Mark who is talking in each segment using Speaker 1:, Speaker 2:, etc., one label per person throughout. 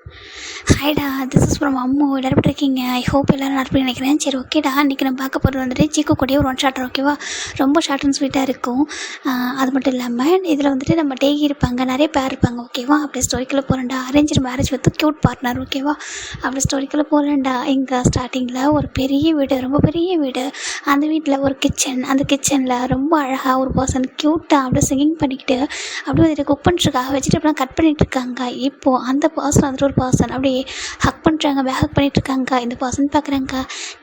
Speaker 1: ஹாய்டா, this is from Ammu. எல்லாரும் எப்படி இருக்கீங்க? ஐ ஹோப் எல்லோரும் நல்லா இருப்பீங்கன்னு நினைக்கிறேன். சரி, ஓகேடா. இன்றைக்கி நம்ம பார்க்க போகிறது வந்துட்டு சீக்கு கூடிய ஒரு ஒன் ஷார்ட்டர், ஓகேவா? ரொம்ப ஷார்ட் அண்ட் ஸ்வீட்டாக இருக்கும். அது மட்டும் இல்லாமல் இதில் வந்துட்டு நம்ம டேகி இருப்பாங்க, நிறைய பேர் இருப்பாங்க, ஓகேவா? அப்படியே ஸ்டோரிக்குள்ளே போகிறேன்டா. Arrange marriage with cute partner, ஓகேவா? அப்படி ஸ்டோரிக்குள்ளே போகிறேன்டா. இங்கே ஸ்டார்டிங்கில் ஒரு பெரிய வீடு, ரொம்ப பெரிய வீடு. அந்த வீட்டில் ஒரு கிச்சன், அந்த கிச்சனில் ரொம்ப அழகாக ஒரு பர்சன் க்யூட்டாக அப்படியே சிங்கிங் பண்ணிக்கிட்டு அப்படியே வந்துட்டு குக் பண்ணிட்டுருக்காங்க, வெஜிடபிள்லாம் கட் பண்ணிகிட்டு இருக்காங்க. இப்போது அந்த பர்சன் வந்துட்டு ஒரு பர்சன் அப்படியே ஹக் பண்ணுறாங்க, ஹக் பண்ணிகிட்ருக்காங்க. இந்த பர்சன் பார்க்குறாங்க,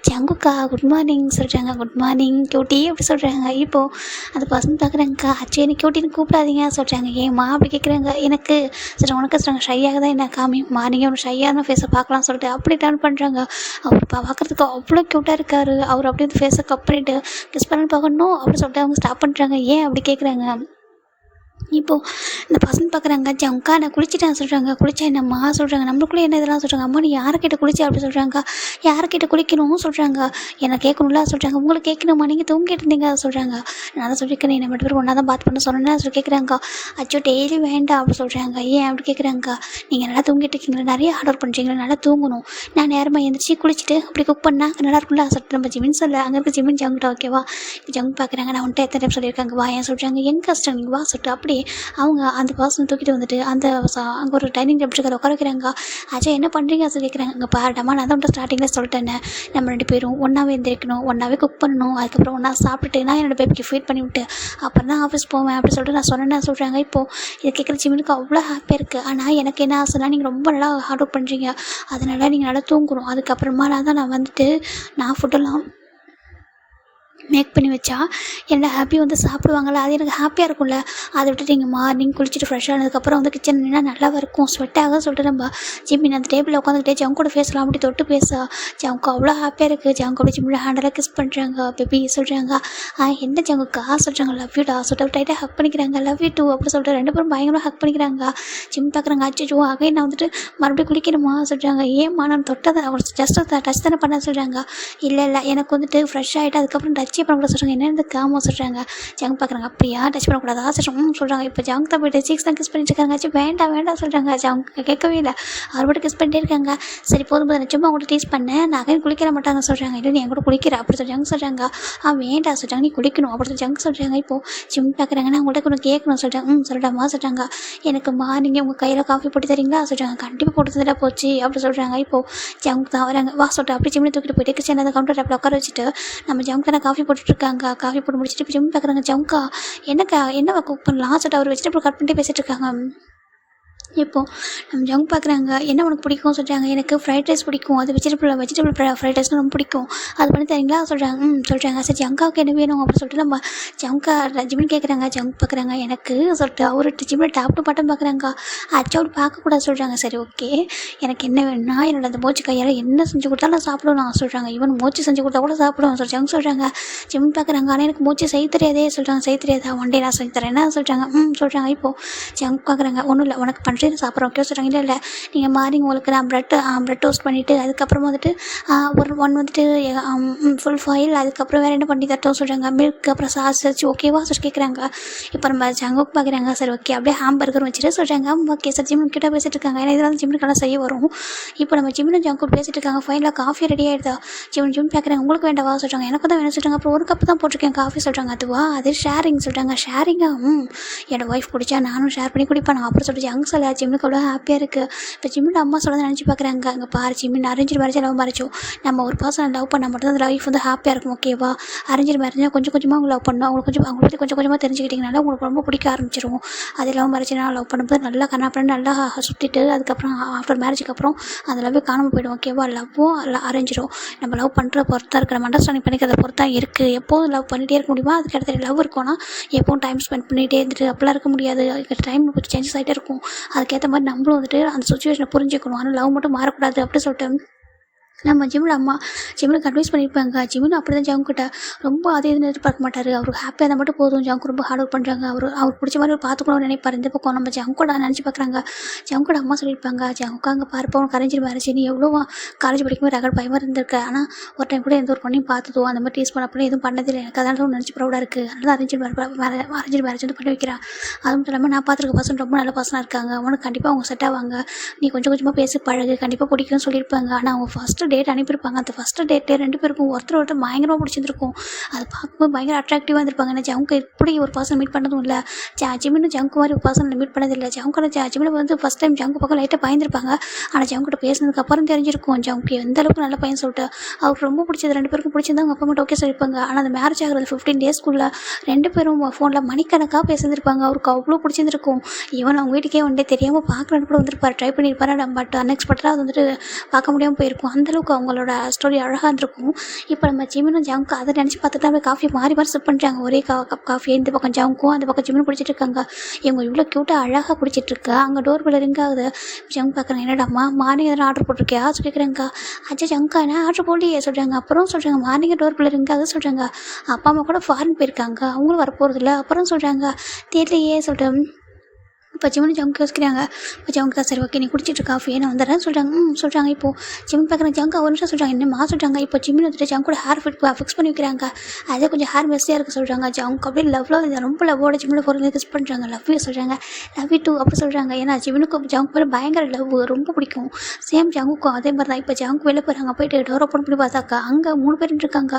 Speaker 1: ஜங்குக்கா குட் மார்னிங் சொல்கிறாங்க. குட் மார்னிங் க்யூட்டி அப்படி சொல்கிறாங்க. இப்போது அந்த பர்சன் பார்க்குறாங்க, அச்சே எனக்கு க்யூட்டின்னு கூப்பிடாதீங்க சொல்கிறாங்க. ஏம்மா அப்படி கேட்குறாங்க. எனக்கு சரி உனக்கு சொல்கிறாங்க, ஷையாக தான் என்ன காமி மார்னிங்கே ஒரு ஷையான ஃபேஸை பார்க்கலாம்னு சொல்லிட்டு அப்படி டர்ன் பண்ணுறாங்க. அவர் பார்க்குறதுக்கு அவ்வளோ க்யூட்டாக இருக்கார். அவர் அப்படியே அந்த ஃபேஸை கப் பண்ணிவிட்டு கிஸ் பண்ணி பார்க்கணும் அப்படி சொல்லிட்டு அவங்க ஸ்டாப் பண்ணுறாங்க. ஏன் அப்படி கேட்குறாங்க. இப்போது இந்த பசங்க பார்க்குறாங்க, ஜங்கா நான் குளிச்சிட்டேன் சொல்கிறாங்க. குளிச்சா என்னம்மா சொல்கிறாங்க. நம்மளுக்குள்ளே என்ன இதெல்லாம் சொல்கிறாங்க. அம்மா நீ யார்கிட்ட குளிச்ச அப்படி சொல்கிறாங்க. யார்கிட்ட குளிக்கணும் சொல்கிறாங்க. என்னை கேட்கணும்ல சொல்கிறாங்க. உங்களுக்கு கேட்கணுமா, நீங்கள் தூங்கிட்டு இருந்தீங்க சொல்கிறாங்க. நான் தான் சொல்லியிருக்கேன், என்ன மட்டும் பேர் ஒன்றா தான் பாத் பண்ண சொன்னேன்னு சொல்லி கேட்குறாங்க. அச்சோ டெய்லி வேண்டாம் அப்படி சொல்கிறாங்க. ஏன் அப்படி கேட்குறாங்க. நீங்கள் நல்லா தூங்கிட்டு இருக்கீங்களா, நிறைய ஆர்டர் பண்ணுறீங்களா, நல்லா தூங்கணும். நான் நேரமாக எழுந்திரிச்சி குளிச்சுட்டு அப்படி குக் பண்ணால் நல்லா இருக்கும்ல சொல்லிட்டு நம்ம ஜிமின் சொல்ல அங்கே இருக்க ஜிமின் ஜங்கிட்ட, ஓகேவா? ஜங்க் பார்க்குறாங்க. நான் வந்துட்டு எத்தனை டைம் சொல்லியிருக்காங்க வா ஏன் சொல்கிறாங்க. என் கஷ்டம் நீங்கள் வா சொல்லிட்டு அப்படி அவங்க அந்த பர்சன் தூக்கிட்டு வந்துட்டு அந்த அங்கே ஒரு டைனிங் டேபிள் இருக்கிற உட்கார வைக்கிறாங்க. அஜய் என்ன பண்ணுறீங்க சொல்லி கேட்குறாங்க. அங்கே பாருடமா, நான் தான் ஸ்டார்டிங்கில் சொல்லிட்டேன், நம்ம 2 பேரும் ஒன்றாவே எழுந்திரிக்கணும், ஒன்றாவே குக் பண்ணணும், அதுக்கப்புறம் ஒன்றா சாப்பிட்டுட்டு நான் என்னோடய பேபிக்கு ஃபீட் பண்ணி விட்டு அப்புறம் தான் ஆஃபீஸ் போவேன் அப்படி சொல்லிட்டு நான் சொன்னேன்னு சொல்கிறாங்க. இப்போது இதை கேட்குற ஜிம்முக்கு அவ்வளோ ஹாப்பியாக இருக்குது. ஆனால் எனக்கு என்ன ஆசைனா, நீங்கள் ரொம்ப நல்லா ஹார்ட் ஒர்க் பண்ணுறீங்க, அதனால நீங்கள் நல்லா தூங்கணும். அதுக்கப்புறமா நான் வந்துட்டு நான் ஃபுட்டெல்லாம் மேக் பண்ணி வச்சா என்னோட ஹாப்பி வந்து சாப்பிடுவாங்கள்ல, அது எனக்கு ஹாப்பியாக இருக்கும்ல. அதை விட்டுட்டு நீங்கள் மார்னிங் குளிச்சுட்டு ஃப்ரெஷ் ஆனதுக்கப்புறம் வந்து கிச்சன் நின்னா நல்லா இருக்கும், ஸ்வெட் ஆக சொல்லிட்டு நம்ம ஜிம்மின் அந்த டேபிளில் உட்காந்துக்கிட்டே ஜங்கோட ஃபேஸ்லாம் அப்படி தொட்டு பேசா ஜங்கு அவ்வளோ ஹாப்பியாக இருக்குது. ஜங்கோட ஜிம்மில் ஹேண்டெல்லாம் கிஸ் பண்ணுறாங்க. பேபி சொல்கிறாங்க. என்ன ஜங்குக்கா சொல்கிறாங்க. லவ் யூடா சொல்லிட்டு டைட்டாக ஹக் பண்ணிக்கிறாங்க. லவ் யூ டூ அப்படி சொல்லிட்டு 2 பேரும் பயங்கரமாக ஹக் பண்ணிக்கிறாங்க. ஜிம் பார்க்குறாங்க. அச்சோ அகை நான் வந்துட்டு மறுபடியும் குளிக்கணுமா சொல்கிறாங்க. ஏம்மா நான் தொட்டதை அவர் ஜஸ்ட் டச் தானே பண்ண சொல்கிறாங்க. இல்லை எனக்கு வந்துட்டு ஃப்ரெஷ் ஆகிட்டு அதுக்கப்புறம் டச்சே பண்ணக்கூடாது சொல்கிறாங்க. என்ன இந்த காமோ சொல்கிறாங்க. ஜங்க் பார்க்குறாங்க. அப்படியா டச் பண்ணக்கூடாதா சொல்கிறாங்க. சொல்கிறாங்க. இப்போ ஜங்க் தான் போய்ட்டு சீக்ஸ் தான் கிஸ் பண்ணிட்டு இருக்காங்க. ஆச்சு வேண்டாம் சொல்கிறாங்க. ஜங்க் கேட்கவே இல்லை. அவர் மட்டும் கிஸ் பண்ணிட்டே இருக்காங்க. சரி போதும் நான் சும்மா அவங்கள்ட்ட டீஸ் பண்ணேன், நான் அகைன் குளிக்கிற மாட்டாங்க சொல்கிறாங்க. இல்லை நீ என் கூட குளிக்கிற அப்படி சொல்லி ஜங்க் சொல்கிறாங்க. வேண்டாம் சொல்கிறாங்க. நீ குளிக்கணும் அப்படி சொல்லி ஜங்க் சொல்கிறாங்க. இப்போது ஜிம் பார்க்குறாங்க. நான் உங்கள்கிட்ட கொஞ்சம் கேட்கணும் சொல்கிறாங்க. சொல்லட்டாமா சொல்கிறாங்க. எனக்கு மார்னிங்கே உங்கள் கையில் காஃபி போட்டு தரீங்களா சொல்கிறாங்க. கண்டிப்பாக போட்டு தந்துட்டா போச்சு அப்படி சொல்கிறாங்க. இப்போது ஜங்க் தான் வராங்க. வா சொல்லிட்டு அப்படி ஜிம்மில் தூக்கிட்டு போயிட்டு கிச்சன் அந்த கவுண்டர் டேப்பில் உட்கார வச்சுட்டு நம்ம ஜங்க் தானே காஃபி போட்டுட்ருக்காங்க. காஃபி போட்டு முடிச்சுட்டு இப்போ ஜிம் பார்க்குறாங்க. ஜங்கா என்ன குக் பண்ணலாம் சொல்லிட்டு அவர் வெஜிடபிள் கட் பண்ணிட்டு பேசிகிட்டு இருக்காங்க. இப்போது நம்ம ஜங்க் பார்க்குறாங்க. என்ன உனக்கு பிடிக்கும் சொல்கிறாங்க. எனக்கு ஃப்ரைட் ரைஸ் பிடிக்கும், அது வெஜிடபிள் ஃப்ரைட் ரைஸ்னால் ரொம்ப பிடிக்கும், அது பண்ணி தரீங்களா சொல்கிறாங்க. சொல்கிறாங்க. சரி ஜங்காவுக்கு என்ன வேணும் அப்படின்னு சொல்லிட்டு நம்ம ஜங்கா ஜிம்மின் கேட்குறாங்க. ஜங்க் பார்க்குறாங்க. எனக்கு சொல்லிட்டு அவர்கிட்ட ஜிம்மில் டாப் டு பாட்டம் பார்க்குறாங்க. அச்சா அப்படி பார்க்கக்கூடாது சொல்கிறாங்க. சரி ஓகே, எனக்கு என்ன வேணும்னா என்னோட அந்த மோச்சு கையால் என்ன செஞ்சு கொடுத்தாலும் நான் சாப்பிடுவேன் சொல்கிறாங்க. ஈவன் மோச்சு செஞ்சு கொடுத்தா கூட சாப்பிடுவேன் ஜங்க் சொல்கிறாங்க. ஜிம் பார்க்குறாங்க. ஆனால் எனக்கு மோச்சு செய்ய தெரியாதே சொல்கிறாங்க. செய்ய தெரியாதா, ஒன் டே நான் செஞ்சு தரேன் என்ன சொல்கிறாங்க. சொல்கிறாங்க. இப்போது ஜங்க் பார்க்குறாங்க. ஒன்றும் இல்லை உனக்கு பண்ணுறது சாப்பிட்றோம் ஓகே சொல்கிறாங்க. இல்லை நீங்கள் மார்னிங் உங்களுக்கு நான் ப்ரெட் டோஸ்ட் பண்ணிவிட்டு அதுக்கப்புறம் வந்துட்டு ஒன் வந்துட்டு ஃபுல் ஃபாயில், அதுக்கப்புறம் வேறு என்ன பண்ணி தட்டோம் சொல்கிறாங்க. மில்க் அப்புறம் சாஸ் வச்சு ஓகேவா சொல்லி கேட்குறாங்க. இப்போ நம்ம ஜங்குக்கு பார்க்குறாங்க. சரி ஓகே அப்படியே ஹாம்பர்கர் வச்சுட்டு சொல்கிறாங்க. ஓகே சார் ஜிம் கிட்ட பேசிகிட்டு இருக்காங்க. ஏன்னா இதெல்லாம் ஜிம்முக்கெல்லாம் செய்ய வரும். இப்போ நம்ம ஜிம்மில் ஜங்கு பேசிகிட்டு இருக்காங்க. ஃபைனலாக காஃபி ரெடி ஆகிடுதா. ஜிம் பார்க்குறாங்க. உங்களுக்கு வேண்டாவா சொல்கிறாங்க. எனக்கு தான் வேணும் சொல்கிறாங்க. அப்புறம் ஒரு கப்பு தான் போட்டிருக்கேன் காஃபி சொல்கிறாங்க. அதுவா அது ஷேரிங் சொல்கிறாங்க. ஷேரிங்கா என்னோடய ஒய்ஃப் குடிச்சா நானும் ஷேர் பண்ணி குடிப்பேன் அப்புறம் சொல்லிட்டு ஜங்க் சொல்ல ஜிம்முக்கு அவ்வளோ ஹாப்பியாக இருக்குது. இப்போ ஜிம்மில் அம்மா சொல்ல நினச்சி பார்க்குறாங்க. அங்கே பாரு ஜிம்மின் அரேஞ்சு மேரேஜ் லவ் மேரேஜும் நம்ம ஒரு பர்சனை லவ் பண்ணால் மட்டும் அந்த லைஃப் வந்து ஹாப்பியாக இருக்கும் ஓகேவா. அரேஞ்சு மேரேஜ் கொஞ்சம் கொஞ்சமாக அவங்க லவ் பண்ணணும். அவங்களை பற்றி கொஞ்சம் கொஞ்சமாக தெரிஞ்சுக்கிட்டிங்கனால உங்களுக்கு ரொம்ப பிடிக்க ஆரம்பிச்சிடும். அது லவ் மேரேஜ்னா லவ் பண்ணும்போது நல்லா கண்ணாப்பண்ணி நல்லா சுற்றிட்டு அதுக்கப்புறம் ஆஃப்டர் மேரேஜுக்கு அப்புறம் அந்த லவ்வே காணாமல் போய்டும் ஓகேவா. லவ்வும் அரேஞ்சிடும். நம்ம லவ் பண்ணுற பொறுத்தா இருக்கிற நம்ம அண்டர்ஸ்டாண்டிங் பண்ணிக்கிறத பொறுத்தா இருக்குது. எப்போதும் லவ் பண்ணிகிட்டே இருக்க முடியுமா, அதுக்கு இடத்துல லவ் இருக்கும்னா எப்போவும் டைம் ஸ்பெண்ட் பண்ணிகிட்டே இருந்துட்டு அப்படிலாம் இருக்க முடியாது. டைம் கொஞ்சம் சேஞ்சஸ் ஆகிட்டே இருக்கும். அதுக்கேற்ற மாதிரி நம்மளும் வந்துட்டு அந்த சுச்சுவேஷனை புரிஞ்சுக்கணும். ஆனால் லவ் மட்டும் மாறக்கூடாது அப்படி சொல்லிட்டு நம்ம ஜிம்முக்கு அட்வைஸ் பண்ணியிருப்பாங்க. ஜிம்முன்னு அப்படி தான் ஜவுங்கிட்ட ரொம்ப அது இதுன்னு எதிர்பார்க்க மாட்டார். அவருக்கு ஹாப்பியாக இருந்தால் மட்டும் போதும். ஜவுக்கு ரொம்ப ஹார்ட் ஒர்க் பண்ணுறாங்க. அவருக்கு பிடிச்ச மாதிரி பார்த்துக்கணும்னு நினைப்பார். இந்த பக்கம் நம்ம ஜவுங்கூட நினச்சி பார்க்குறாங்க. ஜவுங்கூட அம்மா சொல்லியிருப்பாங்க, ஜவுக்கா அங்கே பாருப்பா உனக்கு அரேஞ்ச் நீ எவ்வளோ காலேஜ் படிக்கும்போது ரகட் பயமாக இருந்திருக்க. ஆனால் ஒரு டைம் கூட எந்த ஒரு பொண்ணையும் பார்த்ததோ அந்த மாதிரி டீஸ் பண்ண அப்படின்னு எதுவும் பண்ணதில்லை. எனக்கு அதனால நினச்சி ப்ரௌடாக இருக்குது. அதனால அரேஞ்ச் மேரேஜ் வந்து பண்ணி வைக்கிறான். அது மட்டும் இல்லாமல் நான் பார்த்துருக்க பசங்க ரொம்ப நல்ல பசங்க இருக்காங்க. அவனுக்கு கண்டிப்பாக அவங்க செட் ஆவாங்க. நீ கொஞ்சம் கொஞ்சமாக பேசி பழகு, கண்டிப்பாக பிடிக்கும்னு சொல்லியிருப்பாங்க. ஆனால் அவங்க ஃபஸ்ட்டு டேட் அனுப்பியிருப்பாங்க. அந்த ஃபஸ்ட்டு டேட்டே 2 பேருக்கும் ஒருத்தர் பயங்கரமாக பிடிச்சிருந்துருக்கும். அது பார்க்கும்போது பயங்கர அட்ராக்டிவாக இருந்திருப்பாங்க. ஏன்னா ஜவுக்கு இப்படி ஒரு பர்சன் மீட் பண்ணதும் இல்லை. ஜிமின்னு ஜவுக்கு மாதிரி ஒரு பர்சனை மீட் பண்ணதில்லை. ஜவுக்கோட ஜிமில் வந்து ஃபஸ்ட் டைம் ஜவுக்கு பக்கம் லைட்டாக பயந்துருப்பாங்க. ஆனால் ஜவுக்கிட்ட பேசினதுக்கு அப்புறம் தெரிஞ்சிருக்கும் ஜவுக்கு எந்த அளவுக்கு நல்ல பையன் சொல்லிட்டு. அவருக்கு ரொம்ப பிடிச்சது 2 பேருக்கும் பிடிச்சிருந்தா அவங்க அப்பா மட்டும் ஓகே சொல்லியிருப்பாங்க. ஆனால் அந்த மேரேஜ் ஆகிறது 15 டேஸ்க்குள்ளே 2 பேரும் ஃபோனில் மணிக்கணக்காக பேசியிருந்திருப்பாங்க. அவருக்கு அவ்வளோ பிடிச்சிருந்துருக்கும். ஈவன் அவங்க வீட்டுக்கே வந்துட்டு தெரியாமல் பார்க்குறேன்னு கூட வந்திருப்பார், ட்ரை பண்ணியிருப்பாரு. பட் அன்எக்ஸ்பெக்டடாக அது வந்துட்டு பார்க்க முடியாமல் போயிருக்கும். அந்தளவுக்கு அவங்களோட ஸ்டோரி அழகாக இருந்திருக்கும். இப்போ நம்ம ஜிமினும் ஜவுக்கு அதை நினச்சி பார்த்துட்டு அப்படியே காஃபி மாறி சிப் பண்ணுறாங்க. ஒரே கப் காஃபியை இந்த பக்கம் ஜவுக்கும் அந்த பக்கம் ஜிமினும் குடிச்சிட்டு இருக்காங்க. இவங்க இவ்வளோ க்யூட்டாக அழகாக குடிச்சிட்ருக்க. அங்கே டோர் பெல் ரிங் ஆகுது. ஜவுக்கு பார்க்குறேன், என்னடாம்மா மார்னிங் எதனா ஆர்டர் போட்டிருக்கியா சொல்லிக்கிறேங்க்கா. அச்சா ஜவுக்கா என்ன ஆர்டர் போடலையே சொல்கிறாங்க. அப்புறம் சொல்கிறாங்க மார்னிங் டோர் பெல் ரிங் ஆகுது சொல்கிறாங்க. அப்பா அம்மா கூட ஃபாரின் போயிருக்காங்க, அவங்களும் வரப்போகிறதில்ல. அப்புறம் சொல்கிறாங்க தெரியலையே சொல்லிட்டு இப்போ ஜிம்னு ஜவுக்கு யோசிக்கிறாங்க. இப்போ ஜவுங்கா சரி ஓகே நீ குடிச்சிட்டு காஃபி நான் வந்துடுறேன்னு சொல்கிறாங்க. சொல்கிறாங்க. இப்போது ஜிம் பார்க்குற ஜவுங்கா ஒரு நிமிஷம் சொல்கிறாங்க. என்னம்மா சொல்கிறாங்க. இப்போ ஜிம்மில் வந்துட்டு ஜவுங்கூட ஹேர் ஃபிக்ஸ் பண்ணி வைக்கிறாங்க. அதே கொஞ்சம் ஹேர் மெஸ்ஸியாக இருக்குது சொல்கிறாங்க. ஜவுக்கு அப்படியே ரொம்ப லவ்வோட ஜிம்மில் போகிறது கிஸ் பண்ணுறாங்க. லவ் யூ சொல்கிறாங்க. லவ் யூ டூ அப்படி சொல்கிறாங்க. ஏன்னா ஜிம்னுக்கும் ஜவுக்கு மேலே பயங்கர லவ் ரொம்ப பிடிக்கும். சேம் ஜவுக்கும் அதே மாதிரி தான். இப்போ ஜவுக்கு வெளில போகிறாங்க. போயிட்டு டோர் ஓப்பன் பண்ணி பார்த்தாக்கா அங்கே 3 பேர் இருக்காங்க.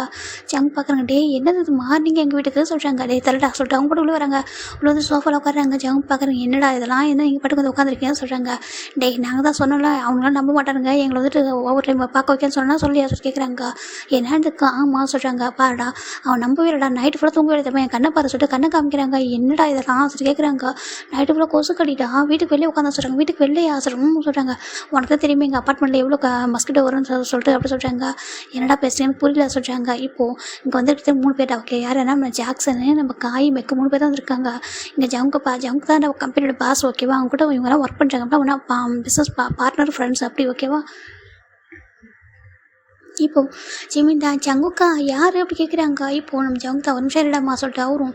Speaker 1: ஜவுக்கு பார்க்குறாங்க. டே என்னது மார்னிங் எங்கள் வீட்டுக்கு சொல்கிறாங்க. டே தரடா சொல்லிட்டு அவங்க கூட உள்ள வராங்க. உள்ள வந்து சோஃபாவில் உட்காராங்க. ஜவுக்கு பார்க்குறாங்க. என்னடா இதெல்லாம் என்ன நீங்கள் பாட்டுக்கு வந்து உட்காந்துருக்கீங்கன்னு சொல்கிறாங்க. டே நாங்கள் தான் சொன்னோம்ல அவங்களாம் நம்ப மாட்டாருங்க, எங்களை வந்துட்டு ஒவ்வொரு டைம் பார்க்க வைக்கன்னு சொன்னால் சொல்லி கேட்குறாங்க. என்னதுக்கா ஆமாம் சொல்கிறாங்க. பாருடா அவன் நம்பவே இல்லைடா, நைட்டு ஃபுல்லாக தூங்கவே இல்லை, என் கண்ணை பாரு சொல்லிட்டு கண்ணை காமிக்கிறாங்க. என்னடா இதெல்லாம் சொல்லி கேட்குறாங்க. நைட்டு ஃபுல்லாக கொசு கடிடா, வீட்டுக்கு வெளியே உட்காந்து சொல்கிறாங்க. வீட்டுக்கு வெளியே சொல்கிறாங்க. உனக்கு தான் தெரியுமே எங்கள் அப்பார்ட்மெண்ட்டில் எவ்வளோ மஸ்கிட்டோ வரும்னு சொல்லிட்டு அப்படி சொல்கிறாங்க. என்னடா பேசுகிறேன்னு புரியல சொல்கிறாங்க. இப்போது இங்கே வந்துட்டு 3 பேர் ஓகே யார் என்ன நம்ம ஜாக்சனு நம்ம காய் மெக்கு 3 பேர் தான் வந்துருக்காங்க. இங்கே ஜவுக்கு தான் நம்ம கம்பெனியோட பாஸ் ஓகேவா. அவங்க கூட இவங்கெல்லாம் ஒர்க் பண்ணுறாங்க. அப்படின்னா பிஸ்னஸ் பார்ட்னர் ஃப்ரெண்ட்ஸ் அப்படி ஓகேவா. இப்போது ஜிமின்டா ஜங்குக்கா யார் அப்படி கேட்குறாங்க. இப்போது நம்ம ஜங்குதா ஒரு நிமிஷம் இருடாமா சொல்லிட்டு அவரும்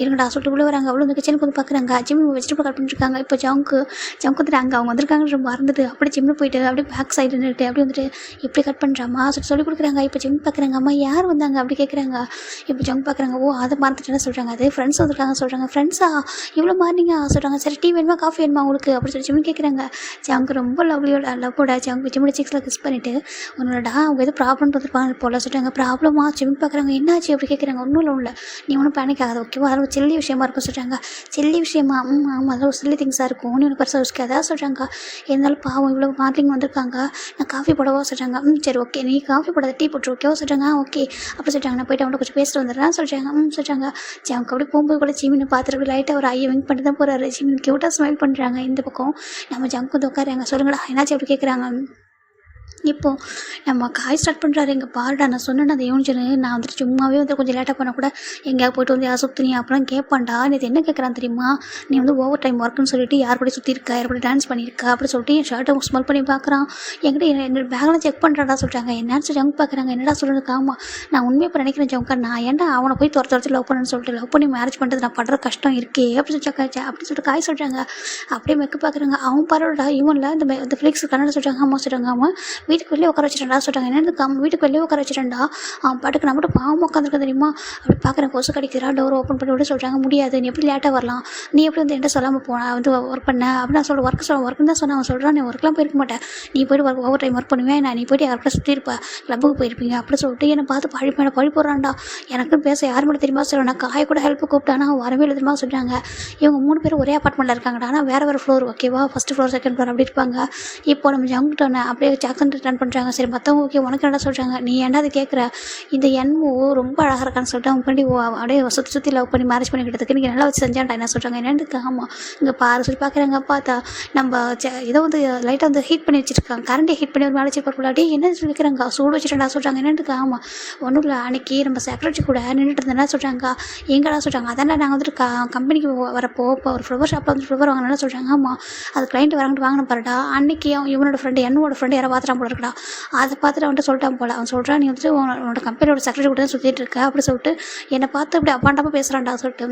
Speaker 1: இருங்கடா சொல்லிட்டு உள்ளே வராங்க. அவ்வளோ வந்து கிச்சனுக்கு வந்து பார்க்குறாங்க. ஜிம்மி வெஜிடபிள் கட் பண்ணிருக்காங்க. இப்போ ஜங்கு வந்துட்டு அங்கே அவங்க வந்திருக்காங்கன்னு ரொம்ப மறந்துட்டு அப்படியே ஜிம்மில் போயிட்டு அப்படியே பேக் சைடு நின்றுட்டு அப்படியே வந்துட்டு இப்படி கட் பண்ணுறாமா சொல்லி கொடுக்குறாங்க. இப்போ ஜிம் பார்க்குறாங்க. அம்மா யார் வந்தாங்க அப்படி கேட்குறாங்க. இப்போ ஜங்கு பார்க்குறாங்க. ஓ அதை மறந்துட்டேன்னு சொல்கிறாங்க. அதே ஃப்ரெண்ட்ஸ் வந்திருக்காங்க சொல்கிறாங்க. ஃப்ரெண்ட்ஸா இவ்வளோ மார்னிங்கா சொல்கிறாங்க. சரி டீ வேணுமா காஃபி வேணுமா உங்களுக்கு அப்படி சொல்லி ஜிம்மி கேட்குறாங்க. ஜங்கு ரொம்ப லவ்வோட ஜங்கு ஜிம்மில் சிக்ஸில் கிஸ் பண்ணிவிட்டு உன்னோடா அவங்க எதுவும் ப்ராப்ளம் இருப்பாங்க போல சொல்கிறாங்க. ப்ராப்ளமா ஜிம் பார்க்குறாங்க. என்னாச்சு அப்படி கேட்குறாங்க. ஒன்றும் இல்லை நீ ஒன்றும் பேனிக் ஆகாது ஓகேவா, அதில் ஒரு சில்லி விஷயமா இருக்கும் சொல்கிறாங்க. சில்லி விஷயமா ஆமாம் அதில் ஒரு சில்லி திங்ஸாக இருக்கும், நீ ஒன்று பெருசாக யோசிக்காதா சொல்கிறாங்க. இருந்தாலும் பாவம் இவ்வளோ மார்னிங் வந்திருக்காங்க, நான் காஃபி போடவா சொல்கிறாங்க. சரி ஓகே நீ காஃபி போடாத டீ போட்டு ஓகேவா சொல்கிறாங்க. ஓகே அப்படி சொல்கிறாங்க. நான் போய்ட்டு அவன்கிட்ட கொஞ்சம் பேசிட்டு வந்துடுறேன் சொல்கிறாங்க. சொல்கிறாங்க. ஜிம்க்கு அப்படி போகும்போது கூட ஜிமினை பார்த்துட்டு லைட்டாக ஒரு ஐயை விங்க் பண்ணிட்டு தான் போகிறாரு. ஜிமின் க்யூட்டாக ஸ்மைல் பண்ணுறாங்க. இந்த பக்கம் நம்ம ஜங்க் வந்து உட்காராங்க. சொல்லுங்கடா என்னாச்சு அப்படி கேட்குறாங்க. இப்போது நம்ம காய் ஸ்டார்ட் பண்ணுறாரு. எங்கள் பாருடா நான் சொன்னேன் அதை யோசிச்சுன்னு நான் வந்துட்டு சும்மாவே வந்து கொஞ்சம் லேட்டாக பண்ணால் கூட எங்கேயா போய்ட்டு வந்து யார் சுற்றுனி அப்புறம் கேட்பான்டா. நீ என்ன கேட்குறான் தெரியுமா, நீ வந்து ஓவர் டைம் ஒர்க்குன்னு சொல்லிட்டு யார் கூட சுற்றிருக்கா யார் கூட டான்ஸ் பண்ணியிருக்கா அப்படி சொல்லிட்டு என் ஷர்ட்டை ஸ்மெல் பண்ணி பார்க்குறான். என்கிட்ட என்னோட பேக்லாம் செக் பண்ணுறாடா சொல்கிறாங்க. என்னன்னு ஜங்க் பார்க்குறாங்க. என்னடா சொல்கிறது. ஆமாம் நான் உண்மையாக இப்போ நினைக்கிறேன் ஜங்கா, நான் ஏன்டா அவனை போய் துரத்து லவ் பண்ணுன்னு சொல்லிட்டு லவ் பண்ணி மேரேஜ் பண்ணுறது நான் படுற கஷ்டம் இருக்கே அப்படி சொல்லிட்டு காய் சொல்கிறாங்க. அப்படியே மெக்கு பார்க்குறாங்க. அவன் பரவாயில்லடா இவனில் இந்த ஃப்ளிக்ஸ் கன்னட சொல்கிறாங்க. அம்மா சொல்கிறாங்க. அவன் வீட்டுக்கு வெளியே உட்கார வச்சுட்டா சொல்கிறாங்க. என்னதுக்கு வீட்டுக்கு வெளியே உட்கார வச்சுட்டா அவன் பாட்டுக்கு நான் மட்டும் பாவம் உட்காந்துருக்க தெரியுமா அப்படி பார்க்குறேன். கொசு கடிக்கிறா டோர் ஓப்பன் பண்ணி விட சொல்கிறாங்க. முடியாது நீ எப்படி லேட்டாக வரலாம், நீ எப்படி வந்து என்கிட்ட சொல்லாமல் போன வந்து ஒர்க் பண்ண அப்படின்னு நான் ஒர்க்குன்னு தான் சொன்னேன். அவன் சொல்கிறான் நீ ஒர்க்லாம் போயிருக்க மாட்டேன், நீ போய்ட்டு ஓவர் டைம் ஒர்க் பண்ணுவேன், நான் நீ போய்ட்டு யாருக்கிட்ட சுற்றி இருப்பேன் கிளப்புக்கு போயிருப்பீங்க அப்படி சொல்லிட்டு என்னை பார்த்து பழி போடுறான்டா. எனக்குன்னு பேச யார் மட்டும் தெரியுமா சொல்கிறேன். நான் காய கூட ஹெல்ப் கூப்பிட்டானா வரவே இல்லை தெரியுமா சொல்கிறாங்க. இவங்க 3 பேர் ஒரே அப்பார்ட்மெண்ட்டில் இருக்காங்கடா, ஆனால் வேறு ஃப்ளோர் ஓகேவா, ஃபஸ்ட் ஃப்ளோர் செகண்ட் ஃப்ளோர் அப்படி இருப்பாங்க. இப்போ நம்ம ஜங்க்டோனை அப்படியே ஜாக்சன் ரிட்டர்ன் பண்ணுறாங்க. சரி மற்றவங்க ஓகே உனக்கு என்ன சொல்கிறாங்க. நீ ஏன்டா அது கேட்குற, இந்த என்ஓ ரொம்ப அழகாக இருக்கான்னு சொல்லிட்டு அவங்க பண்ணி அப்படியே சுற்றி லவ் பண்ணி மேரேஜ் பண்ணிக்கிட்டதுக்கு நீங்கள் நல்லா வச்சு செஞ்சான்டா என்ன சொல்கிறாங்க. என்னென்னு ஆமாம் இங்கே பாரு சொல்லி பார்க்குறாங்க. பார்த்தா நம்ம ஏதோ வந்து லைட்டாக வந்து ஹீட் பண்ணி வச்சுருக்காங்க, கரண்ட்டை ஹீட் பண்ணி ஒரு மேலே வச்சுருப்பாடி என்ன சொல்லிக்கிறாங்க. சூடு வச்சுட்டா சொல்கிறாங்க. என்னென்னு ஆமாம் ஒன்றும் இல்லை அன்றைக்கி நம்ம செக்ரட்டரி கூட நின்றுட்டு இருந்தேன்னா சொல்கிறாங்க. எங்கடா சொல்கிறாங்க. அதான் நாங்கள் வந்துட்டு கம்பெனிக்கு வரப்போ இப்போ ஒரு ஃப்ளவர் ஷாப்பில் வந்து ஃப்ளவர் வாங்கினா சொல்கிறாங்க. ஆமாம் அது கிளைண்ட் வாங்கிட்டு வாங்கின பாருடா. அன்றைக்கி இவனோட ஃப்ரெண்டு என்னோட ஃப்ரெண்டு யாரை பார்த்துட்டான் போல இருக்குடா. அதை பார்த்துட்டு அவன்கிட்ட சொல்லிட்டான் போல. அவன் சொல்கிறான், நீ வந்துட்டு உன்னோட கம்பெனியோட செக்ரட்டரி கூட தான் சுற்றிட்டு இருக்க அப்படி சொல்லிட்டு என்னை பார்த்து அப்படி அப்பாண்டாமல் பேசுகிறான்டா சொல்லிட்டு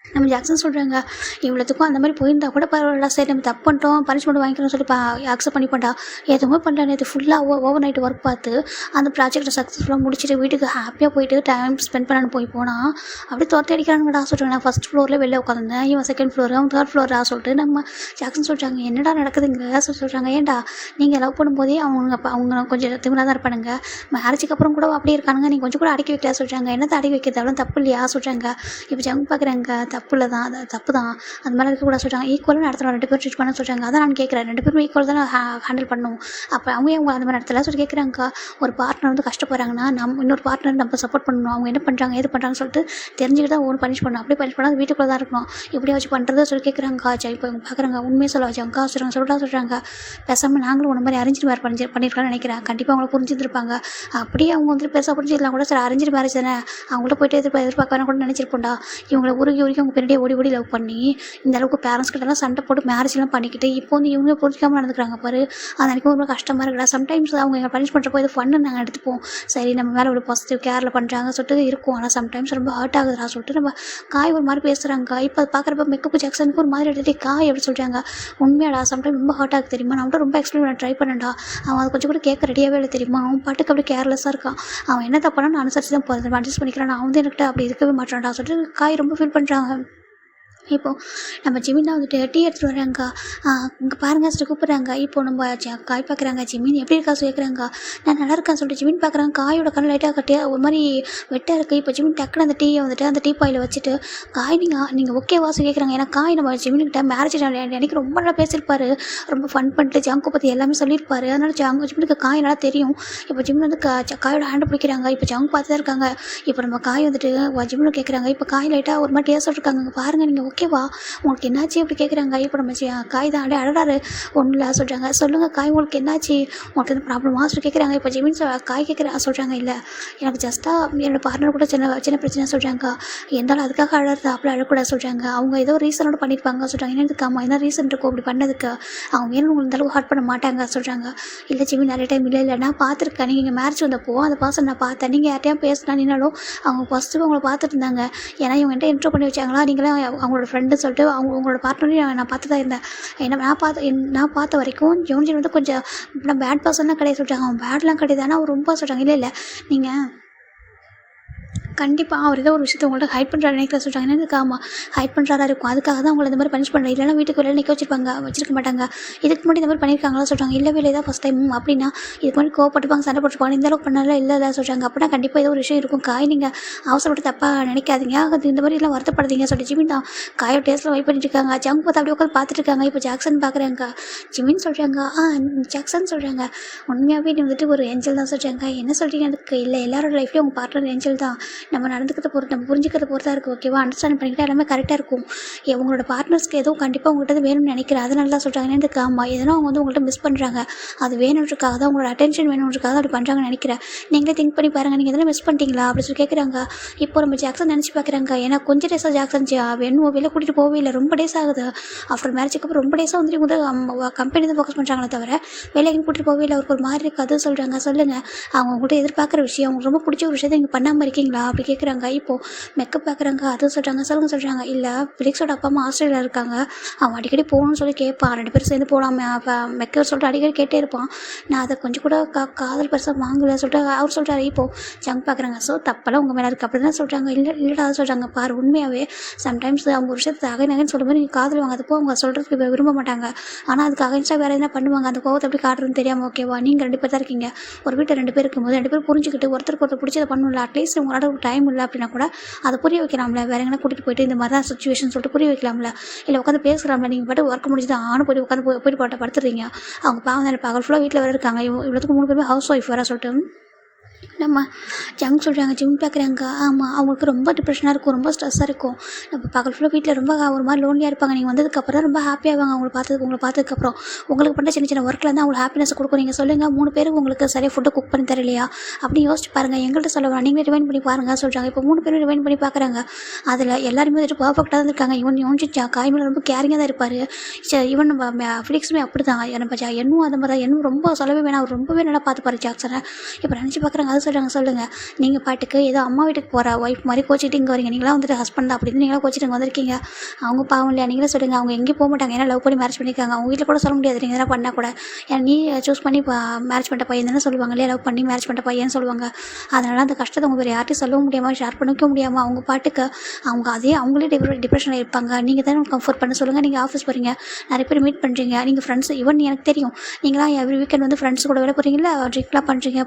Speaker 1: நம்ம ஜாக்சன் சொல்கிறாங்க. இவ்வளோத்துக்கும் அந்த மாதிரி போயிருந்தா கூட பரவாயில்ல, சரி நம்ம தப்பு பண்ணிட்டோம், பனிஷ்மெண்ட் வாங்கிக்கணும்னு சொல்லி அக்செப்ட் பண்ணிப்போண்டா. எதுவுமே பண்ணல, நேற்று ஃபுல்லாக ஓவர் நைட் ஒர்க் பார்த்து அந்த ப்ராஜெக்டை சக்ஸஸ்ஃபுல்லாக முடிச்சுட்டு வீட்டுக்கு ஹாப்பியாக போயிட்டு டைம் ஸ்பெண்ட் பண்ணான்னு போனால் அப்படியே துரத்தி அடிக்கிறானுங்கடா சொல்கிறாங்க. நான் ஃபஸ்ட் ஃப்ளோரில் வெளில உட்காந்துருந்தேன், இவன் செகண்ட் ஃப்ளோர், அவன் தேர்ட் ஃப்ளோரா சொல்லிட்டு நம்ம ஜாக்சன் சொல்கிறாங்க. என்னடா நடக்குதுங்கிற சொல்கிறாங்க. ஏன்டா நீங்கள் லவ் பண்ணும்போதே அவங்க கொஞ்சம் திமிராக தான் இருப்பானுங்க, மேரேஜுக்கு அப்புறம் கூட அப்படியே இருக்கானுங்க, நீங்கள் கொஞ்சம் கூட அடக்கி வைக்கல சொல்கிறாங்க. என்னத்தை அடக்கி வைக்கிறது, அவ்வளோ தப்பு இல்லையா சொல்கிறாங்க. இப்போ ஜங்க் பார்க்குறாங்க, தப்பு இல்லை தான், அது தப்பு தான், அது மாதிரி இருக்கக்கூடாது சொல்கிறாங்க. ஈக்குவலாக நடத்தணும், 2 பேரும் ட்ரீட் பண்ண சொல்கிறாங்க. அதான் நான் கேட்குறேன், 2 பேரும் ஈக்குவல் தான் ஹேண்டில் பண்ணணும். அப்போ அவங்க அந்த மாதிரி நடத்தல சொல்லி கேட்குறாங்க. ஒரு பார்ட்னர் வந்து கஷ்டப்படுறாங்கன்னா இன்னொரு பார்ட்னர் நம்ம சப்போர்ட் பண்ணணும். அவங்க என்ன பண்ணுறாங்க எது பண்ணுறாங்கன்னு சொல்லிட்டு தெரிஞ்சுக்கிட்டு தான் ஒன்று பனிஷ் பண்ணணும். அப்படி பனிஷ் பண்ணால் வீட்டுக்குள்ளே தான் இருக்கணும். இப்படியே வச்சு பண்ணுறத சொல்லி கேட்குறாங்க. இப்போ இவங்க பார்க்குறாங்க, உண்மையை சொல்ல வச்சு அங்கா சொல்கிறாங்க. பேசாமல் நாங்களும் ஒன்று மாதிரி அரேஞ்ச் மேரேஜ் பண்ணியிருக்கலாம்னு நினைக்கிறேன். கண்டிப்பாக அவங்கள புரிஞ்சுருப்பாங்க. அப்படியே அவங்க வந்து பெருசாக புரிஞ்சிடலாம் கூட, சரி அரேஞ்ச் மேரேஜ் தானே, அவங்கள்ட்ட போய்ட்டு எதிர்பார்க்க கூட நினச்சிருப்போண்டா. இவங்களை உருகி அவங்க பின்னாடியே ஓடி லவ் பண்ணி இந்த அளவுக்கு பேரண்ட்ஸ் கிட்டலாம் சண்டை போட்டு மேரேஜ்லாம் பண்ணிக்கிட்டு இப்போ வந்து இவங்க புரிஞ்சிக்காமல் நடந்துக்கிறாங்க பாரு. அது எனக்கு ரொம்ப கஷ்டமாக இருக்குடா. சம்டைம்ஸ் அவங்க எங்கள் பனிஷ் பண்ணுறப்போ இது ஃபன்னு நாங்கள் எடுத்துப்போம், சரி நம்ம மேலே ஒரு பாசிட்டிவ் கேரில் பண்ணுறாங்க சொல்லிட்டு இருக்கும். ஆனால் சம்டைம்ஸ் ரொம்ப ஹர்ட் ஆகுதுடா சொல்லிட்டு நம்ம காய் ஒரு மாதிரி பேசுகிறாங்க. இப்போ அது பார்க்குறப்ப மெக்கப் ஜாக்சனுக்கு ஒரு மாதிரி எடுத்துகிட்டு காய் எப்படி சொல்கிறாங்க. உண்மையாடா சம்டைம் ரொம்ப ஹர்ட் ஆகுது தெரியுமா, நான் ரொம்ப எக்ஸ்பிளைன் பண்ண ட்ரை பண்ணேன்டா. அவன் அதை கொஞ்சம் கூட கேட்க ரெடியாகவே இல்லை தெரியுமா. அவன் பாட்டுக்கு அப்படி கேர்லெஸ்ஸாக இருக்கான். அவன் என்ன தப்பானா நான் அனுசரிச்சு தான் போகிறேன், அட்ஜஸ்ட் பண்ணிக்கிறான். அவன் வந்து என்கிட்ட அப்படி இருக்கவே மாட்டான்டா சொல்லிட்டு காய் ரொம்ப ஃபீல் பண்ணுறாங்க. இப்போது நம்ம ஜிமின் தான் வந்துட்டு டீ எடுத்துகிட்டு வராங்க. இங்கே பாருங்க சொல்லிட்டு கூப்பிட்றாங்க. இப்போ நம்ம காய் பார்க்குறாங்க. ஜிமின் எப்படி இருக்கா கேட்குறாங்க. நான் நல்லா இருக்கேன் சொல்லிட்டு ஜிமின் பார்க்குறாங்க. காயோட கண் லைட்டாக கட்டியா ஒரு மாதிரி வெட்டாக இருக்குது. இப்போ ஜிமின் டக்குன்னு அந்த டீயை வந்துட்டு அந்த டீ பாயில் வச்சுட்டு காய் நீங்கள் ஓகேவா கேட்குறாங்க. ஏன்னா காய் நம்ம ஜிமின்கிட்ட மேரேஜ் எனக்கு ரொம்ப நல்லா பேசியிருப்பாரு, ரொம்ப ஃபன் பண்ணிட்டு ஜாங்கோ பற்றி எல்லாமே சொல்லியிருப்பாரு. அதனால ஜிமினுக்கு காய் நல்லா தெரியும். இப்போ ஜிமின் வந்து காயோட ஹேண்டை பிடிக்கிறாங்க. இப்போ ஜாங் பார்த்து தான் இருக்காங்க. இப்போ நம்ம காய் வந்துட்டு ஜிமின் கேட்குறாங்க. இப்போ காய் லைட்டாக ஒரு மாதிரி டேஸ்ட் இருக்காங்க. பாருங்கள் நீங்கள் ஓகேவா, உங்களுக்கு என்னாச்சு அப்படி கேட்குறாங்க. இப்போ நம்ம காய் தான் அழகாரு ஒன்றும் இல்லை சொல்கிறாங்க. சொல்லுங்கள் காய் உங்களுக்கு என்னாச்சு, உங்களுக்கு எதுவும் ப்ராப்ளமா சொல்லி கேட்குறாங்க. இப்போ ஜிமின் காய் சொல்கிறாங்க. இல்லை எனக்கு ஜஸ்ட்டாக என்னோடய பார்ட்னர் கூட சின்ன பிரச்சனை சொல்கிறாங்க. இருந்தாலும் அதுக்காக அழறது அப்படி அழக்கூடாது சொல்கிறாங்க. அவங்க ஏதோ ரீசனோட பண்ணியிருப்பாங்க சொல்கிறாங்க. என்னதுக்காமா என்ன ரீசன் இருக்கும் அப்படி பண்ணதுக்கு, அவங்க வேணும் உங்களுக்கு இந்த அளவுக்கு ஹர்ட் பண்ண மாட்டாங்க சொல்கிறாங்க. இல்லை ஜிமின் நிறைய டைம் இல்லை நான் பார்த்துருக்கேன், நீங்கள் இங்கே மேரேஜ் வந்தப்போ அந்த பர்சன் நான் பார்த்தேன், நீங்கள் யார்ட்டையும் பேசினா நின்னாலும் அவங்க ஃபஸ்ட்டு அவங்கள பார்த்துட்டு இருந்தாங்க. ஏன்னா இவங்ககிட்ட இன்ட்ரோ பண்ணி வச்சாங்களா, நீங்களாம் அவங்களோட ஃப்ரெண்டு சொல்லிட்டு உங்களோட பார்ட்னரையும் நான் பார்த்து தான் இருந்தேன். ஏன்னா நான் பார்த்த வரைக்கும் ஜோன்ஜின் வந்து கொஞ்சம் பேட் பர்சன்லாம் கிடையாது சொல்கிறாங்க. அவன் பேட்லாம் கிடையாது, ஆனால் அவர் ரொம்ப சொல்கிறாங்க. இல்லை நீங்கள் கண்டிப்பாக அவர் ஏதோ ஒரு விஷயத்தை உங்கள்கிட்ட ஹைட் பண்ணுறாரு நினைக்கிற சொல்கிறாங்க. என்னதுக்கு ஆமாம் ஹைட் பண்ணுறாரா இருக்கும், அதுக்காக தான் உங்களை இந்த மாதிரி பனிஷ் பண்ணுறேன், இல்லைனா வீட்டுக்கு வெளியில் நிற்க வச்சிருக்க மாட்டாங்க. இதுக்கு முன்னாடி இந்த மாதிரி பண்ணியிருக்காங்களா சொல்கிறாங்க. இல்லவே இல்லை தான் ஃபஸ்ட் டைம் அப்படின்னா இதுக்கு முன்னாடி கோவப்பட்டுப்பாங்க, சண்டை போட்டுப்பாங்க, இந்த அளவுக்கு பண்ணல இல்லை சொல்கிறாங்க. அப்படின்னா கண்டிப்பாக ஏதோ ஒரு விஷயம் இருக்கும். காய் நீங்கள் அவசரப்பட்டு தப்பாக நினைக்காதீங்க, அது இந்த மாதிரிலாம் வருத்தப்படுறீங்க சொல்லிட்டு ஜிமின் தான் காயோட டேஸ்ட்டில் வைப் பண்ணிட்டு இருக்காங்க. ஜங்க் பார்த்து அப்படி உட்காந்து பார்த்துட்டு இருக்காங்க. இப்போ ஜாக்சன் பார்க்குறாங்க. ஜிமின் சொல்கிறாங்க. ஜாக்சன் சொல்கிறாங்க, உண்மையாகவே நீ வந்துட்டு ஒரு ஏஞ்சல் தான் சொல்கிறாங்க. என்ன சொல்கிறீங்க அதுக்கு, இல்லை எல்லாரோட லைஃப்லேயும் உங்கள் பார்ட்னர் ஏஞ்சல் தான், நம்ம நடந்துக்கிறத பொறுத்து நம்ம புரிஞ்சுக்கிறத பொறுத்தா இருக்குது ஓகேவா, அண்டர்ஸ்டாண்ட் பண்ணிக்கிட்டா எல்லாமே கரெக்டாக இருக்கும். உங்களோட பார்ட்னர்ஸ்க்கு எதுவும் கண்டிப்பாக உங்கள்கிட்ட வேணும்னு நினைக்கிறேன், அதனால தான் சொல்கிறாங்க. எனக்கு ஆமாம் எதனா அவங்க வந்து உங்கள்கிட்ட மிஸ் பண்ணுறாங்க, அது வேணுன்றதுக்காக தான் உங்களோட அட்டென்ஷன் வேணுன்றதுக்காக தான் அப்படி பண்ணுறாங்கன்னு நினைக்கிறேன். நீங்களே திங்க் பண்ணி பாருங்கள், நீங்கள் எதனா மிஸ் பண்ணிட்டீங்களா அப்படி சொல்லி கேட்குறாங்க. இப்போ நம்ம ஜாக்சன் நினச்சி பார்க்குறாங்க. ஏன்னா கொஞ்சம் டேஸாக ஜாக்சன் வேணும் வெளில கூட்டிகிட்டு போகவே இல்லை, ரொம்ப டேஸ் ஆகுது. ஆஃப்டர் மேரேஜுக்கு அப்புறம் ரொம்ப டேஸாக வந்துட்டு வந்து கம்பெனி தான் ஃபோக்கஸ் பண்ணுறாங்களே தவிர வேலைக்கு கூட்டிகிட்டு போகவே இல்லை. அவருக்கு ஒரு மாதிரி இருக்குது, அது சொல்கிறாங்க. சொல்லுங்கள் அவங்க உங்கள்கிட்ட எதிர்பார்க்குற விஷயம், அவங்களுக்கு ரொம்ப பிடிச்ச ஒரு விஷயத்தை நீங்கள் பண்ணாமல் இருக்கீங்களா அப்படி கேட்குறாங்க. இப்போது மெக்கப் பார்க்குறாங்க. அதுவும் சொல்கிறாங்க. சொல்கிறாங்க. இல்லை ஃபிலிக்ஸோட அப்பா அம்மா ஆஸ்திரேலியா இருக்காங்க, அவன் அடிக்கடி போகணும்னு சொல்லி கேட்பான், 2 பேரும் சேர்ந்து போகலாமே அப்போ மெக்கப் சொல்லிட்டு அடிக்கடி கேட்டே இருப்பான். நான் அதை கொஞ்சம் கூட காதல் பெருசாக வாங்கலை சொல்லிட்டு அவர் சொல்கிறாரு. இப்போது ஜங்க் பார்க்குறாங்க. ஸோ தப்பெல்லாம் உங்கள் மேலே இருக்குது அப்படி தான் சொல்கிறாங்க. இல்லைடா சொல்கிறாங்க. பாரு உண்மையாகவே சம்டைம்ஸ் அவங்க ஒரு விஷயத்தை நகைன்னு சொல்லும்போது நீங்கள் காதல் வாங்கிறதுப்போ அவங்க சொல்கிறதுக்கு விரும்ப மாட்டாங்க, ஆனால் அதுக்கு அகைன்ஸ்டாக வேறு எதுனா பண்ணுவாங்க. அந்த கோவத்தை எப்படி காட்டுறதுன்னு தெரியாமல் ஓகேவா, நீங்கள் 2 பேர் தான் இருக்கீங்க, ஒரு வீட்டில் 2 பேர் இருக்கும்போது 2 பேரும் புரிஞ்சுக்கிட்டு ஒருத்தருக்கு ஒருத்தர் பிடிச்சதை பண்ணணும்ல. அட்லீஸ்ட் உங்களோட ஒரு டைம் இல்லை அப்படின்னா கூட அதை புரிய வைக்கலாம்ல. வேறு எங்கன்னா கூட்டிகிட்டு போயிட்டு இந்த மாதிரி தான் சுச்சுவேஷன் சொல்லிட்டு புரிய வைக்கலாம்ல. இல்லை உட்காந்து பேசுகிறாம்ல. நீங்கள் பாட்டு ஒர்க் முடிஞ்சது ஆணும் போய்ட்டு போயிட்டு படுத்துடுறீங்க. அவங்க பாவம் தானே, பகல் ஃபுல்லாக வீட்டில் வேறு இருக்காங்க. இவ்வளோத்துக்கு 3 பேருமே ஹவுஸ் ஒய்ஃப் வேறு சொல்லிட்டு நம்ம ஜங்க் சொல்கிறாங்க, ஜிம் பார்க்குறாங்க. ஆமாம், அவங்களுக்கு ரொம்ப டிப்ரெஷனாக இருக்கும், ரொம்ப ஸ்ட்ரெஸ்ஸாக இருக்கும். நம்ம பகல் ஃபுல்லாக வீட்டில் ரொம்ப ஒரு மாதிரி லோன்லியாக இருப்பாங்க. நீங்கள் வந்ததுக்கப்புறம் தான் ரொம்ப ஹாப்பியாவாங்க உங்களை பார்த்ததுக்கப்புறம். உங்களுக்கு பண்ண சின்ன சின்ன ஒர்க்கில் தான் அவங்களுக்கு ஹாப்பினஸ் கொடுக்கும். நீங்கள் சொல்லுங்கள், 3 பேருக்கு உங்களுக்கு சரியாக ஃபுட்டு குக் பண்ணி தரலையா அப்படின்னு யோசிச்சு பாருங்கள். எங்கள்கிட்ட சொல்ல வேணாம், நீங்களே ரிவைண்ட் பண்ணி பாருங்கள் சொல்கிறாங்க. இப்போ 3 பேரும் ரிவைண்ட் பண்ணி பார்க்குறாங்க. அதில் எல்லாருமே வந்துட்டு பர்ஃபெக்டாக தான் இருக்காங்க. இவன் யோசிச்சா காய் மேலே ரொம்ப கேரிங்காக தான் இருப்பார். ஈவன் நம்ம ஃபிலிக்ஸுமே அப்படி தான். நம்ம என்னும் அந்த மாதிரி தான். என்னும் ரொம்ப சொல்லவே வேணாம், அவர் ரொம்பவே நல்லா பார்த்துப்பாரு ஜாக்சனை. இப்போ நினச்சி பார்க்குறாங்க. அது சொல்கிறாங்க, சொல்லுங்கள், நீங்கள் பாட்டுக்கு ஏதோ அம்மா வீட்டுக்கு போகிற ஒய்ஃப் மாதிரி கோச்சிட்டு இங்கே வரீங்க. நீங்களாம் வந்துட்டு ஹஸ்பண்ட் அப்படின்னு நீங்களாம் கோச்சிட்டு இங்கே வந்திருக்கீங்க. அவங்க பாவம் இல்லையா? நீங்களே சொல்லுங்கள். அவங்க எங்கேயும் போக மாட்டாங்க, ஏன்னா லவ் பண்ணி மேரேஜ் பண்ணியிருக்காங்க. அவங்க வீட்டில் கூட சொல்ல முடியாது நீங்கள் எதனா பண்ணால் கூட. ஏன்னா நீ சூஸ் பண்ணி மேரேஜ் பண்ணிட்ட பையன் தானே சொல்லுவாங்க இல்லையா? லவ் பண்ணி மேரேஜ் பண்ணிட்ட பையன் சொல்லுவாங்க. அதனால் அந்த கஷ்டத்தை அவங்க வேறு யார்ட்டையும் சொல்லவும் முடியாமல் ஷேர் பண்ணிக்க முடியாமல் அவங்க பாட்டுக்கு அவங்க அவங்களே டிப்ரெஷனில் இருப்பாங்க. நீங்கள் தானே கம்ஃபர்ட் பண்ண சொல்லுங்கள். நீங்கள் ஆஃபீஸ் போகிறீங்க, நிறைய பேர் மீட் பண்ணுறீங்க, நீங்கள் ஃப்ரெண்ட்ஸ் ஈவன் எனக்கு தெரியும் நீங்களாம் எவ்ரி வீக்கெண்ட் வந்து ஃப்ரெண்ட்ஸ் கூட வெளில போகிறீங்களா, ட்ரிங்க்லாம் பண்ணுறீங்க,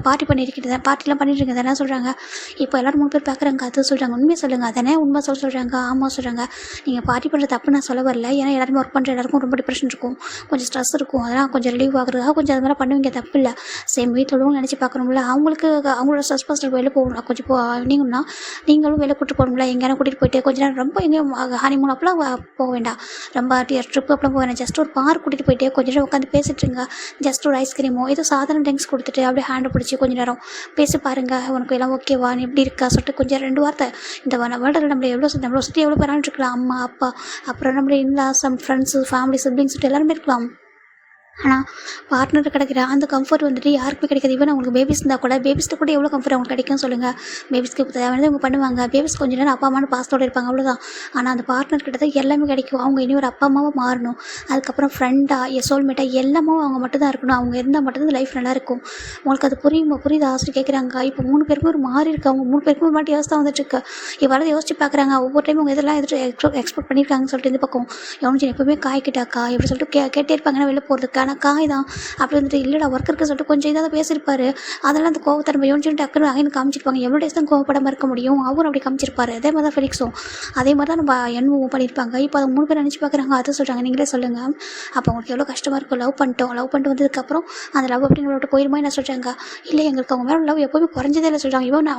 Speaker 1: பார்ட்டிலாம் பண்ணிட்டு இருக்கீங்க தானே சொல்கிறாங்க. இப்போ எல்லோரும் 3 பேர் பார்க்குறாங்க. அது சொல்கிறாங்க, உண்மையை சொல்லுங்கள். அதனே உண்மை சொல்கிறாங்க. ஆமாம் சொல்கிறாங்க. நீங்கள் பார்ட்டி பண்ணுற தப்பு நான் சொல்ல வரல. ஏன்னா எல்லாருமே ஒர்க் பண்ணுற எல்லாருக்கும் ரொம்ப டிப்ரெஷன் இருக்கும், கொஞ்சம் ஸ்ட்ரெஸ் இருக்கும். அதெல்லாம் கொஞ்சம் ரிலீவ் ஆகுறதுக்காக கொஞ்சம் அது மாதிரி பண்ணுவீங்க, தப்பு இல்லை. சேம் வீட்டில் உள்ளவங்க நினச்சி பார்க்கணும்ல. அவங்களுக்கு அவங்களோட ஸ்ட்ரெஸ் ஃபஸ்ட்டு வெளில போகணும். கொஞ்சம் நீங்கன்னா நீங்களும் வெளில கூப்பிட்டு போகணும்ல. எங்கேயான கூட்டிகிட்டு போயிட்டு கொஞ்சம் நேரம் ரொம்ப எங்கேயும் ஹனிமூன் அப்பெல்லாம் போக வேண்டாம், ரொம்ப ட்ரிப்பு அப்பெல்லாம் போக வேண்டாம். ஜஸ்ட் ஒரு பார்க் கூட்டிகிட்டு போயிட்டு கொஞ்சம் நேரம் உட்காந்து பேசிட்டுருங்க. ஜஸ்ட் ஒரு ஐஸ்கிரீமோ ஏதோ சாதாரண ட்ரிங்க்ஸ் கொடுத்துட்டு அப்படியே ஹேண்டை பிடிச்சி கொஞ்சம் நேரம் பேசி பாருங்கள். உனக்கு எல்லாம் ஓகேவா, நீ எப்படி இருக்கா சொல்லிட்டு கொஞ்சம் 2 வார்த்தை. இந்த வேர்ல்டில் நம்மளை சுற்றி எவ்வளோ பேரான்னு இருக்கலாம். அம்மா அப்பா, அப்புறம் நம்மளோட இன்லாஸ், ஃப்ரெண்ட்ஸு, ஃபேமிலி, சிப்ளிங்ஸ் சொல்லிட்டு எல்லாருமே இருக்கலாம். ஆனால் பார்ட்னர் கிடைக்கிற அந்த கம்ஃபர்ட் வந்துட்டு யாருக்குமே கிடைக்காது. ஈவன் அவங்களுக்கு பேபிஸ் இருந்தால் கூட பேபிஸ்ட்டு கூட எவ்வளோ கம்ஃபர்ட் அவங்களுக்கு கிடைக்கும் சொல்லுங்கள். பேபிஸ்க்கு இப்போ தேவையானது அவங்க பண்ணுவாங்க. பேபிஸ் கொஞ்சம் நேரம் அப்பா அம்மானு பாசத்தோடு இருப்பாங்க, அவ்வளோதான். ஆனால் அந்த பார்ட்னர் கிட்ட தான் எல்லாமே கிடைக்கும். அவங்க இனி ஒரு அப்பா அம்மாவாக மாறணும். அதுக்கப்புறம் ஃப்ரெண்டாக சோல்மேட்டாக எல்லாமே அவங்க மட்டும் தான் இருக்கணும். அவங்க இருந்தால் மட்டும்தான் லைஃப் நல்லாயிருக்கும். உங்களுக்கு அது புரியுது ஆசிரியர் கேட்குறாங்க. இப்போ 3 பேருக்கும் ஒரு மாறி இருக்குது. அவங்க 3 பேருக்கும் ஒரு மாட்டி யோசிச்சு தான் வந்துட்டுருக்கு. இவ்வளோ யோசிச்சு பார்க்குறாங்க. ஒவ்வொரு டைம் அவங்க இதெல்லாம் எக்ஸ்பெக்ட் பண்ணியிருக்காங்கன்னு சொல்லிட்டு இந்த பக்கம் எவனுச்சு எப்பவுமே காய்க்கிட்டாக்கா எப்படி சொல்லிட்டு கேட்டே இருப்பாங்கன்னா வெளில போகிறதுக்கு. ஆனால் காய் தான் அப்படி வந்துட்டு இல்லைடா ஒர்க் இருக்க சொல்லிட்டு கொஞ்சம் இதாக பேசியிருப்பாரு. அதெல்லாம் அந்த கோவத்தை நம்ம யோசிச்சுட்டு டக்குனு அகைன்னு காமிச்சிருப்பாங்க. எவ்வளோ டேஸ் தான் கோவப்படாமல் இருக்க முடியும், அவரும் அப்படி காமிச்சிருப்பாரு. அதே மாதிரி தான் ஃபெலிக்ஸும் அதே மாதிரி தான் நம்ம என்னவும் பண்ணியிருப்பாங்க. இப்போ அதை 3 பேர் நினச்சி பார்க்குறாங்க. அதை சொல்கிறாங்க, நீங்களே சொல்லுங்கள். அப்போ அவங்களுக்கு எவ்வளோ கஷ்டமாக இருக்கும். லவ் பண்ணிட்டு வந்ததுக்கப்புறம் அந்த லவ் அப்படி நம்மளோட போயிருமா என்ன சொல்கிறாங்க. இல்லை, எங்களுக்கு அவங்க மேலே லவ் எப்போவுமே குறைஞ்சதே இல்லை சொல்கிறாங்க. இவன்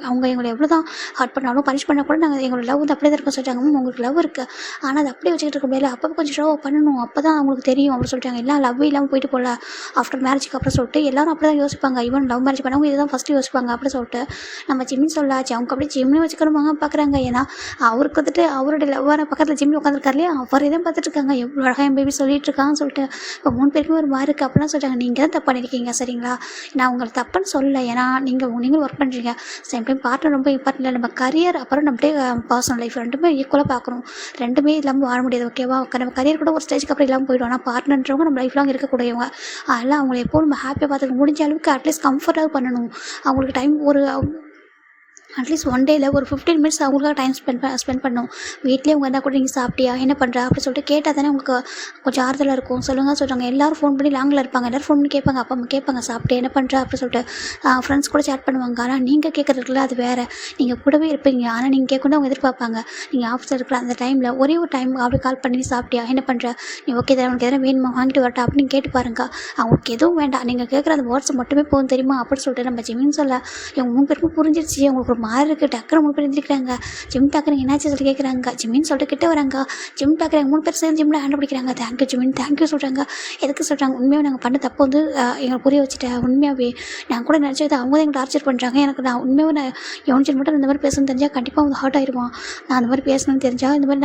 Speaker 1: அவங்க எங்களை எவ்வளோ தான் ஹர்ட் பண்ணாலும் பனிஷ் பண்ணால் கூட நாங்கள் எங்களோட லவ் வந்து அப்படியே தான் இருக்கும் சொல்கிறாங்க. உங்களுக்கு லவ் இருக்குது, ஆனால் அது அப்படியே வச்சுக்கிட்டு இருக்க முடியல, அப்போ கொஞ்சம் ஷோ பண்ணணும், அப்போ தான் அவங்களுக்கு தெரியும் அப்படி சொல்லிட்டாங்க. எல்லாம் லவ் இல்லாமல் போயிட்டு போகல ஆஃப்டர் மேரேஜுக்கு அப்புறம் சொல்லிட்டு எல்லாரும் அப்படி தான் யோசிப்பாங்க. ஈவன் லவ் மேரேஜ் பண்ணவங்க இதுதான் ஃபஸ்ட்டு யோசிப்பாங்க அப்படி சொல்லிட்டு நம்ம ஜிம்மின்னு சொல்லாச்சு. அவங்க அப்படி ஜிம்னு வச்சுக்கணுமாங்க பார்க்குறாங்க. ஏன்னா அவருக்கு வந்துட்டு அவருடைய லவ்வான பக்கத்தில் ஜிம்மில் உட்காந்துருக்காரு இல்லையா, அவர் இதான் பார்த்துட்டு இருக்காங்க. எவ்வளோ அழகாக என் பேபி சொல்லிட்டு இருக்கான்னு சொல்லிட்டு இப்போ 3 பேருக்குமே ஒரு மாதிரி இருக்குது. அப்படிலாம் சொல்லிட்டாங்க. நீங்கள் தான் தப்பு பண்ணியிருக்கீங்க சரிங்களா, நான் உங்களுக்கு தப்புன்னு சொல்லலை. ஏன்னா நீங்களும் ஒர்க் பண்ணுறீங்க. சேம் டைம் பார்ட்னர் ரொம்ப இம்பார்ட்டன்ட் இல்லை. நம்ம கரியர் அப்புறம் நம்மளே பர்சனல் லைஃப் ரெண்டுமே ஈக்குவலாக பார்க்கணும். ரெண்டுமே இல்லாமல் வாழ முடியாது. ஓகேவா, நம்ம கரியர் கூட ஒரு ஸ்டேஜுக்கு அப்புறம் இல்லாமல் போய்டும். ஆனால் பார்ட்னர்ன்றவங்க நம்ம லைஃப் லாங் இருக்கக்கூடியவங்க. அதெல்லாம் அவங்களை எப்போ நம்ம ஹாப்பியாக பார்த்துக்க முடிஞ்ச அளவுக்கு அட்லீஸ்ட் கம்ஃபர்ட்டாக பண்ணணும். அவங்களுக்கு டைம் ஒரு அட்லீஸ்ட் ஒன் டேயில் ஒரு 15 மினிட்ஸ் அவங்களுக்காக டைம் ஸ்பெண்ட் பண்ணணும். வீட்லேயே அவங்க என்ன கூட நீங்கள் சாப்பிட்டியா என்ன பண்ணுறா அப்படி சொல்லிட்டு கேட்டால் தானே உங்களுக்கு கொஞ்சம் ஆறுதலாக இருக்கும். சொல்கிறாங்க. எல்லோரும் ஃபோன் பண்ணி லாங்கில் இருப்பாங்க. எல்லோரும் ஃபோன் பண்ணி கேட்பாங்க. அப்பா அம்மா கேட்பாங்க சாப்பிட்டு என்ன பண்ணுறா அப்படி சொல்லிட்டு ஃப்ரெண்ட்ஸ் கூட சேட் பண்ணுவாங்க. ஆனால் நீங்கள் கேட்குறதுக்குள்ள அது வேறு. நீங்கள் கூடவே இருப்பீங்க, ஆனால் நீங்கள் கேட்கணும் அவங்க எதிர்பார்ப்பாங்க. நீங்கள் ஆஃபீஸில் இருக்கிற அந்த டைமில் ஒரே ஒரு டைம் அப்படி கால் பண்ணி சாப்பிட்டியா என்ன பண்ணுற, நீ ஓகே தான் உனக்கு எதனா வேணுமா வாங்கிட்டு வரட்டா அப்படின்னு கேட்டு பாருங்க. அவங்களுக்கு எதுவும் வேண்டாம், நீங்கள் கேட்குற அந்த வேர்ட்ஸ் மட்டுமே போதும் தெரியுமா அப்படின்னு சொல்லிட்டு நம்ம ஜிம்மின்னு சொல்ல இவங்க 3 பேருக்கும் புரிஞ்சிருச்சு. அவங்களுக்கு ஒரு மாதிரி இருக்குது. டக்குனு 3 பேர் எழுந்திருக்கிறாங்க. ஜிம் டாக்குறாங்க, என்னாச்சு சொல்லி கேட்குறாங்க. ஜிம்மின்னு சொல்லிட்டு கிட்ட வராங்க. ஜிம் டாக்குறாங்க. 3 பேர் சேர்ந்து ஜிம்மில் ஹேண்ட் பிடிக்கிறாங்க. தேங்க்யூ ஜிமின், தேங்க்யூ சொல்கிறாங்க. எதுக்கு சொல்கிறாங்க, உண்மையாக நாங்கள் பண்ண தப்பு வந்து எங்களுக்கு புரிய வச்சுட்டேன். உண்மையாகவே நான் கூட நினச்சது அவங்க தான் எங்களை டார்ச்சர் பண்ணுறாங்க. எனக்கு நான் உண்மையாக நான் யோனிச்சு மட்டும் இந்த மாதிரி பேசணும்னு தெரிஞ்சால் கண்டிப்பாக வந்து ஹர்ட் ஆயிடுவான். நான் அந்த மாதிரி பேசணும்னு தெரிஞ்சால் இந்த மாதிரி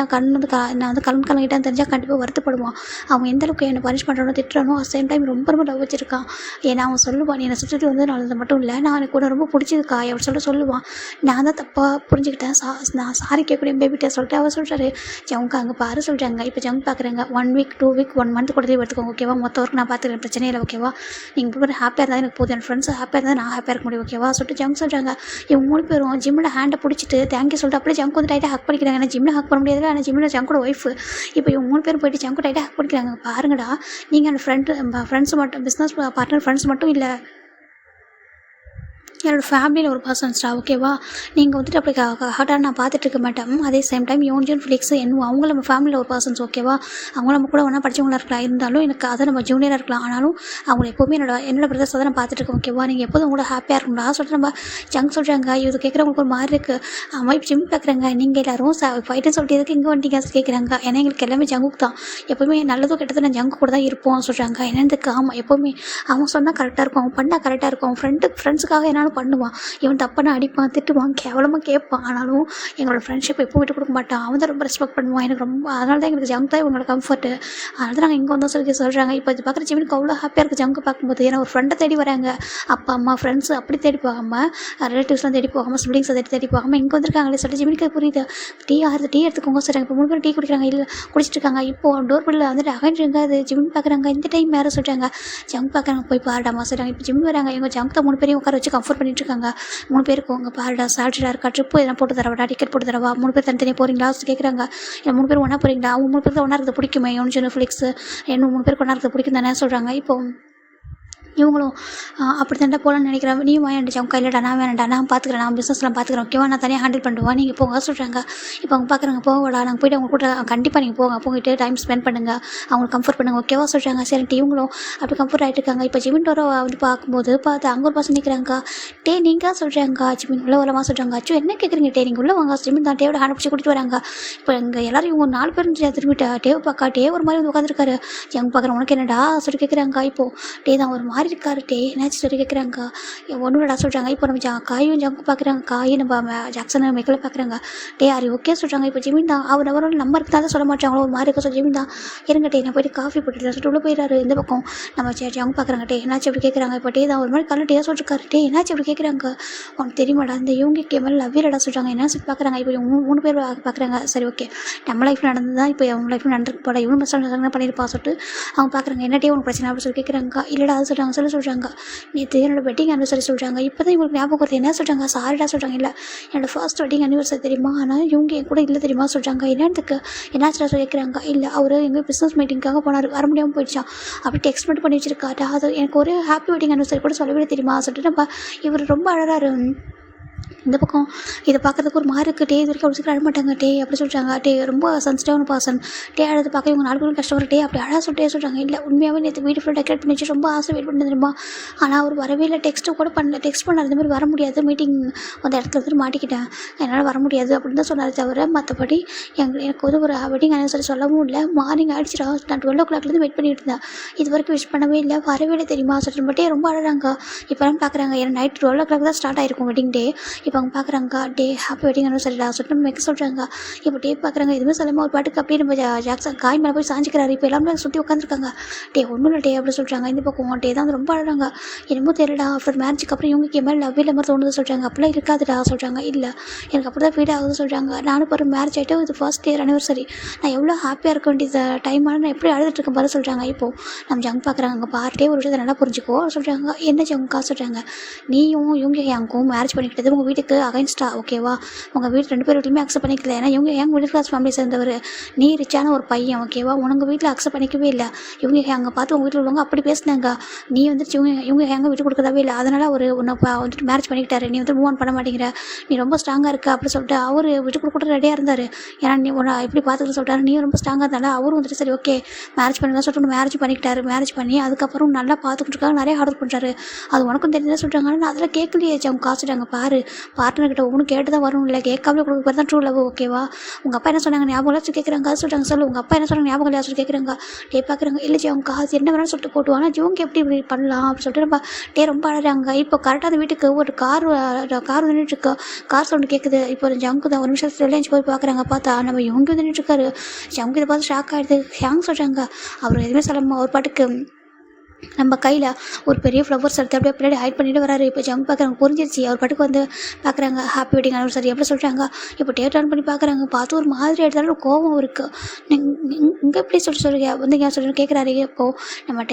Speaker 1: நான் வந்து கலங்கிட்டான்னு தெரிஞ்சால் கண்டிப்பாக வருத்தப்படுவான். அவன் எந்த அளவுக்கு என்னை பனிஷ் பண்ணுறானோ திட்டுறானோ சேம் டைம் ரொம்ப ரொம்ப லவ் வச்சிருக்கான். ஏன்னா அவன் சொல்லுவான், என்னை சுற்றிட்டு வந்து நான் மட்டும் இல்லை, நான் எனக்கு கூட ரொம்ப பிடிச்சிருக்கா அப்படி சொல்லிட்டு சொல்லுவான். நான் தான் தப்பாக புரிஞ்சுக்கிட்டேன். நான் சாரி கேட்கக்கூடிய பேபிகிட்ட சொல்லிட்டு அவர் சொல்கிறாரு. ஜவுங்க அங்கே பாரு சொல்கிறாங்க. இப்போ ஜவுங்க பார்க்குறாங்க. 1 வீக் 2 வீக் 1 மந்த் கூட லீவ் எடுத்துக்கோங்க ஓகேவா, மொத்த ஒர்க் நான் பார்த்துக்கிறேன், பிரச்சனை இல்லை ஓகேவா, நீங்கள் போய் ஹாப்பியாக இருந்தால் எனக்கு போதும், என் ஃப்ரெண்ட்ஸ் ஹாப்பியாக இருந்தால் நான் ஹாப்பியாக இருக்க முடியும் ஓகேவா சொல்லிட்டு ஜவுங்க சொல்கிறாங்க. இவங்க 3 பேரும் ஜிம்மில் ஹேண்டை பிடிச்சிட்டு தேங்க்யூ சொல்லிட்டு அப்படியே ஜங்க் வந்து டைட்டாக ஹக் பண்ணிக்கிறாங்க. ஏன்னா ஜிம்மில் ஹக் பண்ண முடியாது, ஆனால் ஜிம்மில் ஜங்கோட ஒய்ஃபு. இப்போ இவங்க 3 பேரும் போயிட்டு ஜங்கு டைட்டாக ஹக் பண்ணிக்கிறாங்க. பாருங்கடா, நீங்கள் அந்த ஃப்ரெண்ட்ஸ் மட்டும் பிஸ்னஸ் பார்ட்னர் ஃப்ரெண்ட்ஸ் மட்டும் இல்லை, என்னோடய ஃபேமிலியில் ஒரு பர்சன்ஸ்டா ஓகேவா. நீங்கள் வந்துட்டு அப்படி ஹார்ட்டாக நான் பார்த்துட்டு இருக்க மாட்டேன். அதே சேம் டைம் யோன்ஜின் ஃபிலிக்ஸ் அவங்க நம்ம ஃபேமிலியில் ஒரு பர்சன்ஸ் ஓகேவா. அவங்க நம்ம கூட ஒன்றா படித்தவங்களா இருக்கலாம், இருந்தாலும் எனக்கு அதை நம்ம ஜூனியராக இருக்கலாம், ஆனாலும் அவங்க எப்போவுமே என்னோட பிரதர்ஸை தான் நான் பார்த்துட்ருக்கேன் ஓகேவா. நீங்கள் எப்போதும் உங்களோட ஹாப்பியாக இருக்கணும்டா சொல்லிட்டு நம்ம ஜங்க் சொல்கிறாங்க. இது கேட்குறவங்களுக்கு ஒரு மாதிரி இருக்குது. அம்மா இப்போ ஜிம் பார்க்குறாங்க, நீங்கள் எல்லோரும் ஃபைட்டுன்னு சொல்லிட்டு எதுக்கு இங்கே வந்துட்டீங்க கேட்குறாங்க. ஏன்னா எங்களுக்கு எல்லாமே ஜங்குக்கு தான், எப்போவுமே நல்லதோ கெட்டதோ நான் ஜங்கு கூட தான் இருப்போம் சொல்கிறாங்க. என்னதுக்கு ஆமாம் எப்போவுமே அவன் சொன்னால் கரெக்டாக இருக்கும், அவன் பண்ணால் கரெக்டாக இருக்கும், அவன் ஃப்ரெண்ட்ஸுக்காக என்னாலும் பண்ணுவான், இவன் தப்பான அடிப்பான் திட்டுவான் கேவலமாக கேட்பான், ஆனாலும் எங்களோட ஃப்ரெண்ட்ஷிப் எப்போ விட்டு கொடுக்க மாட்டான், அவன் தான் ரொம்ப ரெஸ்பெக்ட் பண்ணுவான். எனக்கு ரொம்ப அதனால தான் எங்களுக்கு ஜங்க் தான் இவங்களோட கம்ஃபர்ட்டு. அதனால தான் நாங்கள் இங்கே வந்தோம் சொல்கிறாங்க. இப்போ இது பார்க்குற ஜிமினுக்கு அவ்வளோ ஹாப்பியாக இருக்குது ஜங்கு பார்க்கும்போது. ஏன்னா ஒரு ஃப்ரெண்டை தேடி வராங்க, அப்பா அம்மா ஃப்ரெண்ட்ஸ் அப்படி தேடி போகாமல், ரிலேட்டிவ்ஸ்லாம் தேடி போகாமல், சிப்ளிங்ஸை தேடி போகாமல் இங்கே வந்திருக்காங்களே சொல்லிட்டு ஜிமினுக்கு புரியுது. டீ எடுத்துக்கோங்க சொல்கிறாங்க. இப்போ 3 பேர் டீ குடிக்கிறாங்க, இல்லை குடிச்சிட்டு இருக்காங்க. இப்போது டோர் பில்லில் வந்துட்டு அகன்றாங்க, அது ஜிமின் பார்க்குறாங்க. இந்த டைம் வேறு சொல்கிறாங்க ஜங்க் பார்க்குறாங்க, போய் பாருடாமா சொல்கிறாங்க. இப்போ ஜிம் வராங்க, இவங்க ஜங்க் தான் 3 பேரையும் உட்கார வச்சு கம்ஃபர்ட் பண்ணிட்டு இருக்காங்க. 3 பேருக்கு உங்கள் பாருடா சால்ரியாக இருக்கா, ட்ரிப்பு எதனா போட்டு தரவாடா, டிக்கெட் போட்டு தரவா, 3 பேர் தனித்தனியாக போகிறீங்களா கேட்குறாங்க. இல்லை 3 பேர் ஒன்றா போகிறீங்களா, அவங்க 3 பேர் தான் ஒன்றா இருக்கிறது பிடிக்குமே, யோன்ஜின் ஃபிலிக்ஸ் இன்னும் 3 பேருக்கு ஒன்றா இருக்கிறது பிடிக்கும் தானே சொல்கிறாங்க. இப்போ இவங்களும் அப்படி தாண்டா போகலான்னு நினைக்கிறேன், நீ வாங்கிட்டு ஜங்க் இல்லைடா நான் வேணாண்டா, நான் பார்த்துக்கிறேன், நான் பிஸ்னஸ்லாம் பார்த்துக்கிறேன் ஓகேவா, நான் தனியாக ஹேண்டில் பண்ணுவேன், நீங்கள் போங்க சொல்கிறாங்க. இப்போ அவங்க பார்க்குறாங்க, போகடா நாங்கள் போய்ட்டு அவங்க கூட கண்டிப்பாக நீங்கள் போயிட்டு டைம் ஸ்பெண்ட் பண்ணுங்கள், அவங்களுக்கு கம்ஃபர்ட் பண்ணுங்கள் ஓகேவா சொல்கிறாங்க. சரின்ட்டு இவங்களும் அப்படி கம்ஃபர்ட் ஆகிட்டு இருக்காங்க. இப்போ ஜிமின் டோரை வந்து பார்க்கும்போது அங்கே ஒரு பசங்க நிற்கிறாங்க. நீங்கள் சொல்கிறாங்க ஜிமின் உள்ள வரமா சொல்கிறாங்க. அச்சோ என்ன கேட்குறீங்க நீங்கள் உள்ள வாங்க. ஜிமின் தான் டேவோட ஹேண்ட் பிடிச்சி கூட்டிட்டு வராங்க. இப்போ இங்கே எல்லாரும் இவங்க 4 பேர் திரும்பிட்டா டேவ் பார்க்கா, டேவ் ஒரு மாதிரி வந்து உட்காந்துருக்காரு. ஜங்க் பார்க்குறேன் உனக்கு என்னடா சொல்லி கேட்குறாங்க. இப்போது தான் ஒரு மாதிரி இருக்காரு, என்னாச்சு சொல்லி கேட்குறாங்க. ஒன்றும் இல்லடா சொல்கிறாங்க. இப்போ நம்ம காயும் ஜங்கு பார்க்குறாங்க, காய் நம்ம ஜாக்சன் மெக்கில் பார்க்குறாங்க. ஆரி ஓகே சொல்கிறாங்க. இப்போ ஜிமின் தான் அவரோட நம்பருக்கு தான் சொல்ல மாட்டாங்களோ ஒரு மாதிரி இருக்க சொல்லி ஜிமின் தான் இருங்க நான் போய்ட்டு காஃபி போட்டுட்டு சொல்லிட்டு உள்ளே போயிடாரு. இந்த பக்கம் நம்ம ஜங்கு பார்க்குறாங்க. என்னாச்சு அப்படி கேட்குறாங்க. இப்போ தான் ஒரு மாதிரி கல்ல சொல்லிருக்காரு. என்னாச்சு அப்படி கேட்குறாங்க. உனக்கு தெரியுமாடா இந்த இவங்க கேமல் லவ்விலடா சொல்கிறாங்க. என்ன சொல்லி பார்க்குறாங்க. இப்போ 3 பேர் பார்க்குறாங்க. சரி ஓகே நம்ம லைஃப்பில் நடந்தது தான் இப்போ அவங்க லைஃப்பில் நடந்துருக்கு போட, இவங்க மசாலா பண்ணியிருப்பா சொல்லிட்டு அவங்க பார்க்குறாங்க. என்ன உனக்கு பிரச்சனை அப்படின்னு சொல்லி கேட்குறாங்க. இல்லைடா அது சொல்கிறாங்க. நேற்று என்னோடய வெட்டிங் அனிவர்சரி சொல்கிறாங்க. இப்போ தான் இவங்களுக்கு ஞாபகம் வருது. என்ன சொல்கிறாங்க, சாரிடா சொல்கிறாங்க. இல்லை என்னோடய ஃபர்ஸ்ட் வெட்டிங் அனிவர்சரி தெரியுமா, ஆனால் இவங்க என் கூட இல்லை தெரியுமா சொல்கிறாங்க. என்னத்துக்கு என்னாச்சுடா சொல்லி கேட்குறாங்க. இல்லை அவர் எங்கள் பிஸ்னஸ் மீட்டிங்காக போனார், வர முடியாமல் போயிடுச்சான், அப்படி டெக்ஸ்ட் மட்டும் பண்ணி வச்சிருக்காரு. அது எனக்கு ஒரு ஹாப்பி வெட்டிங் அனிவர்சரி கூட சொல்லவே தெரியுமா சொல்லிட்டு நம்ம இவர் ரொம்ப அழகாரு. இந்த பக்கம் இதை பார்க்குறதுக்கு ஒரு மாதிரி இருக்குது. இது வரைக்கும் அவ்வளோ சீக்கிரம் அழ மாட்டாங்க அப்படி சொல்கிறாங்க. ரொம்ப சென்சிட்டிவான பர்சன். அழகு பார்க்க இவங்க 4 பேரும் கஷ்டப்படுற அப்படி அழகாக சொல்கிறாங்க. இல்லை உண்மையாகவே நேற்று வீடு ஃபுல்லாக டெக்கரேட் பண்ணி வச்சு ரொம்ப ஆசை வெயிட் பண்ணி தெரியுமா, ஆனால் அவர் வரவே இல்லை, டெக்ஸ்ட்டு கூட டெக்ஸ்ட் பண்ணார். இந்த மாதிரி வர முடியாது, மீட்டிங் அந்த இடத்துல வந்துட்டு மாட்டிக்கிட்டேன், என்னால் வர முடியாது அப்படின்னு தான் சொன்னார். தவிர மற்றபடி எனக்கு ஒரு வெட்டிங் அனிவர்சரி சொல்லவும் இல்லை. மார்னிங் ஆகிடுச்சிடா, நான் 12 o'clockலேருந்து வெயிட் பண்ணிட்டு இருந்தேன், இது வரைக்கும் விஷ் பண்ணவே இல்லை, வரவே இல்லை தெரியுமா சொல்லிட்டு மட்டும் ரொம்ப அழகாங்க. இப்போலாம் பார்க்குறாங்க. ஏன்னா நைட் 12 o'clock தான் ஸ்டார்ட் ஆகிருக்கும் வெட்டிங் டே. இப்போ அவங்க பார்க்குறாங்க. ஹாப்பி வெட்டிங் அனிவர்சரிடா சொல்லிட்டு மேக்க சொல்கிறாங்க. இப்போ பார்க்குறாங்க. எதுவுமே சொல்லாமல் ஒரு பாட்டுக்கு அப்படியே நம்ம ஜாக்சன் காய் மேலே போய் சாஞ்சிக்கிறாரு. இப்போ எல்லாமே சுற்றி உட்காந்துருக்காங்க. ஒன்றும் இல்லை அப்படி சொல்கிறாங்க. இந்த பக்கம் தான் வந்து ரொம்ப அழகாங்க. என்னமோ தெரியலடா ஆஃப்டர் மேரேஜுக்கு அப்புறம் இவங்க என் மேலே லவ் இல்லை மாதிரி தோணுது சொல்கிறாங்க. அப்படிலாம் இருக்காதுடா சொல்கிறாங்க. இல்லை எனக்கு அப்படி தான் ஃபீல் ஆகுது சொல்கிறாங்க. நானும் இப்போ ஒரு மேரேஜ் ஆகிட்டு இது ஃபர்ஸ்ட் இயர் அனிவர்சரி, நான் எவ்வளோ ஹாப்பியாக இருக்க வேண்டியது டைமான நான் எப்படி அழுதுட்டுருக்கேன் பாரு சொல்கிறாங்க. இப்போது நம்ம ஜங்க் பார்க்குறாங்க. அங்கே பார்ட்டே ஒரு விஷயத்தை நல்லா புரிஞ்சுக்கோ சொல்கிறாங்க. என்ன ஜங்கா சொல்கிறாங்க. நீயும் இவங்க எங்கும் மேரேஜ் பண்ணிக்கிட்டது உங்கள் வீட்டுக்கு அகைன்ஸ்டா ஓகேவா, உங்கள் வீட்டு 2 பேர் வீட்லையுமே அக்செப்ட் பண்ணிக்கல. ஏன்னா இவங்க எங்கள் மிடில் கிளாஸ் ஃபேமிலி சேர்ந்தவர், நீ ரிச்சான ஒரு பையன் ஓகேவா, உங்கள் வீட்டில் அக்செப்ட் பண்ணிக்கவே இல்லை. இவங்க அங்கே பார்த்து உங்கள் வீட்டில் உள்ளவங்க அப்படி பேசினாங்க. நீ வந்துட்டு இவங்க எங்கள் விட்டு கொடுக்கறதாவே இல்லை, அதனால் அவர் உன்னை வந்துட்டு மேரேஜ் பண்ணிக்கிட்டாரு, நீ வந்து மூவ் ஆன் பண்ண மாட்டேங்கிற, நீ ரொம்ப ஸ்ட்ராங்காக இருக்க அப்படி சொல்லிட்டு அவர் விட்டு கொடுக்க ரெடியாக இருந்தார். ஏன்னா நீ உன்னை எப்படி பார்த்துக்கிட்டு சொல்லிட்டாரு, நீ ரொம்ப ஸ்ட்ராங்காக இருந்தாலும் அவரும் வந்துட்டு சரி ஓகே மேரேஜ் பண்ணலாம் சொல்லிட்டு மேரேஜ் பண்ணிக்கிட்டாரு. மேரேஜ் பண்ணி அதுக்கப்புறம் நல்லா பார்த்துக்கிட்டு இருக்காங்க, நிறைய ஆர்டர் பண்ணுறாரு. அது உனக்கும் தெரிஞ்சதான் சொல்கிறாங்க. ஆனால் அதெல்லாம் கேட்கலையே அவங்க காசுட்டாங்க பாரு, பார்ட்னர்கிட்ட ஒன்றும் கேட்டு தான் வரும், இல்லை கேட்காமலே கொடுக்க பேர் தான் ட்ரூ லவ் ஓகேவா. உங்கள் அப்பா என்ன சொன்னாங்க ஞாபகம் இல்லை கேட்குறாங்க. அது சொல்கிறாங்க. சொல்லு உங்கள் அப்பா என்ன சொன்னாங்க ஞாபகம் இல்லையா சொல்லி கேட்குறாங்க. பார்க்குறாங்க. இல்லை அவங்க காசு என்ன வேணாலும் சொல்லிட்டு போட்டு, ஆனால் இவங்க எப்படி இப்படி பண்ணலாம் அப்படின்னு சொல்லிட்டு நம்ம ரொம்ப அழகாங்க. இப்போ கரெக்டாக அந்த வீட்டுக்கு ஒரு கார் வந்துட்டுருக்கு, கார் சவுண்டு கேட்குது. இப்போ ஜங்கு தான் ஒரு நிமிஷம் ரிலையன்ஸ் போய் பார்க்குறாங்க. பார்த்தா நம்ம இவங்க வந்துட்டுருக்காரு. ஜங்கு இதை பார்த்து ஷாக் ஆகிடுது. ஹேங் சொல்கிறாங்க. அவர் எதுவுமே சொல்லாமல் ஒரு பாட்டுக்கு நம்ம கையில் ஒரு பெரிய ஃப்ளவர்ஸ் எடுத்து அப்படியே பின்னாடி ஹைட் பண்ணிட்டு வராரு. இப்போ ஜங்க் பார்க்குறாங்க. புரிஞ்சிருச்சு. அவர் பாட்டுக்கு வந்து பார்க்குறாங்க. ஹாப்பி வெட்டிங் அனிவர்சரி எப்படி சொல்கிறாங்க. இப்போ டேட் ஆன் பண்ணி பார்க்குறாங்க. பார்த்து ஒரு மாதிரி எடுத்தாலும் கோவம் இருக்குது. இங்கே எப்படி சொல்லுங்க வந்து ஏன் சொல்லி கேட்குறாரு. இப்போது நம்ம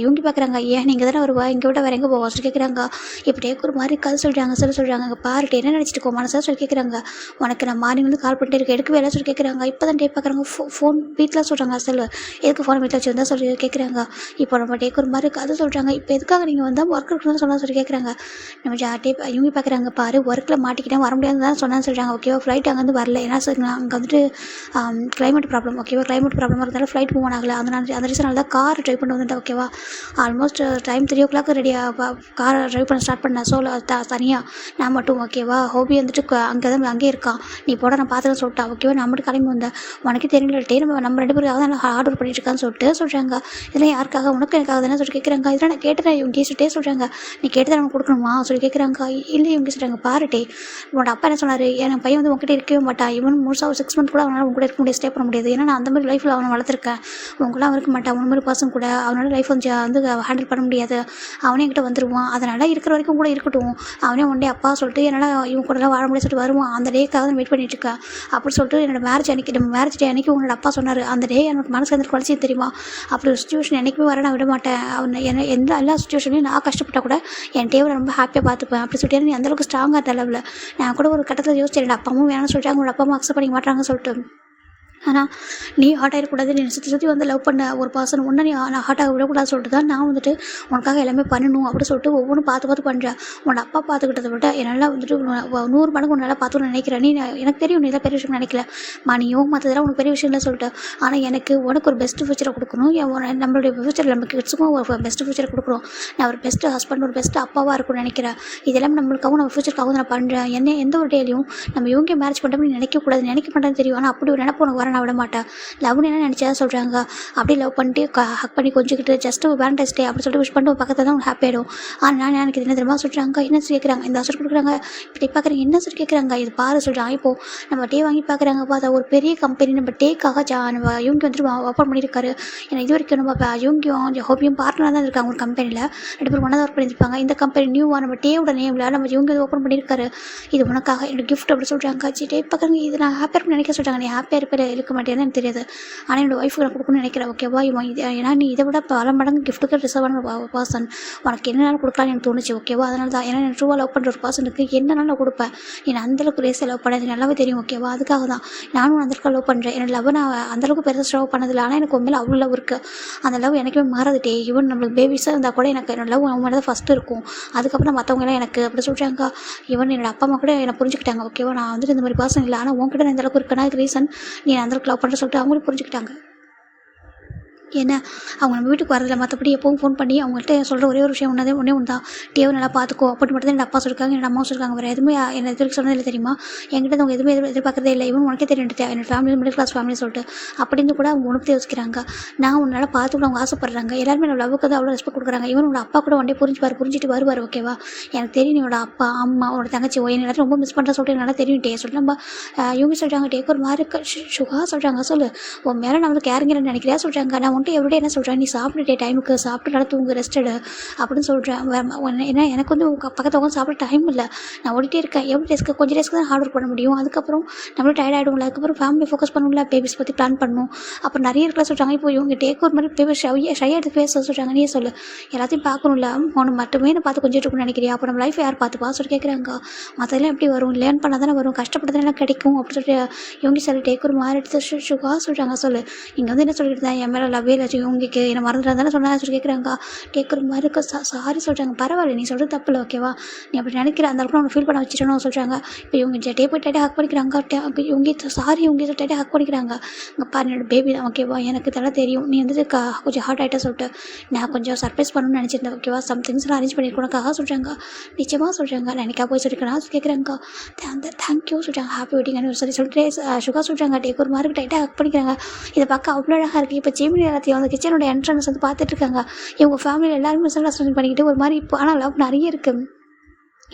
Speaker 1: இவங்க பார்க்குறாங்க. ஏன் நீங்கள் தானே வருவா, இங்கே விட வேறு எங்கே போவா சொல்லி கேட்குறாங்க. இப்போ டேக்கு ஒரு மாதிரி கதை சொல்கிறாங்க. பாருட்டு என்ன நினச்சிட்டு மனசாக சொல்லி கேட்குறாங்க. உனக்கு நான் மார்னிங் வந்து கால் பண்ணிட்டு இருக்கேன், எடுக்கவே எல்லாம் சொல்லி கேட்குறாங்க. இப்போ தான் டே பார்க்குறாங்க. ஃபோன் வீட்டில் சொல்கிறாங்க. அசல் எதுக்கு ஃபோன் வீட்டில் வச்சுருந்தா சொல்லி கேட்குறாங்க. இப்போ நம்ம டே டேக் ஒரு மாதிரி இருக்குது. அது சொல்கிறாங்க, இப்போ எதுக்காக நீங்கள் வந்தால் ஒர்க் இருக்குன்னு சொன்னால் சொல்லி கேட்குறாங்க. நம்ம இவங்க பார்க்குறாங்க, பாரு ஒர்க்கில் மாட்டிக்கிட்டேன் வர முடியாதுன்னு தான் சொன்னான்னு சொல்கிறாங்க. ஓகேவா, ஃப்ளைட் அங்கேருந்து வரல, ஏன்னா அங்கே வந்துட்டு கிளைமேட் ப்ராப்ளம். ஓகேவா, கிளைமேட் ப்ராப்ளம் இருந்தாலும் ஃப்ளைட் மூவ் ஆகலை. அந்த ரீசனால் தான் கார் ட்ரைவ் பண்ணி வந்துட்டேன். ஓகேவா, ஆல்மோஸ்ட் டைம் 3 o'clock ரெடியாக காரை ட்ரைவ் பண்ண ஸ்டார்ட் பண்ணேன். சோலோ தனியாக நான் மட்டும். ஓகேவா, ஹோபி வந்துட்டு அங்கே இருக்கான், நீ போட நான் பார்த்துன்னு சொல்லிட்டா. ஓகேவா, நான் மட்டும் கிளம்பி வந்தேன். உனக்கு தெரியலட்டே நம்ம 2 பேருக்காக தான் ஆர்டர் பண்ணிட்டு இருக்கான்னு சொல்கிறாங்க. இதெல்லாம் யாருக்காக, உனக்கு எனக்காக தானே சொல்லி கேட்குறாங்க. இதெல்லாம் நான் கேட்டுறேன் இவங்க கேட்டுட்டே சொல்கிறாங்க. நீ கேட்டு உனக்கு கொடுக்கணுமா சொல்லி கேட்குறாங்க. இல்லை இவங்க சொல்கிறாங்க, பாருட்டே உன்னோட அப்பா என்ன சொன்னார், என் பையன் வந்து உங்ககிட்ட இருக்கவே மாட்டான், இவன் முழுசாக ஒரு 6 months கூட அவனால் உங்கள்கிட்ட இருக்க முடியாது, ஸ்டே பண்ண முடியாது. ஏன்னா நான் அந்த மாதிரி லைஃப்பில் அவனை வளர்த்துருக்கேன். உங்களாம் இருக்க மாட்டான், அவன் மாதிரி பர்சன் கூட அவனால் லைஃப் வந்து ஹேண்டில் பண்ண முடியாது. அவனே என்கிட்ட வந்துடுவான், அதனால் இருக்கிற வரைக்கும் கூட இருக்கட்டும், அவனே ஒன் டே அப்பா சொல்லிட்டு என்னால் இவங்க கூடலாம் வாழ முடியாது சொல்லிட்டு வருவான். அந்த டேக்காக தான் வெயிட் பண்ணிட்டு இருக்கேன் அப்படின்னு சொல்லிட்டு என்னோட நம்ம மேரேஜ் டே அன்றைக்கி உங்களோட அப்பா சொன்னார். அந்த டே எனக்கு மனசு வந்து குறைச்சி தெரியுமா, அப்படி ஒரு சுச்சுவேஷன் என்றைக்குமே வர நான் விட மாட்டேன். அவன் எல்லா சுச்சுவேஷன்லையும் நான் கஷ்டப்பட்டால் கூட என் டேவில் ரொம்ப ஹாப்பியாக பார்த்துப்பேன் அப்படி சொல்லிட்டு. நீ அந்தளவுக்கு ஸ்ட்ராங்காக இருந்த லெவலில் நான் கூட ஒரு கட்டத்தில் யோசிச்சேன், என்னோட அப்பாவும் வேணும்னு சொல்லிட்டாங்க, உங்களோட அப்பா அம்மா அக்செப்ட் பண்ணிக்க மாட்டாங்கன்னு சொல்லிட்டு. ஆனால் நீ ஹார்ட் ஆகிடக்கூடாது, நீ சுற்றி வந்து லவ் பண்ண ஒரு பர்சன் ஒன்று நீ நான் ஹார்ட்டாக விடக்கூடாது சொல்லிட்டு தான் நான் வந்துட்டு உனக்காக எல்லாமே பண்ணணும் அப்படி சொல்லிட்டு ஒவ்வொன்றும் பார்த்து பண்ணுறேன். உன்னோட அப்பா பார்த்துக்கிட்டதை விட என்னால் வந்துட்டு 100 மடங்கு உன்னால் பார்த்துன்னு நினைக்கிறேன். நீ எனக்கு தெரியும் நீ தான் பெரிய விஷயம் நினைக்கல, மணியோ மற்றதெல்லாம் உனக்கு பெரிய விஷயம் இல்லை சொல்லிட்டு. ஆனால் உனக்கு ஒரு பெஸ்ட்டு ஃபியூச்சரை கொடுக்கணும், நம்மளுடைய ஃபியூச்சரில் நம்ம கிட்ஸுக்கும் ஒரு பெஸ்ட்டு ஃபியூச்சரை கொடுக்கணும். நான் ஒரு பெஸ்ட்டு ஹஸ்பண்ட், ஒரு பெஸ்ட்டு அப்பாவாக இருக்கும்னு நினைக்கிறேன். இதெல்லாம் நம்மளுக்காகவும் நம்ம ஃபியூச்சருக்காகவும் நான் பண்ணுறேன். எந்த ஒரு டேலையும் நம்ம இவங்க மேரேஜ் பண்ணுறோம் நீ நினைக்கக்கூடாது, நினைக்க மாட்டேன்னு தெரியும். ஆனால் அப்படி ஒரு நினைப்பு உனக்கு வர நான் விட மாட்டேன். லவ்னு என்ன நினச்சா சொல்கிறாங்க, அப்படியே லவ் பண்ணிட்டு ஹக் பண்ணி கொஞ்சிக்கிட்டு ஜஸ்ட் வேலண்டைன்ஸ் டே அப்படி சொல்லிட்டு விஷ் பண்ணிட்டு பக்கத்தில் தான் உனக்கு ஹாப்பி ஆகிடும். ஆனால் எனக்கு இது என்ன தெரியுமா சொல்கிறாங்க, என்ன சொல்லி கேட்குறாங்க, இந்த ஆசர் கொடுக்குறாங்க, இப்படி பார்க்குறாங்க, என்ன சொல்லி கேட்குறாங்க, இது பாரு சொல்கிறாங்க. இப்போது நம்ம டே வாங்கி பார்க்குறாங்க, பார்த்தா ஒரு பெரிய கம்பெனி நம்ம டேக்காக நம்ம இவங்க வந்துட்டு ஓப்பன் பண்ணியிருக்காரு. ஏன்னா இது வரைக்கும் நம்ம இவங்க ஹோபியும் பார்ட்னராக தான் இருக்காங்க ஒரு கம்பெனியில், 2 பேர் ஒன்றா தான் ஒர்க் பண்ணியிருப்பாங்க. இந்த கம்பெனி நியூவாக நம்ம டேவோட நேமில் நம்ம இவங்க ஓப்பன் பண்ணியிருக்காரு, இது உனக்காக என்னோட கிஃப்ட் அப்படி சொல்கிறாங்க. டே பார்க்குறாங்க, இது நான் ஹாப்பியாக இருக்குன்னு நினைக்க சொல்கிறாங்க. நீ ஹாப்பியாக இருக்க மாட்டேன்னு எனக்கு தெரியாது, ஆனால் என்னோடய ஒய்ஃபுக்கு நான் கொடுக்கணும்னு நினைக்கிறேன். ஓகேவா, ஏன்னா நீ இதை விட பல மடங்கு கிஃப்ட்டுக்கு ரிசர்வான பர்சன், உனக்கு என்னென்னாலும் கொடுக்கலான்னு எனக்கு தோணுச்சு. ஓகேவா, அதனால தான் ஏன்னா நான் ட்ரூவாக லவ் பண்ணுற ஒரு பர்சனுக்கு என்னென்னாலும் நான் கொடுப்பேன். நீ அந்தளவுக்கு ரேஸை லவ் பண்ணது நல்லாவே தெரியும். ஓகேவா, அதுக்காக தான் நானும் அந்தளவுக்கு லவ் பண்ணுறேன். என்னோட லவ் நான் அந்தளவுக்கு பெருசாக லவ் பண்ணதில்லை, ஆனால் எனக்கு உண்மையில அவ்வளோ லவ் இருக்குது. அந்த லவ் எனக்குமே மாறாதுட்டே. ஈவன் நம்மளுக்கு பேபிஸாக இருந்தால் கூட எனக்கு என்னோட லவ் அவங்க தான் ஃபஸ்ட்டு இருக்கும். அதுக்கப்புறம் மற்றவங்களாம் எனக்கு அப்படி சொல்கிறாங்க. ஈவன் என்னோட அப்பா அம்மா கூட என்னை புரிஞ்சுக்கிட்டாங்க. ஓகேவா, நான் வந்துட்டு இந்த மாதிரி பர்சன் இல்லை, ஆனால் உங்ககிட்ட நான் இந்தளவுக்கு இருக்குன்னா அதுக்கு ரீசன் நீ அந்தளவுக்கு லவ் பண்ணுற சொல்லிட்டு அவங்களும் புரிஞ்சுக்கிட்டாங்க. ஏன்னா அவங்க நம்ம வீட்டுக்கு வரதில்லை, மற்றபடி எப்பவும் ஃபோன் பண்ணி அவங்கள்ட்ட சொல்கிற ஒரே ஒரு விஷயம் ஒன்றே ஒன்று தான், டேவை நல்லா பார்த்துக்கோ அப்படி மட்டும் தான் என்னோட அப்பா சொல்லியிருக்காங்க, என்னோட அம்மா சொல்லியிருக்காங்க. வேறு எதுவுமே என்ன இது வரைக்கும் சொன்னதில்லை தெரியுமா. என்கிட்ட அவங்க எதுவுமே எதிர்பார்க்கறதே இல்லை. இவன் உனக்கே தெரியும் என்னோட ஃபேமிலி மிடில் கிளாஸ் ஃபேமிலி சொல்லிட்டு அப்படின்னு கூட அவங்க உனக்கு யோசிக்கிறாங்க. நான் உன்னால் பார்த்துக்கூட அவங்க ஆசைப்படுறாங்க. எல்லாருமே என்னோட லவ்வுக்கு தான் அவ்வளோ ரெஸ்பெக்ட் கொடுக்குறாங்க. இவன் உன்னோட அப்பா கூட ஒன்றே புரிஞ்சுட்டு வருவார். ஓகேவா, எனக்கு தெரியும் என்னோட அப்பா அம்மா உன்னோட தங்கச்சி எல்லாத்தையும் ரொம்ப மிஸ் பண்ணுற சொல்லிட்டு நல்லா தெரியும். சொல்லிட்டு நம்ம இவங்க சொல்கிறாங்க, டேக்கு ஒரு மாதிரி சுகா சொல்கிறாங்க, சொல்லு உன் மேலே நான் வந்து கேரிங்கிறேன்னு நினைக்கிறேன் சொல்கிறாங்க. நான் வந்துட்டு எவ்ரிடே என்ன சொல்கிறேன், நீ சாப்பிட்டுட்டே டைமுக்கு சாப்பிட்டு நல்லா தூங்கு ரெஸ்டடு அப்படின்னு சொல்கிறேன். ஏன்னா எனக்கு வந்து பக்கத்தில் உட்காந்து சாப்பிட டைம் இல்லை, நான் ஓடிட்டே இருக்கேன். எவ்வளோ டேஸ்க்கு கொஞ்சம் டேஸ்க்கு தான் ஹார்ட் ஒர்க் பண்ண முடியும். அதுக்கப்புறம் நம்மளும் டயர்ட் ஆகிடும்ல, அதுக்கப்புறம் ஃபேமிலி ஃபோக்கஸ் பண்ணணும்ல, பேபிஸ் பற்றி பிளான் பண்ணணும். அப்புறம் நிறைய இருக்கலாம் சொல்கிறாங்க. இப்போ இவங்க டேக் ஒரு மாதிரி பேபி ஷை எடுத்து பேச சொல்கிறாங்க. நீ சொல்லு எல்லாத்தையும் பார்க்கணும்ல, ஒன்று மட்டுமே நான் பார்த்து கொஞ்சம் இருக்குன்னு நினைக்கிறியா, அப்போ நம்ம லைஃப் யார் பார்த்துப்பா சொல்லி கேட்குறாங்க. மற்றதெல்லாம் எப்படி வரும், லேர்ன் பண்ணால் தானே வரும், கஷ்டப்பட்டதுலாம் கிடைக்கும் அப்படின்னு சொல்லிட்டு இவங்க சொல்லி டேக் ஒரு மாதிரி எடுத்து சுகா சொல்கிறாங்க. சொல்லு இங்கே வந்து என்ன சொல்லிட்டு தான் என் மேலே லவ்வே இல்லை இவங்களுக்கு என்னை மறந்துட்டு தானே சொன்னா சொல்லி கேட்குறாங்க. கேட்குற மாதிரி இருக்க சாரி சொல்கிறாங்க. பரவாயில்ல, நீ சொல்கிறது தப்பு இல்லை. ஓகேவா, நீ அப்படி நினைக்கிற அந்த அளவுக்கு அவங்க ஃபீல் பண்ண வச்சுட்டோன்னு சொல்கிறாங்க. இப்போ இவங்க டே போய் டைட்டாக ஹக் பண்ணிக்கிறாங்க. இவங்க சாரி இவங்க டைட்டாக ஹக் பண்ணிக்கிறாங்க. இங்கே பாரு என்னோட பேபி தான். ஓகேவா, எனக்கு இதெல்லாம் தெரியும், நீ வந்துட்டு கொஞ்சம் ஹார்ட் ஆகிட்டா சொல்லிட்டு நான் கொஞ்சம் சர்ப்ரைஸ் பண்ணணும்னு நினச்சிருந்தேன். ஓகேவா, சம்திங்ஸ்லாம் அரேஞ்ச் பண்ணியிருக்கோனக்காக சொல்கிறாங்க. நிச்சயமாக சொல்கிறாங்க. நான் எனக்கா போய் சொல்லிக்கிறேன் கேட்குறாங்க. தேங்க்யூ சொல்கிறாங்க. ஹாப்பி வெட்டிங் அனிவர்சரி சொல்லிட்டு சுகா சொல்கிறாங்க. டேக் ஒரு மாதிரி டைட்டாக ஹக் பண்ணிக்கிறாங்க. இதை பார்க்க அவ்வளோ அழகாக இருக்குது. இப்போ ஜெமினி எல்லாத்தையும் அந்த கிச்சனோட என்ட்ரன்ஸ் வந்து பார்த்துட்டு இருக்காங்க. இவங்க ஃபேமிலியில் எல்லாருமே மிஸ் அண்டர்ஸ்டாண்டிங் பண்ணிக்கிட்டு ஒரு மாதிரி இப்போ ஆனால் லவ் நிறைய இருக்குது.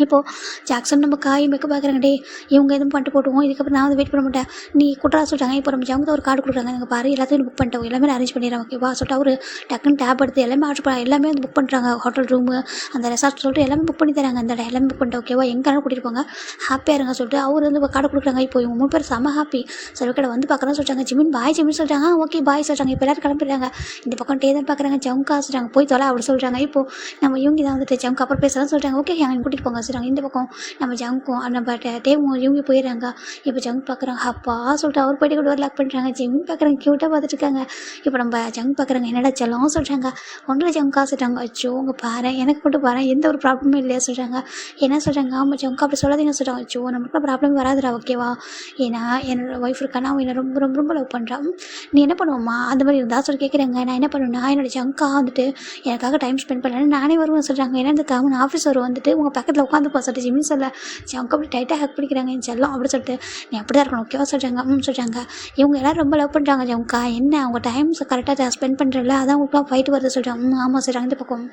Speaker 1: இப்போது ஜாக்சன் நம்ம காய் மேக்கப் பார்க்குறாங்க. டே இவங்க எதுவும் பண்ணிட்டு போட்டுவோம், இதுக்கப்புறம் நான் வந்து வெயிட் பண்ண மாட்டேன், நீ குட்ரா சொல்லிட்டாங்க. இப்போ நம்ம ஜவுங்க ஒரு கார்டு கொடுக்குறாங்க, நீங்கள் பாரு எல்லாத்தையும் புக் பண்ணிட்டோம், எல்லாமே அரேஞ்ச் பண்ணிடுறாங்க. ஓகேவா சொல்லிட்டு அவர் டக்குன்னு டேப் எடுத்து எல்லாமே ஆர்டர் பண்ண எல்லாமே வந்து புக் பண்ணுறாங்க. ஹோட்டல் ரூமு அந்த ரெசார்ட் சொல்லிட்டு எல்லாமே புக் பண்ணி தராங்க. அந்த எல்லாமே புக் பண்ணிட்டு ஓகேவா எங்கேனாலும் கூட்டிகிட்டு போங்க, ஹாப்பியாக இருங்க சொல்லிட்டு அவர் வந்து கார்டு கொடுக்குறாங்க. இப்போ இவங்க 3 பேர் செம்ம ஹாப்பி. கடை வந்து பார்க்குறேன்னு சொல்லிட்டாங்க. ஜிமின் பாய் ஜிமின் சொல்லிட்டாங்க. ஓகே பாய் சொல்லிட்டாங்க. இப்போ எல்லாரும் கிளம்பிடுறாங்க. இந்த பக்கம் டே தான் பார்க்குறாங்க. ஜவுங்கா சொல்லிட்டாங்க போய் தொலை அப்படி சொல்கிறாங்க. இப்போது நம்ம இவங்க தான் வந்துட்டு ஜவுங்க அப்புறம் பேசலாம்னு சொல்லிட்டாங்க. ஓகே எங்கள் கூட்டிகிட்டு போங்க சொல்கிறாங்க. இந்த பக்கம் நம்ம ஜங்கும் நம்ம தேவும் இவங்க போயிடுறாங்க. இப்போ ஜங்க் பார்க்குறாங்க, அப்பா சொல்லிட்டு அவர் போய்ட்டு கூட லாக் பண்ணுறாங்க. ஜிமின் பார்க்குறாங்க, க்யூட்டாக பார்த்துட்டு இருக்காங்க. இப்போ நம்ம ஜங்க் பார்க்குறாங்க, என்னடா செல்லம் சொல்கிறாங்க. ஒன்றில் ஜங்கா சொல்கிறாங்க, அச்சோ உங்கள் பாரு எனக்கு மட்டும் பாரு எந்த ஒரு ப்ராப்ளமும் இல்லையா சொல்கிறாங்க. என்ன சொல்கிறாங்க, ஆமாம் ஜங்கா அப்படி சொல்லாதீங்க சொல்கிறாங்க. அச்சோ நம்மளுக்கு ப்ராப்ளம் வராதுடா ஓகேவா, ஏன்னா என்னோட ஒய்ஃப் இருக்கானா அவன் என்னை ரொம்ப ரொம்ப ரொம்ப லவ் பண்ணுறான். நீ என்ன பண்ணுவோம்மா அந்த மாதிரி இருந்தால் சொல்லி கேட்குறாங்க. நான் என்ன பண்ணுவேன்னா என்னோட ஜங்கா வந்துட்டு எனக்காக டைம் ஸ்பெண்ட் பண்ணலன்னு நானே வருவேன் சொல்கிறாங்க. ஏன்னா இந்த அவன் ஆஃபீஸ் வரும் வந்துட்டு உங்கள் பக்கத்தில் உட்காந்துப்பா சொல்லிட்டு ஜிமின் சொல்ல ஜங்கா அப்படி டைட்டாக ஹக் பிடிக்கிறாங்க என் செல்லம் அப்படி சொல்லிட்டு நீ அப்படி தான் இருக்கணும் ஓகேவா சொல்கிறாங்க. சொல்கிறாங்க இவங்க எல்லோரும் ரொம்ப லவ் பண்ணுறாங்க ஜங்கா, என்ன அவங்க டைம்ஸ் கரெக்டாக ஸ்பெண்ட் பண்ணுறல அதான் உங்களுக்குலாம் ஃபைட்டு வருது சொல்கிறாங்க. ஆமாம் சொல்கிறாங்க. இந்த பக்கம்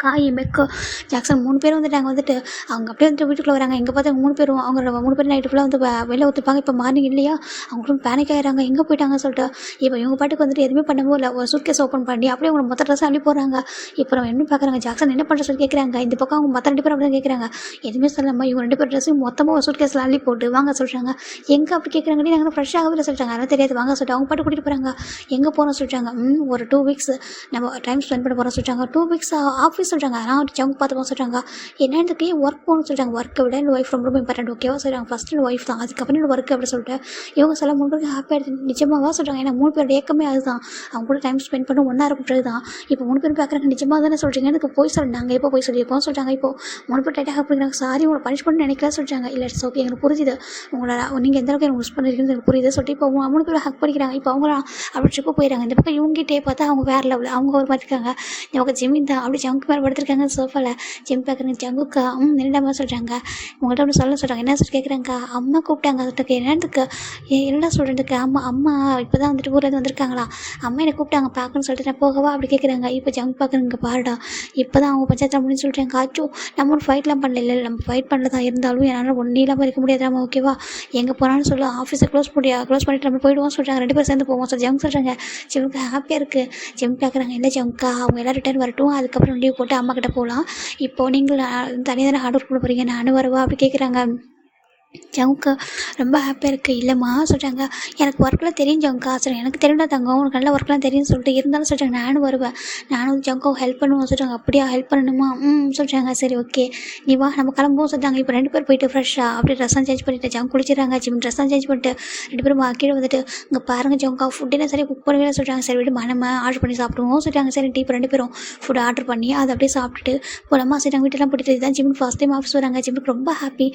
Speaker 1: காய் மெக்கு ஜாக்சன் 3 பேரும் வந்துட்டாங்க. வந்துட்டு அவங்க அப்படியே வந்துட்டு வீட்டுக்குள்ளே வராங்க. எங்கே பார்த்தா 3 பேரும் அவங்களோட 3 பேரும் நைட்டு ஃபுல்லாக வந்து வெளில ஊற்றிருப்பாங்க. இப்போ மார்னிங் இல்லையா அவங்களும் பேனிக் ஆகிறாங்க, எங்கே போயிட்டாங்க சொல்லிட்டு. இப்போ இவங்க பாட்டுக்கு வந்துட்டு எதுவுமே பண்ணவோ இல்லை, ஒரு சூட்கேஸ் ஓப்பன் பண்ணி அப்படியே அவங்க மொத்த ட்ரெஸ் அள்ளி போகிறாங்க. இப்போ நம்ம என்ன பார்க்குறாங்க, ஜாக்சன் என்ன பண்ணுற சொல்லி கேட்குறாங்க. இந்த பக்கம் அவங்க மற்ற 2 பேரும் அப்படி தான் கேட்குறாங்க. எதுவுமே சொல்லாமல் இவங்க 2 பேர் ட்ரெஸ்ஸையும் மொத்தமாக ஒரு சூட்கேஸில் அள்ளி போட்டு வாங்க சொல்கிறாங்க. எங்கே அப்படி கேட்குறாங்க, நாங்கள் ஃப்ரெஷ்ஷாகவே இல்லை சொல்கிறாங்க. அதெல்லாம் தெரியாது வாங்க சொல்லிட்டு அவங்க பாட்டு கூட்டிகிட்டு போகிறாங்க. எங்கே போகிறோம் சொல்கிறாங்க. ஒரு 2 வீக்ஸ் நம்ம டைம் ஸ்பெண்ட் பண்ண போகிறோம் சொல்கிறாங்க. 2 வீக்ஸ் ஆஃபீஸ் சொல்கிறாங்க. ஆனால் அவங்க பார்த்து சொல்கிறாங்க என்னதுக்கு ஒர்க் போகணும்னு சொல்கிறாங்க. ஒர்க்கை விட என் ஒய்ஃப் ரொம்ப இம்பார்ட்டன்ட் ஓகேவா சொல்கிறாங்க. ஃபஸ்ட்டு என் ஒய்ஃப் தான், அதுக்கப்புறம் என்னோட ஒர்க்கு அப்படி சொல்லிட்டு இவங்க சொல்ல 3 பேருக்கு ஹாப்பியாக இருக்குது நிஜமாவா சொல்கிறாங்க. ஏன்னா 3 பேரோட ஏக்கமே அதுதான், அவங்க கூட டைம் ஸ்பெண்ட் பண்ண ஒன்றா இருக்கிறது தான். இப்போ 3 பேர் பார்க்குறாங்க, நிஜமாக தானே சொல்கிறீங்க, எனக்கு போய் சொல்லிட்டாங்க. எப்போ போய் சொல்லியிருக்கோம் சொல்கிறாங்க. இப்போ 3 பேர் டைட்டாக அப்படிங்கிறாங்க. சாரி உங்களை பனிஷ் பண்ணி நினைக்கல சொல்கிறாங்க. இல்லை இட்ஸ் ஓகே எனக்கு புரியுது, உங்களை நீங்கள் எந்த அளவுக்கு எனக்கு மிஸ் பண்ணியிருக்கீங்கன்னு எனக்கு புரியுது சொல்லிட்டு இப்போ 3 பேரும் ஹக் பண்ணிக்கிறாங்க. இப்போ அவங்களாம் அப்படி ட்ரிப்பு போயிடறாங்க. இந்த பக்கம் இவங்ககிட்டே பார்த்தா அவங்க வேறு லெவலில் அவங்க ஒரு மாதிரி இருக்காங்க. இந்த பக்கம் ஜிமின் தான் அப்படி ஜங்கு மேலே படுத்துருக்காங்க சோஃபாவில். ஜிம் பார்க்குறேங்க ஜங்குக்கா என்னடாமா சொல்கிறாங்க. உங்கள்கிட்ட ஒன்று சொல்ல சொல்கிறாங்க. என்ன சொல்லி கேட்குறாங்க, அம்மா கூப்பிட்டாங்க அதுக்கு என்னத்துக்கு என்ன சொல்கிறதுக்கு. அம்மா இப்போ தான் வந்துட்டு ஊர்லேருந்து வந்திருக்காங்களா, அம்மா என்னை கூப்பிட்டாங்க பார்க்கணும்னு சொல்லிட்டு நான் போகவா அப்படி கேட்குறாங்க. இப்போ ஜங்க் பார்க்குறேங்க பாருடா இப்போ தான் அவங்க பஞ்சாயத்தில் முடிஞ்சு சொல்கிறாங்க. ஆச்சோ நம்ம ஒரு ஃபைட்லாம் பண்ணல, இல்லை நம்ம ஃபைட் பண்ணல தான், இருந்தாலும் என்னால் ஒன்றும் இல்லாமல் இருக்க முடியாதாம்மா ஓகேவா, எங்கே போனாலும் சொல்ல ஆஃபீஸை க்ளோஸ் பண்ணிட்டு நம்ம போயிடுவோம் சொல்கிறாங்க. 2 பேரும் சேர்ந்து போவோம் சொல்லி ஜங்க் சொல்கிறாங்க. ஜிம்க்கு ஹாப்பியாக இருக்குது. ஜிம் பார்க்குறாங்க, இல்லை ஜங்க்கா அவங்க எல்லாம் ரிட்டர்ன் வரட்டும், அதுக்கப்புறம் லீவ் போட்டு அம்மா கிட்ட போகலாம். இப்போது நீங்கள் தனியாக தானே ஹார்ட் ஒர்க் பண்ண போகிறீங்க, நானும் வரவா அப்படி கேட்குறாங்க. ஜவுக்கு ரொம்ப ஹாப்பியாக இருக்குது. இல்லைம்மா சொல்கிறாங்க, எனக்கு ஒர்க்கெலாம் தெரியும் ஜவுக்கா சொல்கிறாங்க. எனக்கு தெரியும்டா தங்கம் உனக்கு நல்லா ஒர்க்லாம் தெரியும்னு சொல்லிட்டு இருந்தாலும் சொல்கிறாங்க நானும் வருவேன், நானும் ஜவுக்காவும் ஹெல்ப் பண்ணுவோம் சொல்கிறாங்க. அப்படியா ஹெல்ப் பண்ணணுமா சொல்கிறாங்க. சரி ஓகே நீ வா நம்ம கிளம்புவோம் சொல்கிறாங்க. இப்போ 2 பேர் போயிட்டு ஃப்ரெஷ்ஷாக அப்படியே ட்ரெஸ்ஸாக சேஞ்ச் பண்ணிட்டு ஜங்க் குளிச்சிடறாங்க. ஜிம் ட்ரெஸ்ஸாக சேஞ்ச் பண்ணிட்டு 2 பேரும் கீழே வந்துட்டு இங்கே பாருங்கள் ஜவுக்கா ஃபுட்டெல்லாம் சரி குக் பண்ணவே சொல்கிறாங்க. சரி விட்டு நம்ம ஆர்டர் பண்ணி சாப்பிடுவோம் சொல்கிறாங்க. சரி இப்போ 2 பேரும் ஃபுட் ஆர்டர் பண்ணி அதை அப்படியே சாப்பிட்டுட்டு போலமா சொல்கிறாங்க. வீட்டெல்லாம் போட்டு தான் ஜிம்முக்கு ஃபஸ்ட் டைம் ஆஃபீஸ் வராங்க. ஜிம்முக்கு ரொம்ப ஹாப்பி.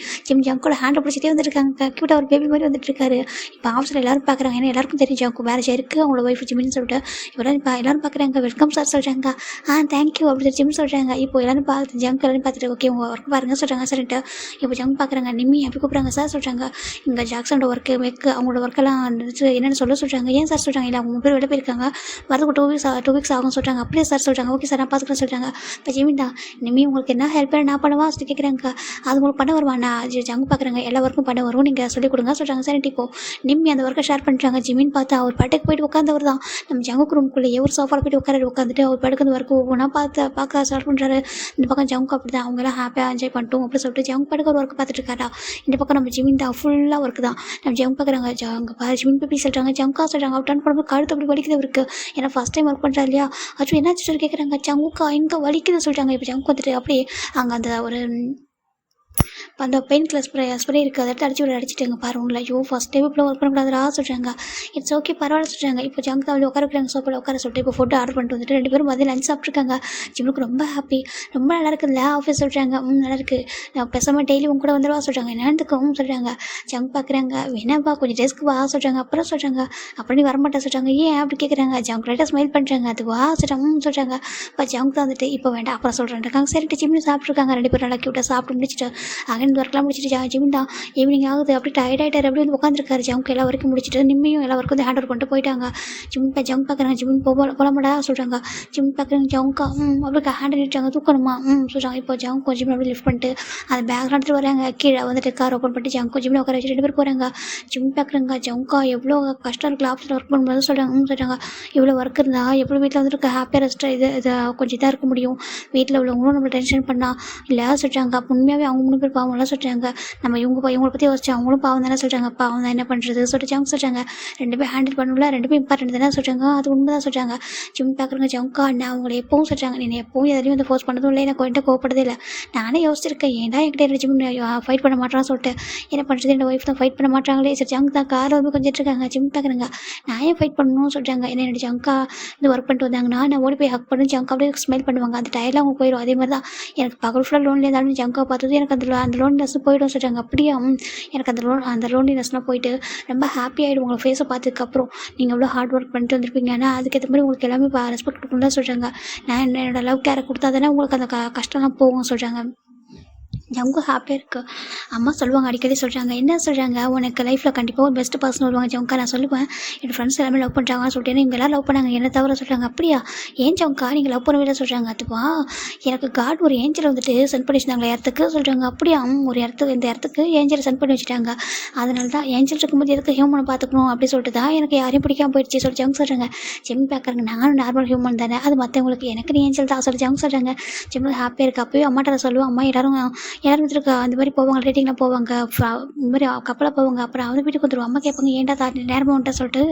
Speaker 1: ஜங்கோட ஹேண்டை பிடிச்சிட்டே வந்துருக்காங்க. க்யூட்டாக ஒரு பேபி மாதிரி வந்துட்டுருக்காரு. இப்போ ஆஃபீஸில் எல்லோரும் பார்க்குறாங்க. ஏன்னா எல்லாருக்கும் தெரியும் ஜங்கு மேரேஜ் இருக்குது அவங்களோட ஒய்ஃப் ஜிம்னு சொல்லிட்டு. இவரெல்லாம் இப்போ எல்லோரும் பார்க்குறாங்க. வெல்கம் சார் சொல்கிறாங்க. தேங்க்யூ அப்படி ஜிம் சொல்கிறாங்க. இப்போ எல்லோரும் பார்த்து ஜங்க் எல்லாரும் பார்த்துட்டு ஓகே உங்கள் ஒர்க் பாருங்க சொல்கிறாங்க. சரின்ட்டு இப்போ ஜங்க் பார்க்குறாங்க. நிம்மி அப்படி கூப்பிட்றாங்க. சார் சொல்கிறாங்க இங்கே ஜாக்சனோட ஒர்க்கு அவங்களோட ஒர்க்கெல்லாம் என்னென்னு சொல்கிறாங்க. ஏன் சார் சொல்கிறாங்க, இல்லை அவங்க 3 பேர் வெளில போயிருக்காங்க, வரதுக்கு 2 வீக்ஸ் ஆகும் சொல்கிறாங்க. அப்படியே சார் சொல்கிறாங்க. ஓகே சார் நான் பார்த்துக்கிறேன் சொல்கிறாங்க. இப்போ ஜிமின் தான் நிம்மி உங்களுக்கு என்ன ஹெல்ப் பண்ண நான் பண்ணவா சொல்லி கேட்குறாங்க. அது உங்களுக்கு பண்ண வருவா, நான் ஜங்கு பார்க்குறாங்க எல்லா ஒர்க்கும் பண்ண வரும், நீங்கள் சொல்லிக் கொடுங்க சொல்கிறாங்க. சரி இப்போ நிம்மி அந்த ஒர்க்கை ஷேர் பண்ணுறாங்க. ஜிமின் பார்த்தா அவர் பாட்டுக்கு போயிட்டு உட்காந்தவர் தான் நம்ம ஜங்குக்கு ரூம்குள்ளேயே ஒரு சோஃபாவில் போய்ட்டு உட்காந்துட்டு அவர் பாட்டுக்கு அந்த ஒர்க்கு ஒவ்வொன்றா பார்க்க ஸ்டார்ட் பண்ணுறாரு. இந்த பக்கம் ஜங்கு அப்படி தான் அவங்களாம் ஹாப்பியாக என்ஜாய் பண்ணிட்டோம் அப்படின்னு சொல்லிட்டு ஜங்கு பாட்டுக்கு ஒரு ஒர்க்கு பார்த்துட்டு இருக்காரா. இந்த பக்கம் நம்ம ஜிமின் தான் ஃபுல்லாக ஒர்க்கு தான் நம்ம ஜங்கு பார்க்குறாங்க. ஜங்கு பாரு ஜிமின் பேபி சொல்கிறாங்க. ஜங்கா சொல்கிறாங்க. அவர் டர்ன் பண்ணும்போது கழுத்து அப்படி வலிக்குது இருக்குது, ஏன்னா ஃபஸ்ட் டைம் ஒர்க் பண்ணுறா இல்லையா. அச்சோ என்னாச்சு சொல்லி கேட்குறாங்க. ஜங்குக்கா எங்கே வலிக்குதுன்னு சொல்லிட்டாங்க. இப்போ ஜங்கு வந்துட்டு அப்படியே அங்கே அந்த ஒரு அந்த பெயின் கிளாஸ் ஸ்ப்ரே இருக்குது, அதை எடுத்து அடிச்சுட்டாங்க பாரு உங்களை. ஐயோ ஃபஸ்ட் டைம் இப்படி ஒர்க் பண்ணக்கூடாதுரா சொல்கிறாங்க. இட்ஸ் ஓகே பரவாயில்ல சொல்கிறாங்க. இப்போ ஜங்க் தான் உட்கார வைக்கிறாங்க சோப்பில் உட்கார சொல்லிட்டு இப்போ ஃபுட்டு ஆர்டர் பண்ணிட்டு வந்துட்டு 2 பேரும் மதியம் லஞ்ச் சாப்பிட்ருக்காங்க. ஜிம்முக்கு ரொம்ப ஹாப்பி, ரொம்ப நல்லா இருக்குதுல்ல ஆஃபீஸ் சொல்கிறாங்க. நல்லா இருக்குது, நான் பேசாமல் டெய்லி உங்க கூட வந்துடுவா சொல்கிறாங்க. என்னத்துக்கும் சொல்கிறாங்க. ஜங்க் பார்க்குறாங்க. வேணாப்பா கொஞ்சம் டெஸ்க்கு வா சொல்கிறாங்க. அப்புறம் சொல்கிறாங்க அப்படி நீ வரமாட்டேன் சொல்கிறாங்க. ஏன் அப்படி கேட்குறாங்க. ஜங்க் லைட்டாக ஸ்மைல் பண்ணுறாங்க. அது வா சொல்கிறாங்க. இப்போ ஜங்க் தான் வந்துட்டு இப்போ வேண்டாம் அப்புறம் சொல்கிறேன். சரிட்டு ஜிம்னு சாப்பிட்ருக்காங்க. 2 பேரும் நல்லா க்யூட்டாக சாப்பிட்டு முடிச்சுட்டு இந்த ஒர்க்லாம் முடிச்சுட்டு ஜிமின் தான் ஈவினிங் ஆகுது அப்படி டயர்டாகிட்டார். அப்படி வந்து உட்காந்துருக்காரு. ஜங்க் எல்லா வரைக்கும் முடிச்சுட்டு நிம்மியும் எல்லா வரைக்கும் வந்து ஹேண்ட் ஒர்க் பண்ணிட்டு போயிட்டாங்க. ஜங்க் பார்க்குறாங்க. ஜிமின் போகலாமாடா சொல்கிறாங்க. ஜிமின் பார்க்குறாங்க. ஜங்கா அப்படி ஹேண்ட் நீட்டாங்க தூக்கணுமா சொல்கிறாங்க. இப்போ ஜங்கும் ஜிமின் அப்படி லிஃப்ட் பண்ணிட்டு அந்த பேக்லாம் எடுத்துகிட்டு வராங்க. கீழே வந்துட்டு கார் ஓப்பன் பண்ணிட்டு ஜங்கும் ஜிமின் உட்கார வச்சு 2 பேர் போகிறாங்க. ஜிமின் பார்க்குறாங்க. ஜங்கா எவ்வளோ கஷ்டம் இருக்குது ஆஃபீஸில் ஒர்க் பண்ணும்போது சொல்கிறாங்க. இவ்வளோ ஒர்க் இருந்தால் எப்படி வீட்டில் வந்துட்டு ஹாப்பியாக ரெஸ்ட்டாக இதை கொஞ்சம் இதாக இருக்க முடியும், வீட்டில் உள்ளவங்களும் நம்ம டென்ஷன் பண்ணால் இல்லை சொல்கிறாங்க. அப்போ உண்மையாகவே அவங்க 3 பேர் பாவம் அவங்களாம் சொல்கிறாங்க நம்ம இவங்களை பற்றி யோசிச்சு அவங்களும் பாவம் தானே சொல்கிறாங்க, பாவம் தான் என்ன பண்ணுறது சொல்லிட்டு அவங்க சொல்கிறாங்க. 2 பேரும் ஹேண்டில் பண்ணல, 2 பேரும் இம்பார்ட்டன்ட் தானே சொல்கிறாங்க. அது உண்மை தான் சொல்கிறாங்க. ஜிம் பார்க்குறவங்க ஜவுக்கா நான் அவங்கள எப்பவும் சொல்கிறாங்க, நீ எப்பவும் எதையும் வந்து ஃபோர்ஸ் பண்ணதும் இல்லை, எனக்கு என்கிட்ட கோவப்படுறதே இல்லை. நானே யோசிச்சிருக்கேன் ஏன்டா என்கிட்ட ஜிம் ஃபைட் பண்ண மாட்டான்னு சொல்லிட்டு. என்ன பண்ணுறது, என்னோட ஒய்ஃப் தான் ஃபைட் பண்ண மாட்டாங்களே. சரி ஜங்க் தான் கார் வந்து கொஞ்சம் இருக்காங்க ஜிம் பார்க்குறேங்க, நான் ஏன் ஃபைட் பண்ணணும்னு சொல்கிறாங்க. ஏன்னா என்னோட ஜங்கா இந்த ஒர்க் பண்ணிட்டு வந்தாங்கன்னா நான் ஓடி போய் ஹக் பண்ணி ஜங்கா அப்படியே ஸ்மெல் பண்ணுவாங்க, அந்த டயர்லாம் அவங்க போயிடும். அதே மாதிரி தான் எனக்கு பகல் ஃபுல்லாக லோன்லேயே இருந்தாலும் ஜங்கா பார்த்தது எனக்கு அந்த லோன்லினஸ் போய்டும் சொல்கிறாங்க. அப்படியே எனக்கு அந்த லோன்லினஸ்லாம் போயிட்டு ரொம்ப ஹாப்பி ஆகிடும் உங்களை ஃபேஸை பார்த்ததுக்கப்புறம். நீங்கள் எவ்வளோ ஹார்ட் ஒர்க் பண்ணிட்டு வந்திருப்பீங்க, ஆனால் அதுக்கேற்ற மாதிரி உங்களுக்கு எல்லாமே ரெஸ்பெக்ட் கொடுக்கணும் தான் சொல்கிறாங்க. நான் என்னோட லவ் கேரை கொடுத்தா தானே உங்களுக்கு அந்த கஷ்டம்லாம் போகும் சொல்கிறாங்க. ஜங்கு ஹாப்பியாக இருக்குது. அம்மா சொல்லுவாங்க, அடிக்கடி சொல்கிறாங்க. என்ன சொல்கிறாங்க, உனக்கு லைஃப்பில் கண்டிப்பாக ஒரு பெஸ்ட் பர்சன் வருவாங்க ஜவுக்கா. நான் சொல்லுவேன் என் ஃப்ரெண்ட்ஸ் எல்லாமே லவ் பண்ணுறாங்கன்னு சொல்லிட்டு, இவங்க எல்லாம் லவ் பண்ணாங்க என்ன தவிர சொல்கிறாங்க. அப்படியா, ஏன் ஜவுக்கா நீங்கள் லவ் பண்ணவே சொல்கிறாங்க. அதுவா, எனக்கு காட் ஒரு ஏஞ்சல் வந்துட்டு சென்ட் பண்ணி வச்சுட்டாங்க இடத்துக்கு சொல்கிறாங்க. அப்படியா, ஒரு இடத்துக்கு இந்த இடத்துக்கு ஏஞ்சலை சென்ட் பண்ணி வச்சுட்டாங்க. அதனால தான் ஏஞ்சல் இருக்கும்போது எதுக்கு ஹியூமனை பார்த்துக்கணும் அப்படி சொல்லிட்டு தான் எனக்கு யாரையும் பிடிக்காம போயிடுச்சு சொல்லி ஜங்க் சொல்கிறாங்க. ஜிம் பார்க்குறாங்க, நானும் நார்மல் ஹியூமன் தானே, அது மற்றவங்களுக்கு எனக்கு நீ ஏஞ்சல் தான் சொல்லி ஜங்க் சொல்கிறாங்க. ஜிம் ஹாப்பியாக இருக்குது. அப்போயே அம்மாட்ட சொல்லுவோம், அம்மா யாரும் வந்துருக்கா அந்த மாதிரி போவாங்க, ரேட்டிங்லாம் போவாங்க, இந்த மாதிரி கப்பலாக போவாங்க. அப்புறம் அவங்க வீட்டுக்கு வந்துடுவோம். அம்மா கேட்பாங்க ஏன்டா நேரமாக வந்துட்டா சொல்லிட்டு.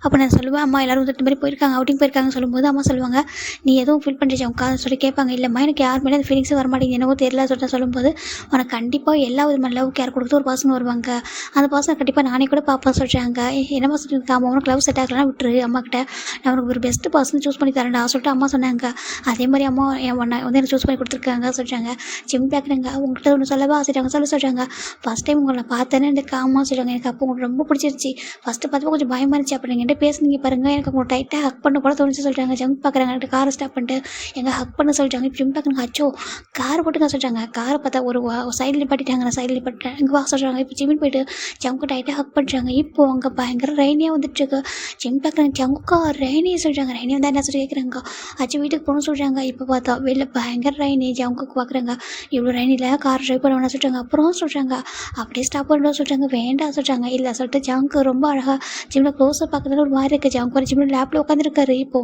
Speaker 1: அப்போ நான் சொல்லுவேன், அம்மா எல்லோரும் வந்து இந்த மாதிரி போயிருக்காங்க, அவுட்டிங் போயிருக்காங்கன்னு சொல்லும்போது அம்மா சொல்லுவாங்க, நீ எதுவும் ஃபீல் பண்ணுறீங்க உட்காந்து சொல்லி கேட்பாங்க. இல்லைம்மா எனக்கு யார் மேலே அந்த ஃபீலிங்ஸும் வரமாட்டேங்குது, என்னவோ தெரியல சொல்லிட்டு சொல்லும்போது, உனக்கு கண்டிப்பாக எல்லா விதமான லவ் கேர் கொடுத்து ஒரு பர்சன் வருவாங்க, அந்த பர்சன் கண்டிப்பாக நானே கூட பார்ப்பேன் சொல்கிறாங்க. என்னம்மா சொல்லியிருக்கா, அம்மா உனக்கு லவ் செட் ஆகலாம் விட்டுரு, அம்மா கிட்ட நான் உனக்கு ஒரு பெஸ்ட் பர்சன் சூஸ் பண்ணி தரேன்டா சொல்லிட்டு அம்மா சொன்னாங்க. அதே மாதிரி அம்மா வந்து எனக்கு சூஸ் பண்ணி கொடுத்துருக்காங்க சொல்கிறாங்க. ஜிம் பேக்குறேங்க, உங்கள்கிட்ட ஒன்று சொல்லவா சொல்லிட்டாங்க சொல்கிறாங்க. ஃபஸ்ட் டைம் உங்களை பார்த்தேன்னு எனக்கு அம்மா சொல்கிறாங்க, எனக்கு அப்போ உங்களுக்கு ரொம்ப பிடிச்சிருச்சு, ஃபஸ்ட்டு பார்த்தப்போ கொஞ்சம் பயமாக இருந்துச்சு, அப்போ நீங்கள் பேசுனீங்க பாருங்கள், எனக்கு அவங்க டைட்டாக ஹக் பண்ண கூட தோணுச்சு சொல்கிறாங்க. ஜங்க் பார்க்குறாங்க, காரை ஸ்டாப் பண்ணிட்டு எங்கள் ஹக் பண்ண சொல்லிட்டாங்க. இப்போ ஜிம் பார்க்குறாங்க, அச்சோ காரை போட்டுங்க சொல்கிறாங்க. காரை பார்த்தா ஒரு சைடில் நிப்பாட்டிட்டாங்க, நான் சைடில் நிப்பாட்டேன் இங்கே வா சொல்கிறாங்க. இப்போ ஜிம்மின் போயிட்டு ஜங்கு டைட்டாக ஹக் பண்ணுறாங்க. இப்போ அங்கே பயங்கர ரெய்னியாக வந்துட்டுருக்கு. ஜிம் பார்க்குறாங்க, ஜங்குக்கா ரெய்னியை சொல்கிறாங்க. ரெய்னி வந்தால் என்ன சொல்லி கேட்குறாங்க, அச்சு வீட்டுக்கு போகணும்னு சொல்கிறாங்க. இப்போ பார்த்தா வெளில பயங்கர ரெய்னி. ஜங்குக்கு பார்க்குறாங்க, இவ்வளோ ரெய்னியில் கார் ட்ரைவ் பண்ண வேணாம் சொல்கிறாங்க. அப்புறம் சொல்கிறாங்க அப்படியே ஸ்டாப் பண்ணணும் சொல்கிறாங்க. வேண்டாம் சொல்கிறாங்க. இல்லை சொல்லிட்டு ஜங்கு ரொம்ப அழகாக ஜிம்மில் க்ளோஸாக பார்க்குறதுல ஒரு மாதிரி இருக்குது. ஜங்கு ஒரு ஜிம்மில் லேப்பில் உட்காந்துருக்காரு. இப்போ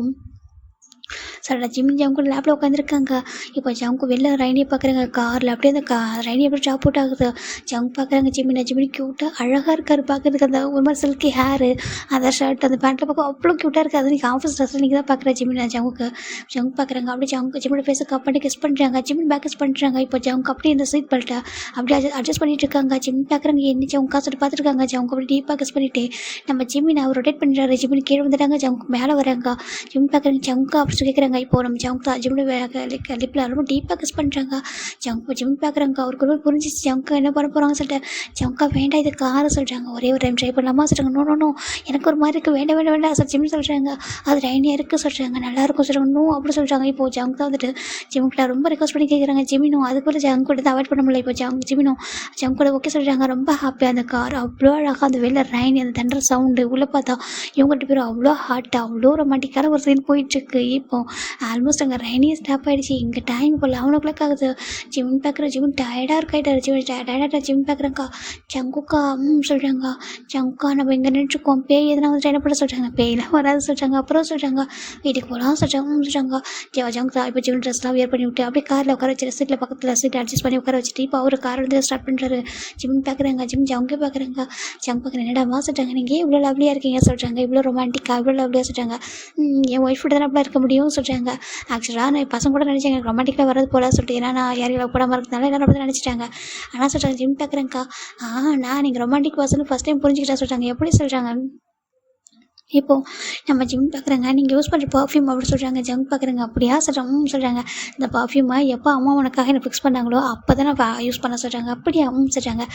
Speaker 1: சார் ஜிம் ஜங்கு லேப்பில் உட்காந்துருக்காங்க. இப்போ ஜங்கு வெளில ரைனியை பார்க்குறாங்க காரில். அப்படியே அந்த ரைனி அப்படியே ட்ராப் அவுட் ஆகுது. ஜங்கு பார்க்குறாங்க ஜிம்மினி க்யூட்டாக அழகாக இருக்கார் பார்க்குறதுக்கு. அந்த ஒரு மாதிரி சில்கி ஹேரு, அந்த ஷர்ட், அந்த பேண்ட்டில் பார்க்க அவ்வளோ க்யூட்டாக இருக்குது. அது நீங்கள் ஆஃபீஸ் ட்ரெஸ்ஸில் நீங்கள் தான் பார்க்குற ஜிம்மினா ஜங்குக்கு. ஜங்கு பார்க்குறாங்க, அப்படியே ஜிம்மோட ஃபேஸை கப் பண்ணி கிஸ் பண்ணுறாங்க. ஜிம்மின் பேக் கிஸ் பண்ணுறாங்க. இப்போ ஜங்கு அப்படியே இந்த சீட் பெல்ட்டை அப்படியே அட்ஜஸ்ட் பண்ணிட்டு இருக்காங்க. ஜிம் பார்க்குறாங்க, என்ன ஜங்கு காசு பார்த்துருக்காங்க. ஜங்கு அப்படி டீப்பாக கிஸ் பண்ணிவிட்டு நம்ம ஜிம்மின் அவர் ரொட்டேட் பண்ணுறாரு. ஜிம்மின் கீழே வந்துட்டாங்க, ஜங்கு மேலே வராங்க. ஜிம் பார்க்குறாங்க, ஜங்கு அப்படி கேட்குறாங்க. இப்போ நம்ம ஜங்கு தான் ஜிம்மில் லிப்பில் ரொம்ப டீப்பாக கிஸ் பண்ணுறாங்க. ஜிம் பார்க்குறாங்க, அவருக்கு ரொம்ப புரிஞ்சிச்சு ஜங்கு என்ன பண்ண போகிறாங்க சொல்லிட்டு. ஜங்கா வேண்டாம் இது காரை சொல்கிறாங்க. ஒரே ஒரு டைம் ட்ரை பண்ணலாமா சொல்கிறாங்க. நோ எனக்கு ஒரு மாதிரி இருக்குது, வேண்டாம் சார் ஜிம் சொல்கிறாங்க. அது ரைனியாக இருக்குது சொல்கிறாங்க. நல்லாயிருக்கும் சொல்கிறாங்க. நோ அப்படி சொல்கிறாங்க. இப்போ ஜங்கு தான் வந்துட்டு ஜிம்கிட்ட ரொம்ப ரிக்வஸ்ட் பண்ணி கேட்குறாங்க. ஜிமினும் அது கூட ஜங்கு கூட அவாய்ட் பண்ண முடியல. இப்போ ஜிமினும் ஜங்கு கூட ஓகே சொல்கிறாங்க. ரொம்ப ஹாப்பியாக அந்த கார் அவ்வளோ அழகாக, அந்த வெளில ரைனி, அந்த தண்டர் சவுண்டு உள்ளே பார்த்தா இவங்ககிட்ட பேர் அவ்வளோ ஹாட்டாக அவ்வளோ ரொமாட்டிக்கான ஒரு சீன் போயிட்டுருக்கு. இப்போ ஆல்மோஸ்ட் அங்கே ரைனியே ஸ்டாப் ஆகிடுச்சு. இங்கே டைம் இப்போ 11 o'clock ஆகுது. ஜிம் பார்க்குற ஜிம் டயர்டாக இருக்காயிட்டாரு. டயர்டாக ஜிம் பார்க்குறேங்க்கா. ஜங்குக்கா சொல்கிறாங்க. ஜங்குக்கா நம்ம இங்கே நின்றுருக்கோம், பேய் எதுனா வந்து என்ன பண்ண சொல்கிறாங்க. பேயெலாம் வராது சொல்கிறாங்க. அப்புறம் சொல்கிறாங்க வீட்டுக்கு போகலாம் சொல்கிறாங்க. ஜங்கு தான் இப்போ ஜிம் ட்ரெஸ்லாம் வியர் பண்ணி விட்டு அப்படியே காரில் உட்கார வச்சு சீட்டில் பக்கத்தில் சீட் அட்ஜஸ்ட் பண்ணி உட்கார வச்சுட்டு இப்போ அவர் கார் வந்து ஸ்டார்ட் பண்ணுறாரு. ஜிம் பார்க்குறாங்க. ஜங்கே பார்க்குறாங்க. ஜங்கு பார்க்குறேன், என்னடாமா சொல்கிறாங்க, நீங்கள் இவ்வளோ லவ்லியாக இருக்கீங்க சொல்கிறாங்க. இவ்வளோ ரொமான்டிக்காக இவ்வளோ லவ்லியாக சொல்கிறாங்க. என் ஒய்ஃப் கூட தான் அப்படிலாம் இருக்க முடியும்னு சொல்கிறாங்க. ஆக்சுவலாக நான் பசங்க கூட நினச்சேன் எனக்கு ரொமான்டிக்காக வரது போல சொல்லிட்டு. ஏன்னா நான் யாரையும் லவ் பண்ணாமல் இருக்கிறதுனால எல்லாரும் அப்படி தான் நினச்சிட்டாங்க. ஆனால் சொல்கிறாங்க ஜிம் பார்க்குறேங்க்கா, நான் நீங்கள் ரொமான்டிக் பர்சன் ஃபஸ்ட் டைம் புரிஞ்சுக்கிட்டா சொல்கிறாங்க. எப்படி சொல்கிறாங்க, இப்போது நம்ம ஜிம் பார்க்குறாங்க, நீங்கள் யூஸ் பண்ணுற பர்ஃப்யூம் அப்படி சொல்கிறாங்க. ஜங்க் பார்க்குறாங்க, அப்படியா சொல்கிறாங்க. இந்த பர்ஃப்யூமை எப்போ அம்மா உனக்காக எனக்கு ஃபிக்ஸ் பண்ணாங்களோ அப்போ தான் நான் யூஸ் பண்ண சொல்கிறாங்க. அப்படியா சொல்கிறாங்க.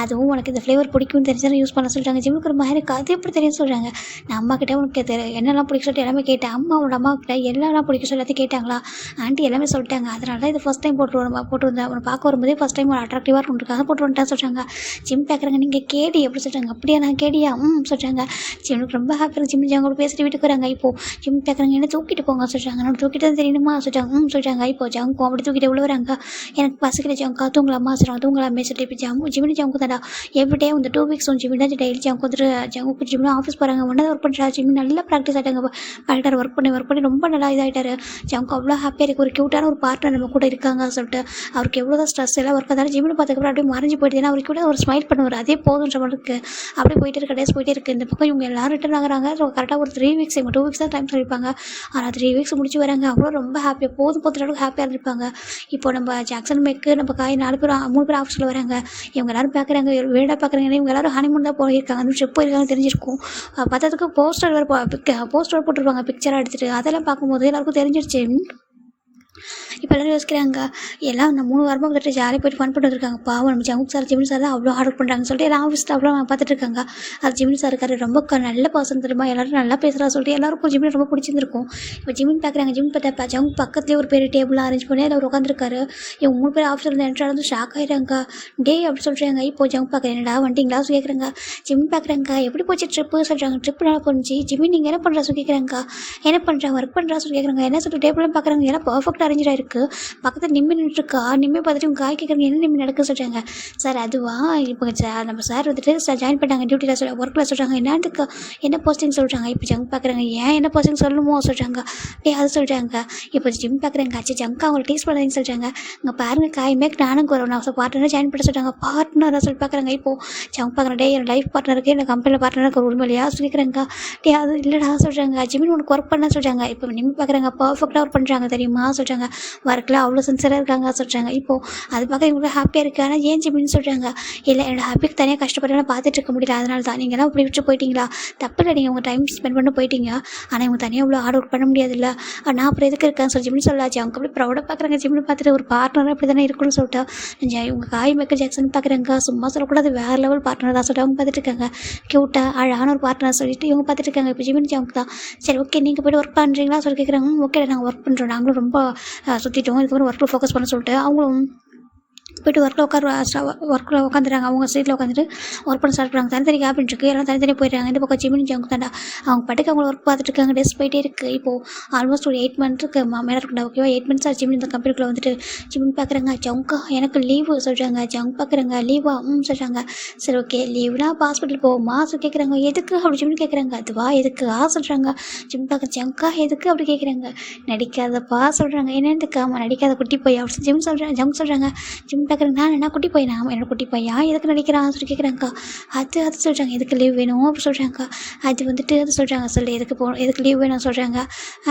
Speaker 1: அதுவும் உனக்கு இந்த ஃப்ளேவர் பிடிக்கும்னு தெரிஞ்சாலும் யூஸ் பண்ண சொல்கிறாங்க. ஜிம்முக்கு ஒரு மாதிரி அது எப்படி தெரியும் சொல்கிறாங்க. நான் அம்மா கிட்டே உனக்கு என்னெல்லாம் பிடிக்க சொல்லிட்டு எல்லாமே கேட்டேன். உன்னோட அம்மா கிட்ட எல்லாம் பிடிக்க சொல்லி எல்லாத்தையும் கேட்டாங்களா, ஆண்டி எல்லாமே சொல்லிட்டாங்க. அதனால தான் இது ஃபஸ்ட் டைம் போட்டு வந்தேன். அவனை பார்க்க வரும்போதே ஃபஸ்ட் டைம் ஒரு அட்ராக்டிவாக இருக்குன்றதுக்காக போட்டு வந்துட்டேன் சொல்கிறாங்க. ஜிம் பார்க்குறாங்க, நீங்கள் கேடி எப்படி சொல்கிறாங்க. அப்படியா நான் கேடியா சொல்கிறாங்க. ஜிம்முக்கு ரொம்ப ஹாப்பி ஜிம் ஜாங்கோட பேசிட்டு வீட்டுக்கு வராங்க. இப்போது ஜிம் பார்க்குறாங்க, என்ன தூக்கிட்டு போங்க சொல்கிறாங்க. நம்ம தூக்கிட்டு தான் தெரியணுமா சொல்கிறாங்க. சொல்கிறாங்க. இப்போ ஜாங்கு அப்படி தூக்கிட்டு எவ்வளோ வராங்க. எனக்கு பசிக்கிற ஜாங்கா தூங்கலாமா சொல்கிறாங்க. தூங்கலாமே சொல்லிட்டு இப்போ ஜிமினி ஜாங்கு தான்டா எவ்ரிடே வந்து 2 வீக்ஸ் ஜிமின் தான் டெய்லி ஜாங்கு வந்துட்டு ஜாங்கு ஜிம்னா ஆஃபீஸ் போகிறாங்க. ஒன்றா ஒர்க் பண்ணுறா ஜிமின் நல்லா ப்ராக்டிஸ் ஆகிட்டாங்க. பண்ணிட்டார் ஒர்க் பண்ணி ரொம்ப நல்லா இதாகிட்டார். ஜாங்கு அவ்வளோ ஹாப்பியாக இருக்குது. ஒரு க்யூட்டான ஒரு பார்ட்னர் நம்ம கூட இருக்காங்க சொல்லிட்டு அவருக்கு எவ்வளோ தான் ஸ்ட்ரெஸ் எல்லாம் ஒர்க் இருந்தாலும் ஜிமின் பார்த்துக்கப்புறம் அப்படியே மறைஞ்சு போயிடுது. ஏன்னா அவருக்கு கூட ஒரு ஸ்மைல் பண்ணுவார். அதே போதுன்ற மாதிரி இருக்குது. அப்படியே போயிட்டு இருக்க டேஸ் போயிட்டே இருக்குது. இந்த பக்கம் இவங்க எல்லாரும் ரிட்டர்ன் ஆகுறாங்க. கரெக்டாக ஒரு 3 வீக்ஸ் இவங்க 2 வீக்ஸ் தான் டைம் சொல்லியிருப்பாங்க. ஆனால் 3 வீக்ஸ் முடிச்சு வராங்க. அவ்வளோ ரொம்ப ஹாப்பியாக போதும் அளவுக்கு ஹாப்பியாக இருப்பாங்க. இப்போ நம்ம ஜாக்சன் மேக்கு நம்ம காய் 4 பேர் 3 பேர் ஆஃபீஸில் வராங்க. இவங்க எல்லாரும் பார்க்குறாங்க, வீடாக பார்க்குறாங்க. இவங்க எல்லாரும் ஹனிமூன் தான் போயிருக்காங்க. அந்த ட்ரிப் போயிருக்காங்க தெரிஞ்சிருக்கும். பார்த்ததுக்கு போஸ்டர் போட்டிருப்பாங்க பிக்சராக எடுத்துகிட்டு. அதெல்லாம் பார்க்கும்போது எல்லாருக்கும் தெரிஞ்சிருச்சு. இப்போ எல்லோரும் யோசிக்கிறாங்க, எல்லாம் நம்ம 3 வாரமாக வந்துட்டு ஜாலியாக போய்ட்டு ஃபன் பண்ணிட்டு இருக்காங்க. பாவம் நம்ம ஜங்கு சார் ஜிமினி சார் தான் அவ்வளோ ஹார்ட் ஒர்க் பண்ணுறாங்கன்னு சொல்லிட்டு எல்லாம் ஆஃபீஸில் அவ்வளோ பார்த்துட்டு இருக்காங்க. அது ஜிமினி சார் இருக்காரு, ரொம்ப நல்ல பர்சன் தெரியுமா, எல்லோரும் நல்லா பேசுகிறா சொல்லிட்டு எல்லாருக்கும் ஜிமினி ரொம்ப பிடிச்சிருந்துருக்கும். இப்போ ஜிமின் பார்க்குறாங்க. ஜிமின் பார்த்தா ஜங்கு பக்கத்துலேயே ஒரு பெரிய டேபிளாக அரேஞ்ச் பண்ணி அதில் உட்காந்துருக்காரு. இவங்க 3 பேர் ஆஃபீஸில் இருந்து என்ட்ரு வந்து ஷாக் ஆகிடுறாங்க. டே அப்படி சொல்கிறாங்க. இப்போ ஜங்கு பார்க்குறேன், என்னடா வந்துட்டீங்களா கேட்குறாங்க. ஜிமின் பார்க்குறாங்க, எப்படி போச்சு ட்ரிப்பு சொல்கிறாங்க. ட்ரிப் நல்லா போச்சு. ஜிமின் நீங்கள் என்ன பண்ணுறா சொல்லி கேட்குறாங்க. என்ன பண்ணுறா ஒர்க் பண்ணுறா சொல்லி கேட்குறாங்க. என்ன சொல்லிட்டு டேபிளும் பார்க்குறாங்க. எல்லாம் பர்ஃபெக்டாக அரேஞ்ச் ஆகிருக்கு. பக்கத்தில் நிம்மி நின்றுருக்கா. நிம்மி பார்த்துட்டு உங்கள் காய் கேட்குறாங்க, என்ன நிம்மி நடக்க சொல்கிறாங்க. சார் அதுவா இப்போ நம்ம சார் வந்துட்டு ஜாயின் பண்ணாங்க டியூட்டியில் ஒர்க்கில் சொல்கிறாங்க. என்னத்துக்கு என்ன போஸ்டிங் சொல்கிறாங்க. இப்போ ஜங்க் பார்க்குறாங்க. ஏன் என்ன போஸ்டிங் சொல்லணுமோ சொல்கிறாங்க. அது சொல்கிறாங்க. இப்போ ஜிம் பார்க்குறாங்க. ஆச்சு ஜங்க் அவங்களை டீஸ் பண்ணாதீங்கன்னு சொல்கிறாங்க. இங்கே பாருங்கள் காயுமே நானும் வரும் நான் பார்ட்னராக ஜாயின் பண்ண சொல்கிறாங்க. பார்ட்னராக சொல்லி பார்க்குறாங்க. இப்போது ஜங்க் பார்க்குறேன். டே என் லைஃப் பார்ட்னருக்கு என்ன கம்பெனியில் பார்ட்னருக்கு ஒரு உரிமையிலையா சொல்லிக்கிறாங்க. டே அது இல்லைடா சொல்கிறாங்க. ஜிமின் உனக்கு ஒர்க் பண்ண சொல்கிறாங்க. இப்போ நிம்மி பார்க்குறாங்க. பர்ஃபெக்டாக ஒர்க் பண்ணுறாங்க தெரியுமா சொல்கிறாங்க. ஒர்க்கில் அவ்வளோ சின்சராக இருக்காங்க சொல்கிறாங்க. இப்போது அது பார்க்க இவங்களுக்கு ஹாப்பியாக இருக்குது. ஆனால் ஏன் ஜிமின்னு சொல்கிறாங்க. இல்லை என்னோட ஹாப்பிக்கு தனியாக கஷ்டப்பட்டு பார்த்துட்டு இருக்க முடியல. அதனால தான் நீங்கள்லாம் இப்படி விட்டு போயிட்டீங்களா. தப்பு இல்லை, நீங்கள் உங்கள் டைம் ஸ்பெண்ட் பண்ண போயிட்டீங்க. ஆனால் இவங்க தனியாக இவ்வளோ ஹார்ட் ஒர்க் பண்ண முடியாதுல்ல. நான் அப்புறம் எதுக்கு இருக்கேன் சொல்லி ஜிமின்னு சொல்லாச்சு. அவங்க அப்படி ப்ரௌடாக பார்க்குறாங்க. ஜிமின்னு பார்த்துட்டு ஒரு பார்ட்னராக அப்படி தானே இருக்குன்னு சொல்லிட்டு இவங்க காய் மைக்கேல் ஜாக்சன் பார்க்குறாங்க. சும்மா சொல்லக்கூடாது, வேறு லெவல் பார்ட்னர் தான் சொல்லிட்டு அவங்க பார்த்துட்டு இருக்காங்க. க்யூட்டாக அழகான ஒரு பார்ட்னர் சொல்லிட்டு இவங்க பார்த்துட்டு இருக்காங்க. இப்போ ஜிமின் ஜாங்க தான். சரி ஓகே நீங்கள் போய்ட்டு ஒர்க் பண்ணுறீங்களா சொல்லி கேட்குறாங்க. ஓகே நாங்கள் ஒர்க் பண்ணுறோம், நாங்களும் ரொம்ப சுற்றிட்டோம், இதுக்கப்புறம் ஒர்க்கில் ஃபோக்கஸ் பண்ண சொல்லிட்டு அவங்களும் போய்ட்டு ஒர்க்கில் உட்காந்துறாங்க. அவங்க சீட்டில் உட்காந்துட்டு ஒர்க் பண்ண ஸ்டார்ட் பண்ணுறாங்க. தனித்தனி கேபின் இருக்குது. எல்லாம் தனித்தனியாக போயிடுறாங்க. இந்த பக்கம் ஜிமினி ஜாங்கு தாண்டா அவங்க பாட்டுக்கு அவங்க ஒர்க் பார்த்துட்டு இருக்காங்க. டெஸ்ட் போயிட்டே இருக்குது. இப்போது ஆல்மோஸ்ட் ஒரு 8 மந்த் இருக்குது மேலே இருக்குண்டா. ஓகேவா 8 மந்த்ஸ் ஆச்சு ஜிமின் இந்த கம்பெனிக்குள்ளே வந்துட்டு. ஜிமின் பார்க்குறாங்க. ஜங்கா எனக்கு லீவு சொல்கிறாங்க. ஜங்க் பார்க்குறாங்க. லீவா சொல்கிறாங்க. சரி ஓகே லீவ்னா ஹாஸ்பிட்டல் போவோமா சொல்லி கேட்குறாங்க. எதுக்கு அப்படி ஜிமின் கேட்குறாங்க. அதுவா எதுக்கு சொல்கிறாங்க. ஜிமின் பார்க்க ஜங்கா எதுக்கு அப்படி கேட்குறாங்க. நடிக்காதப்பா சொல்கிறாங்க. என்னென்னுக்கு ஆமாம் நடிக்காத குட்டி போய் அப்படி ஜங்க் சொல்கிறாங்க. ஜிம் பார்க்குறாங்க. நான் என்ன குட்டி பையனா என்னோட குட்டி பையா எதுக்கு நடிக்கிறான்னு சொல்லி கேட்குறாங்க. அது சொல்கிறாங்க. எதுக்கு லீவ் வேணும் அப்படி சொல்கிறாங்க. அது வந்துட்டு அது சொல்கிறாங்க. சொல்லி எதுக்கு லீவ் வேணும் சொல்கிறாங்க.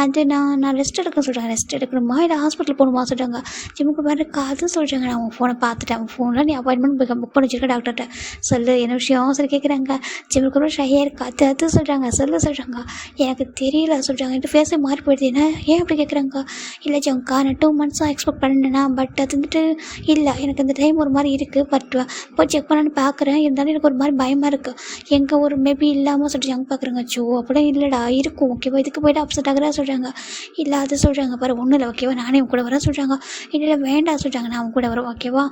Speaker 1: அது நான் ரெஸ்ட் எடுக்க சொல்கிறாங்க. ரெஸ்ட் எடுக்கணுமா இல்லை ஹாஸ்பிட்டல் போகணுமா சொல்கிறாங்க. ஜிம்முக்கு பாருங்க அது சொல்கிறாங்க. நான் உங்கள் ஃபோனை பார்த்துட்டேன். உங்கள் ஃபோனில் நீ அப்பாயின்மெண்ட் புக் பண்ணி வச்சிருக்க டாக்டர்கிட்ட சொல்லு என்ன விஷயம் சொல்லி கேட்குறாங்க. ஜிம்முக்கு ரொம்ப ஷையாக இருக்குது. அது சொல்கிறாங்க. சொல்கிறாங்க. எனக்கு தெரியல சொல்கிறாங்க. என்கிட்ட ஃபேஸே மாறி போயிடுது. ஏன் அப்படி கேட்குறாங்க. இல்லை ஜங்கா நான் 2 மந்த்ஸாக எக்ஸ்பெக்ட் பண்ணேன்னா பட் அது வந்துட்டு இல்லை எனக்கு இந்த டைம் ஒரு மாதிரி இருக்குது. பட் போய் செக் பண்ணலான்னு பார்க்குறேன். இருந்தாலும் எனக்கு ஒரு மாதிரி பயமாக இருக்குது. எங்கே ஒரு மேபி இல்லாமல் சொல்லிட்டு ஜங்க் பார்க்குறேங்க. சோ அப்படியே இல்லைடா இருக்கும் ஓகேவா இதுக்கு போய்ட்டு அப்செட் ஆகிறா சொல்கிறாங்க. இல்லை அது சொல்கிறாங்க. பாரு ஒன்றும் இல்லை ஓகேவா நானே உங்க கூட வரேன் சொல்கிறாங்க. இல்லை வேண்டாம் சொல்கிறாங்க. நான் அவங்க கூட வரேன் ஓகேவா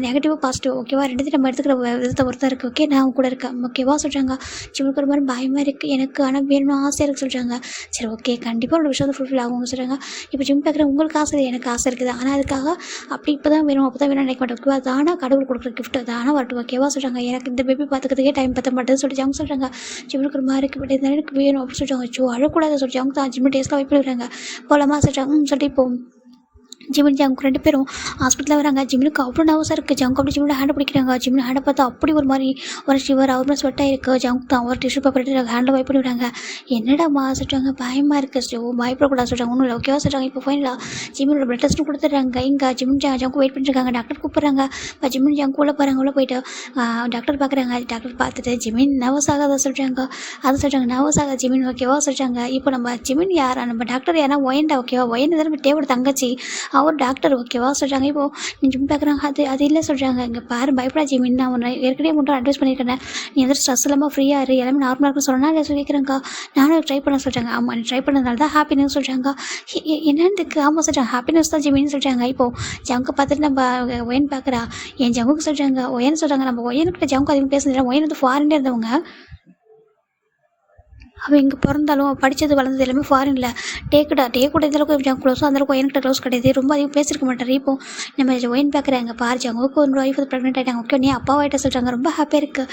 Speaker 1: நெகட்டிவ் பாசிட்டிவ் ஓகேவா ரெண்டுத்தையும் நம்ம எடுத்துக்கிற விதத்தை பொறுத்தா இருக்குது. ஓகே நான் அவங்க கூட இருக்கேன் ஓகேவா சொல்கிறாங்க. சிவனுக்கு ஒரு மாதிரி பயமாக இருக்குது எனக்கு. ஆனால் வேணும்னு ஆசையாக இருக்குது சொல்கிறாங்க. சரி ஓகே கண்டிப்பாக ஒரு விஷயம் ஃபுல்ஃபில் ஆகும்னு சொல்கிறாங்க. இப்போ ஜிம் பார்க்குற உங்களுக்கு ஆசை எனக்கு ஆசை இருக்குது. ஆனால் அதுக்காக அப்படி இப்போ தான் வேணும் அப்போ தான் வேணும் நினைக்க மாட்டேன் ஓகேவா. தானா கடவுள் கொடுக்குற கிஃப்ட் தானே வரட்டும் ஓகேவா சொல்கிறாங்க. எனக்கு இந்த பேபி பார்த்துக்கிறதுக்கே டைம் பற்ற மாட்டேன்னு சொல்லிட்டு அவங்க சொல்கிறாங்க. ஜிம்முக்கு ஒரு மாதிரி இருக்குது பட் எனக்கு வேணும் அப்படின்னு சொல்கிறாங்க. சோ அழக்கூடாது சொல்லிட்டு அவங்க தான் ஜிம்மு டேஸ்ட்டில் வைப்பு விடுறாங்க. போகலாமா சொல்கிறாங்க சொல்லிட்டு இப்போ ஜிமின் ஜங்கு 2 பேரும் ஹாஸ்பிட்டலில் வராங்க. ஜிமினுக்கு அவ்வளோ நர்வஸாக இருக்குது. ஜங்கு அப்படி ஜிமினோட ஹேண்டை பிடிக்கிறாங்க. ஜிமின் ஹேண்டை பார்த்தா அப்படி ஒரு மாதிரி ஒரு ஷிவர் அவர் ஸ்வெட்டாக இருக்குது. ஜங்கு தான் ஒரு டிஷ்யூ பேப்பர் எடுத்து ஹேண்டில் வைப் பண்ணி விடுறாங்க. என்னடாம்மா சொல்கிறாங்க. பயமாக இருக்குது. ஸோ பயப்படக்கூடாது சொல்கிறாங்க. ஒன்றும் இல்லை ஓகேவா சொல்கிறாங்க. இப்போ ஃபைனலாக ஜிமினோட பிளட் டெஸ்ட்டும் கொடுத்துட்றாங்க. இங்கே ஜிமின் ஜங்கு வெயிட் பண்ணிருக்காங்க. டாக்டர் கூப்பிட்றாங்க. இப்போ ஜிமின் ஜங்கு உள்ளே போகிறாங்க. உள்ளே போயிட்டு டாக்டர் பார்க்குறாங்க. டாக்டர் பார்த்துட்டு ஜிமின் நர்வஸ் ஆகாத சொல்கிறாங்க. அது சொல்கிறாங்க நர்வஸ் ஆகாத ஜிமின் ஓகேவா சொல்கிறாங்க. இப்போ நம்ம ஜிமின் யாரா நம்ம டாக்டர் யாரா ஒயன்டா ஓகேவா ஒயன் தான் நம்ம தேவோட தங்கச்சி அவர் டாக்டர் ஓகேவா சொல்கிறாங்க. இப்போது நீ ஜிம் பார்க்குறாங்க. அது இல்லை சொல்கிறாங்க. இங்கே பாரு பயப்படா ஜிமின் நான் உன்னை ஏற்கனவே மட்டும் அட்வைஸ் பண்ணியிருக்கேன். நீ வந்து ஸ்ட்ரெஸ் இல்லாமல் ஃப்ரீயாக இரு எல்லாமே நார்மலாக இருக்குன்னு சொன்னால் இல்லை சொல்லிக்கிறேங்க்கா. நானும் ட்ரை பண்ண சொல்கிறாங்க. ஆமாம் நீ ட்ரை பண்ணதுனால தான் ஹாப்பினஸ் சொல்கிறாங்க. என்னதுக்கு ஆமாம் சொல்கிறாங்க. ஹாப்பினஸ் தான் ஜிமின்னு சொல்கிறாங்க. இப்போது ஜங்கு பார்த்துட்டு நம்ம ஒயன் பார்க்குறா என் ஜங்குக்கு சொல்கிறாங்க. ஒயன்னு சொல்கிறாங்க. நம்ம ஒயனுக்கிட்ட ஜங்கு அதிகமாக பேசுனதில்லை. ஒயன் வந்து ஃபாரின்ல இருந்தவங்க அவள் இங்கே பிறந்தாலும் படித்தது வளர்ந்தது எல்லாமே ஃபாரினில். டே கூட இந்தளவுக்கு ஜங்க் க்ளோஸோ அந்தளவுக்கு ஒயன்கிட்ட க்ளோஸ் கிடையாது. ரொம்ப அதிகம் பேசியிருக்க மாட்டார். இப்போ நம்ம ஒயின் பார்க்குறாங்க பாரு, ஜங்குக்கு ஒரு ஒய்ஃப் ப்ரெக்னென்ட் ஆகிட்டாங்க. ஓகே, நீ அப்பாவாயிட்ட சொல்கிறாங்க. ரொம்ப ஹாப்பியாக இருக்குது.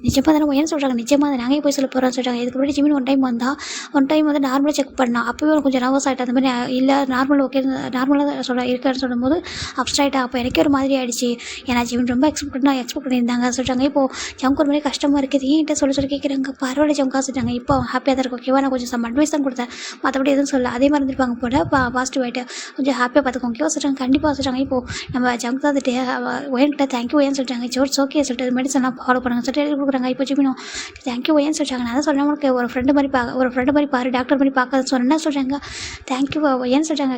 Speaker 1: நிஜமாக தானே ஒயன்னு சொல்கிறாங்க. நிஜமாக தான் நாங்கள் போய் சொல்ல போகிறோம்னு சொல்கிறாங்க. இதுக்கு முன்னாடி ஜிமின் ஒன் டைம் வந்து நார்மலாக செக் பண்ணான். அப்போவே எனக்கு கொஞ்சம் நர்வஸ் ஆகிட்டு. அந்த மாதிரி இல்லை நார்மல் ஓகே நார்மலாக இருக்கான்னு சொல்லும்போது அப்செட் ஆகிட்டா. அப்போ எனக்கே ஒரு மாதிரி ஆகிடுச்சு. ஏன்னா ஜிமின் ரொம்ப எக்ஸ்பெக்ட் பண்ணியிருந்தாங்க சொல்கிறாங்க. இப்போது ஜங்கு ஒரு மாதிரி கஷ்டமாக இருக்குது. ஏன்ட்ட சொல்லி கேட்குறாங்க. பரவாயில்ல ஜங்கா சொல்லிட்டாங்க. இப்போ ஹாப்பியாக தான் இருக்கும். ஓகேவா, நான் கொஞ்சம் சம் அட்வைஸ் தான் கொடுத்தேன், மற்றபடி எதுவும் சொல்ல. அதே மாதிரி இருந்திருப்பாங்க போல. பாசிட்டிவ் ஆகிட்டு கொஞ்சம் ஹாப்பியாக பார்த்துக்கோங்க. ஓகேவா சொல்கிறாங்க. கண்டிப்பாக சொல்கிறாங்க. இப்போது நம்ம ஜங்கு வந்துட்டு ஒயன்கிட்ட தேங்க்யூ ஒயன்னு சொல்லிட்டாங்க. சோட்ஸ் ஓகே சொல்லிட்டு மெடிசன்லாம் ஃபாலோ பண்ணுங்க சொல்லிட்டு எழுதி கொடுக்குறாங்க. இப்போ ஜிமினும் தேங்க்யூ ஒயன்னு சொல்லிட்டாங்க. நான் தான் சொன்னேன் உனக்கு ஒரு ஃப்ரெண்டு மாதிரி பாரு, டாக்டர் மாதிரி பார்க்க சொன்னேன்னா சொல்கிறாங்க. தேங்க்யூ ஒயன்னு சொல்கிறாங்க.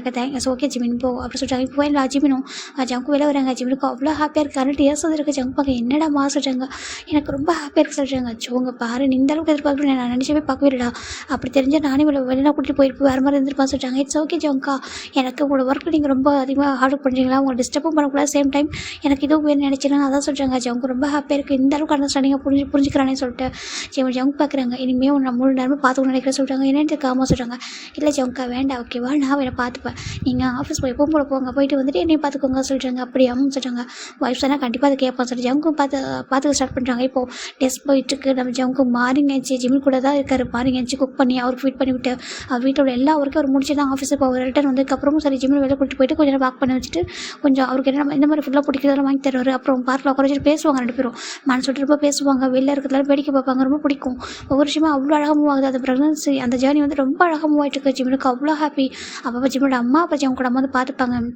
Speaker 1: ஓகே ஜிமின் இப்போ அப்படி சொல்கிறாங்க. இப்போ இல்லை ஜிமினும் ஜங்கு வெளில வராங்க. ஜிமினுக்கு அவ்வளோ ஹாப்பியாக இருக்குது. கரெக்ட் இயர்ஸ் வந்துருக்கு. ஜங்கு பார்க்க என்னடாமா சொல்கிறாங்க. எனக்கு ரொம்ப ஹாப்பியாக இருக்குது சொல்கிறாங்க. உங்கள் பாரு, நீ இந்த அளவுக்கு எதிர்பார்க்கணும் நான் நினச்சவே பார்க்கவே இல்லைடா. அப்படி தெரிஞ்சால் நானே வெளியில் கூட்டிகிட்டு போயிருப்பேன், வேறு மாதிரி இருந்திருப்பான்னு சொல்கிறாங்க. இட்ஸ் ஓகே ஜங்கா, எனக்கு உங்களோட ஒர்க்கில் நீங்கள் ரொம்ப அதிகமாக ஹார்ட் ஒர்க் பண்ணுறீங்களா, உங்களை டிஸ்டர்பும் பண்ணக்கூடாது, சேம் டைம் எனக்கு இதுவும் வேணும்னு நினச்சிங்கன்னா அதான் சொல்கிறாங்க. ஜங்கு ரொம்ப ஹாப்பியாக இருக்குது. இந்த அளவுக்கு அண்டர்ஸ்டாண்டிங்காக புரிஞ்சுக்கிறானே சொல்லிட்டு ஜங்கு பார்க்குறாங்க. இனிமேல் நான் முழு நேரமே பார்த்துக்கணும்னு நினைக்கிறேன் சொல்கிறாங்க. என்னென்னு காமா சொல்கிறாங்க. இல்லை ஜங்கா வேண்டாம், ஓகேவா, நான் வேணை பார்த்துப்பேன், நீங்கள் ஆஃபீஸ் போய் எப்பவும் போல போங்க, போயிட்டு வந்துட்டு என்னையும் பார்த்துக்கோங்க சொல்கிறாங்க. அப்படியே சொல்கிறாங்க. ஒய்ஃப் சொன்னால் கண்டிப்பாக அதை கேட்பான்னு சொல்லிட்டு ஜங்கு பார்த்துக்க ஸ்டார்ட் பண்ணுறாங்க. இப்போது டெஸ்ட் போயிட்டுருக்கு. நம்ம ஜங்கு மார்னிங் ஆச்சு ஜிமின் கூட தான் இருக்கார். மார்னிங் ஆச்சு குக் பண்ணி அவருக்கு ஃபீட் பண்ணி விட்டு அவர் வீட்டோட எல்லா ஒர்க்கும் அவர் முடிச்சு தான் ஆஃபீஸுக்கு அவர் ரிட்டர்ன் வந்ததுக்கப்புறமும் சரி ஜிமின் வெளில கூட்டிட்டு போயிட்டு கொஞ்சம் நேரம் வாக் பண்ணி வச்சுட்டு கொஞ்சம் அவருக்கு என்ன இந்த மாதிரி ஃபுல்லாக பிடிக்கிறதெல்லாம் வாங்கி தருவார். அப்புறம் பார்க்கில் உட்கார வச்சுட்டு பேசுவாங்க ரெண்டு பேரும். மனசு விட்டு ரொம்ப பேசுவாங்க. வெளில இருக்கிறதுல வேடிக்கை பார்ப்பாங்க. ரொம்ப பிடிக்கும். ஒவ்வொரு விஷயமும் அவ்வளோ அழகாக மூவ் ஆகுது. அந்த ப்ரெக்னன்சி அந்த ஜேர்னி வந்து ரொம்ப அழகாக மூவ் ஆகிட்டு இருக்கு. ஜிமினுக்கு அவ்வளோ ஹாப்பி. அப்போ ஜிமினோட அம்மா அப்போ அவங்க கூட வந்து பார்த்துப்பாங்க.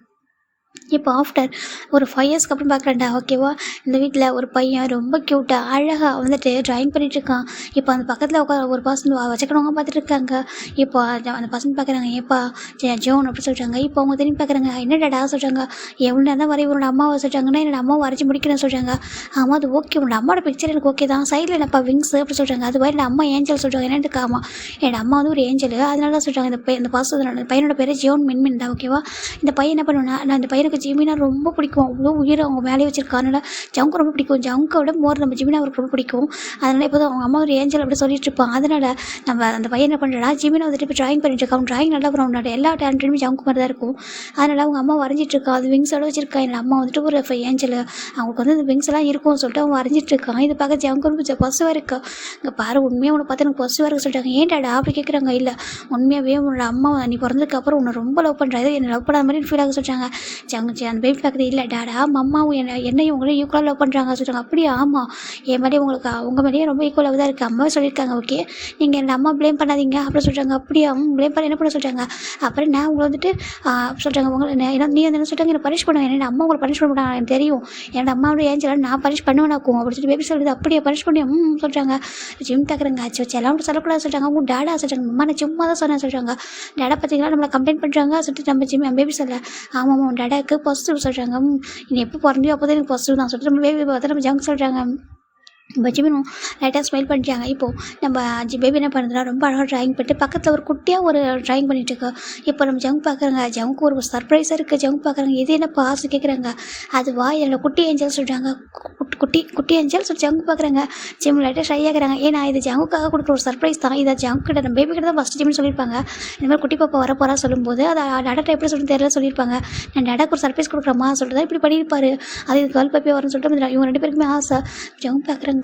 Speaker 1: இப்போ ஆஃப்டர் ஒரு 5 இயர்ஸ்க்கு அப்புறம் பார்க்குறேன்டா. ஓகேவா, இந்த வீட்டில் ஒரு பையன் ரொம்ப க்யூட்டாக அழகாக வந்துட்டு ட்ராயிங் பண்ணிகிட்ருக்கான். இப்போ அந்த பக்கத்தில் ஒரு பர்சன் வச்சுக்கிறவங்க பார்த்துட்டு இருக்காங்க. இப்போ அந்த பர்சன் பார்க்குறாங்க. ஏப்பா ஜோன் அப்படி சொல்கிறாங்க. இப்போ அவங்க திரும்பி பார்க்குறாங்க. என்னடா சொல்கிறாங்க. எவ்வளோ நேரம் தான் வரைய உன்னோட அம்மாவை சொல்கிறாங்கன்னா என்னோட அம்மாவை வரைச்சி முடிக்கிறேன்னு சொல்கிறாங்க. ஆமாம் அது ஓகே, உன்னோட அம்மாவோட பிக்சர் எனக்கு ஓகே தான். சைடில் என்னப்பா விங்ஸ் அப்படி சொல்கிறாங்க. அது மாதிரி அம்மா ஏஞ்சல் சொல்கிறாங்க. என்னென்னு ஆமா என்னோட அம்மா வந்து ஒரு ஏஞ்சல், அதனால தான் சொல்கிறாங்க. இந்த பர்சன் பையனோட பேர் ஜோன் மின்மின் தான். ஓகேவா, இந்த பையன் என்ன பண்ணுவேன்னா, நான் இந்த பையனுக்கு ஜிமினா ரொம்ப பிடிக்கும். அவ்வளோ உயிர் அவங்க மேலே வச்சிருக்காருனால ஜங்கு ரொம்ப பிடிக்கும். ஜங்கோட மோர் நம்ம ஜிமினா அவருக்கு ரொம்ப பிடிக்கும். அதனால் இப்போ அவங்க அம்மா ஒரு ஏஞ்சல் அப்படி சொல்லிட்டு இருப்பான். அதனால் நம்ம அந்த பையன் என்ன பண்ணுறா, ஜிமினா வந்துட்டு இப்போ ட்ராயிங் பண்ணிட்டு இருக்கான். ட்ராயிங் நல்லா வரும். அவனோட எல்லா டேலண்ட்டுமே ஜங்கு மாதிரி தான் இருக்கும். அதனால் அவங்க அம்மா வரைஞ்சிட்டு இருக்கா. அது விங்ஸோட வச்சிருக்கா. என்னோட அம்மா வந்துட்டு ஒரு ஏஞ்சல், அவங்களுக்கு வந்து அந்த விங்ஸ் எல்லாம் இருக்கும்னு சொல்லிட்டு அவங்க வரைஞ்சிட்டு இருக்கான். இது பார்க்க ஜங்கு ரொம்ப பொசுவாக இருக்கா. இங்கே பாரு, உண்மையாக உன்னை பார்த்து எனக்கு பொசுவாக இருக்க சொல்லிட்டாங்க. ஏன்டாடா அப்படி கேட்குறாங்க. இல்லை உண்மையாகவே உன்னோட அம்மா நீ பிறந்ததுக்கு அப்புறம் உன்னை ரொம்ப லவ் பண்ணுறாரு, என்னை லவ் பண்ணாத மாதிரி ஃபீல் ஆக சொல்லிட்டாங்க. ஜங்கு அந்த பேபி பார்க்குறது. இல்லை டாடா அம்மாவும் என்னையும் உங்களையும் ஈக்குவலாக லவ் பண்ணுறாங்க சொல்கிறாங்க. அப்படியே ஆமாம், என் மேலேயே உங்களுக்கு உங்கள் மேலேயே ரொம்ப ஈக்குவலாக தான் இருக்குது. அம்மாவே சொல்லியிருக்காங்க. ஓகே, நீங்கள் என்னோட அம்மா ப்ளேம் பண்ணாதீங்க அப்படி சொல்கிறாங்க. அப்படியே ப்ளேம் பண்ண என்ன பண்ண சொல்கிறாங்க. அப்புறம் நான் உங்களை வந்துட்டு சொல்கிறாங்க. உங்களை நீ என்ன சொல்கிறாங்க, என்னை பனிஷ் பண்ணுவேன். என்னோட அம்மா உங்களை பனிஷ் பண்ண மாட்டாங்க எனக்கு தெரியும். என்னோட அம்மாவோட ஏஞ்சல் நான் பனிஷ் பண்ணுவேனாக்கும் அப்படி சொல்லி பேபி சொல்லுது. அப்படியே பனிஷ் பண்ணி சொல்கிறாங்க. ஜிம் பார்க்குறாங்க. ஆச்சு வச்சு எல்லாம் சொல்லக்கூடாது சொல்கிறாங்க. அவங்க டேடா சொல்கிறாங்க. அம்மா நான் சும்மா தான் சொன்னேன் சொல்கிறாங்க. டேடா பார்த்தீங்களா நம்மளை கம்ப்ளைண்ட் பண்ணுறாங்க சொல்லிட்டு நம்ம ஜிம் பேபி சொல்ல. ஆமாம் டேடாக்கு பாசிட்டிவ் சொல்கிறாங்க. நீ எப்போ பிறந்தியோ அப்போ தான் எனக்கு பாசிட்டிவ் தான் சொல்லிட்டு நம்ம பேபி பார்த்து நம்ம ஜங்க் சொல்கிறாங்க. ஜிமினும் லைட்டாக ஸ்மைல் பண்ணிட்டாங்க. இப்போது நம்ம பேபி என்ன பண்ணுறதுனா ரொம்ப அழகாக ட்ராயிங் பண்ணிட்டு பக்கத்தில் ஒரு குட்டியாக ஒரு ட்ராயிங் பண்ணிட்டுருக்கு. இப்போ நம்ம ஜங்க் பார்க்குறாங்க. ஜங்க்கு ஒரு சர்ப்ரைஸாக இருக்குது. ஜங்க் பார்க்குறாங்க. இது என்ன பாசு கேட்குறாங்க. அதுவா என்னோட குட்டி ஏஞ்சல் சொல்கிறாங்க. குட்டி ஏஞ்சல் சொல்லி ஜங்க் பார்க்குறாங்க. ஜிம் லைட்டாக ஷை ஆகிறாங்க. ஏன்னா இது ஜங்குக்காக கொடுக்குற ஒரு சர்ப்ரைஸ் தான். இதை ஜங்க் கிட்ட நம்ம பேபி கிட்ட தான் ஃபஸ்ட்டு ஜிம்னு சொல்லியிருப்பாங்க. இந்த மாதிரி குட்டி பாப்பா வர போகிறா சொல்லும்போது அதை டாடா எப்படி சொல்லி தெரியல சொல்லியிருப்பாங்க. நான் டாடாக்கு ஒரு சர்ப்ரைஸ் கொடுக்குறமா சொல்லிட்டு தான் இப்படி பண்ணியிருப்பாரு. அது இது கேர்ள் பாப்பியாக வரும்னு சொல்லிட்டு இவங்க ரெண்டு பேருக்குமே ஆசை. ஜங்க் பார்க்குறாங்க.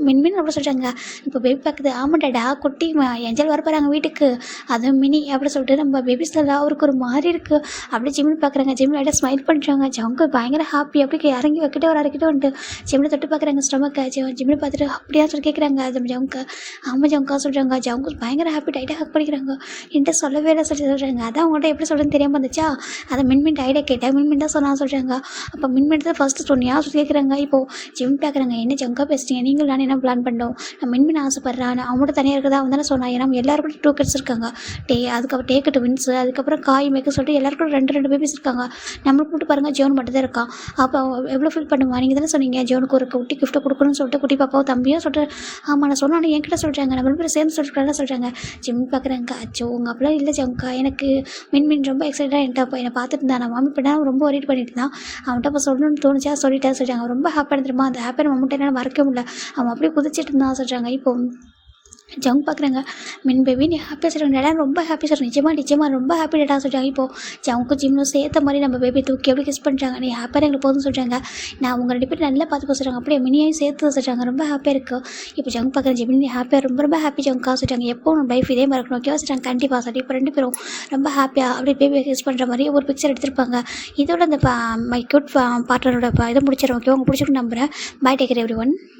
Speaker 1: மின்மின் அப்படி சொல்கிறாங்க. இப்போ பேபி பார்க்குது. ஆமாம் டாடா குட்டி ஏஞ்சல் வர போகிறாங்க வீட்டுக்கு, அதுவும் மினி அப்படி சொல்லிட்டு நம்ம பேபிஸ்ல அவருக்கு ஒரு மாதிரி இருக்குது. அப்படியே ஜிம்மில் பார்க்குறாங்க. ஜிம்மில் லைட்டாக ஸ்மைல் பண்ணுறாங்க. ஜங்கு பயங்கர ஹாப்பி. அப்படி இறங்கி வைக்கிட்டே ஒரு அரைக்கிட்டே வந்துட்டு ஜிம்மில் தொட்டு பார்க்குறாங்க. ஸ்டொமக்கை ஜிம்மில் பார்த்துட்டு அப்படியா சொல்லி கேட்குறாங்க. அது ஜங்கு. ஆமாம் ஜங்கா சொல்கிறாங்க. ஜங்கு பயங்கர ஹாப்பி. டைட்டாக ஹக் பண்ணிக்கிறாங்க. என்கிட்ட சொல்லவே இல்லை சொல்லி சொல்கிறாங்க. அதான் அவங்கள்ட்ட எப்படி சொல்கிறேன்னு தெரியாமல் வந்துச்சா, அதை மின்மின் ஐடியா கேட்டேன். மின்மின் தான் சொன்னா சொல்கிறாங்க. அப்போ மின்மின் தான் ஃபஸ்ட்டு சொன்னியா சொல்லி கேட்குறாங்க. இப்போது ஜிம் பார்க்குறாங்க. என்ன ஜங்கா பேசுகிறீங்க, நீங்கள் நான் என்ன பிளான் பண்ணோம், நான் மின்மின் ஆசைப்பட்றான் அவங்கள்ட்ட தனியாக இருக்கிறதா அவன் தானே சொன்னான். ஏன்னா எல்லாருக்கும் 2 கிட்ஸ் இருக்காங்க. அதுக்கப்புறம் டேக்கட்டு வின்ஸு, அதுக்கப்புறம் காய் மேய்க்க சொல்லிட்டு எல்லாருக்கும் 2 பேபிஸ் இருக்காங்க. நம்மளுக்கு மட்டும் பாருங்கள் ஜோன் மட்டும் தான் இருக்கான். அப்போ எவ்வளோ ஃபீல் பண்ணுவான். நீங்கள் தானே சொன்னீங்க ஜோனுக்கு ஒரு குட்டி கிஃப்ட்டை கொடுக்கணும்னு சொல்லிட்டு குட்டி பாப்பாவும் தம்பியும் சொல்லிட்டு. ஆமாம் நான் சொன்னாலும் என்கிட்ட சொல்கிறாங்க. நம்ம பேர் சேர்ந்து சொல்லிட்டு சொல்கிறாங்க. ஜிம் பார்க்குறாங்க. அச்சோ உங்கள் அப்படிலாம் இல்லை ஜங்கா, எனக்கு மின்மின் ரொம்ப எக்ஸைட்டாக என்கிட்ட என்னை பார்த்துட்டு இருந்தான். நான் மாமி பண்ண ரொம்ப ஒரிட் பண்ணிட்டு இருந்தான். அவன்கிட்ட அப்போ சொல்லணும்னு தோணுச்சா சொல்லிட்டேன் சொல்கிறாங்க. ரொம்ப ஹாப்பியாக இருந்துருமா. அந்த ஹாப்பியாக மம்மிட்ட என்னால் மறக்க முடியல. அவன் அப்படியே குதிச்சிட்டு இருந்தான் சொல்கிறாங்க. இப்போ ஜங்க் பார்க்குறாங்க. மின் பேபி நீ ஹாப்பியாக சொல்கிறாங்க. டேடா ரொம்ப ஹாப்பி சார். நிஜமாக ரொம்ப ஹாப்பி டேடா சொல்லிட்டாங்க. இப்போது ஜங்க்கும் ஜிம்மும் சேர்த்த மாதிரி நம்ம பேபி தூக்கி எப்படி கிஸ் பண்ணுறாங்க. நீ ஹாப்பியாக எங்களுக்கு போதும்னு சொல்கிறாங்க. நான் அவங்க 2 பேரும் நல்லா பார்த்து சொல்கிறாங்க. அப்படியே மினியையும் சேர்த்து சொல்கிறாங்க. ரொம்ப ஹாப்பியாக இருக்கும். இப்போ ஜங்க் பார்க்குறேன் ஜிமினி நீ ஹாப்பியாக ரொம்ப ஹாப்பி ஜங்க்கா சொல்லிட்டாங்க. எப்போ நம்ம லைஃப் இதே மாதிரி இருக்கணும் ஓகேவா சொல்லிட்டாங்க. கண்டிப்பாக சொல்லி இப்போ 2 பேரும் ரொம்ப ஹாப்பியாக அப்படியே பேபியை கிஸ் பண்ணுற மாதிரி ஒரு பிக்சர் எடுத்திருப்பாங்க. இதோட அந்த மை குட் பார்ட்னரோட இதை முடிச்சிடும் ஓகேவா. உங்களுக்கு பிடிச்சிருக்கு நம்புகிறேன். Bye take care everyone.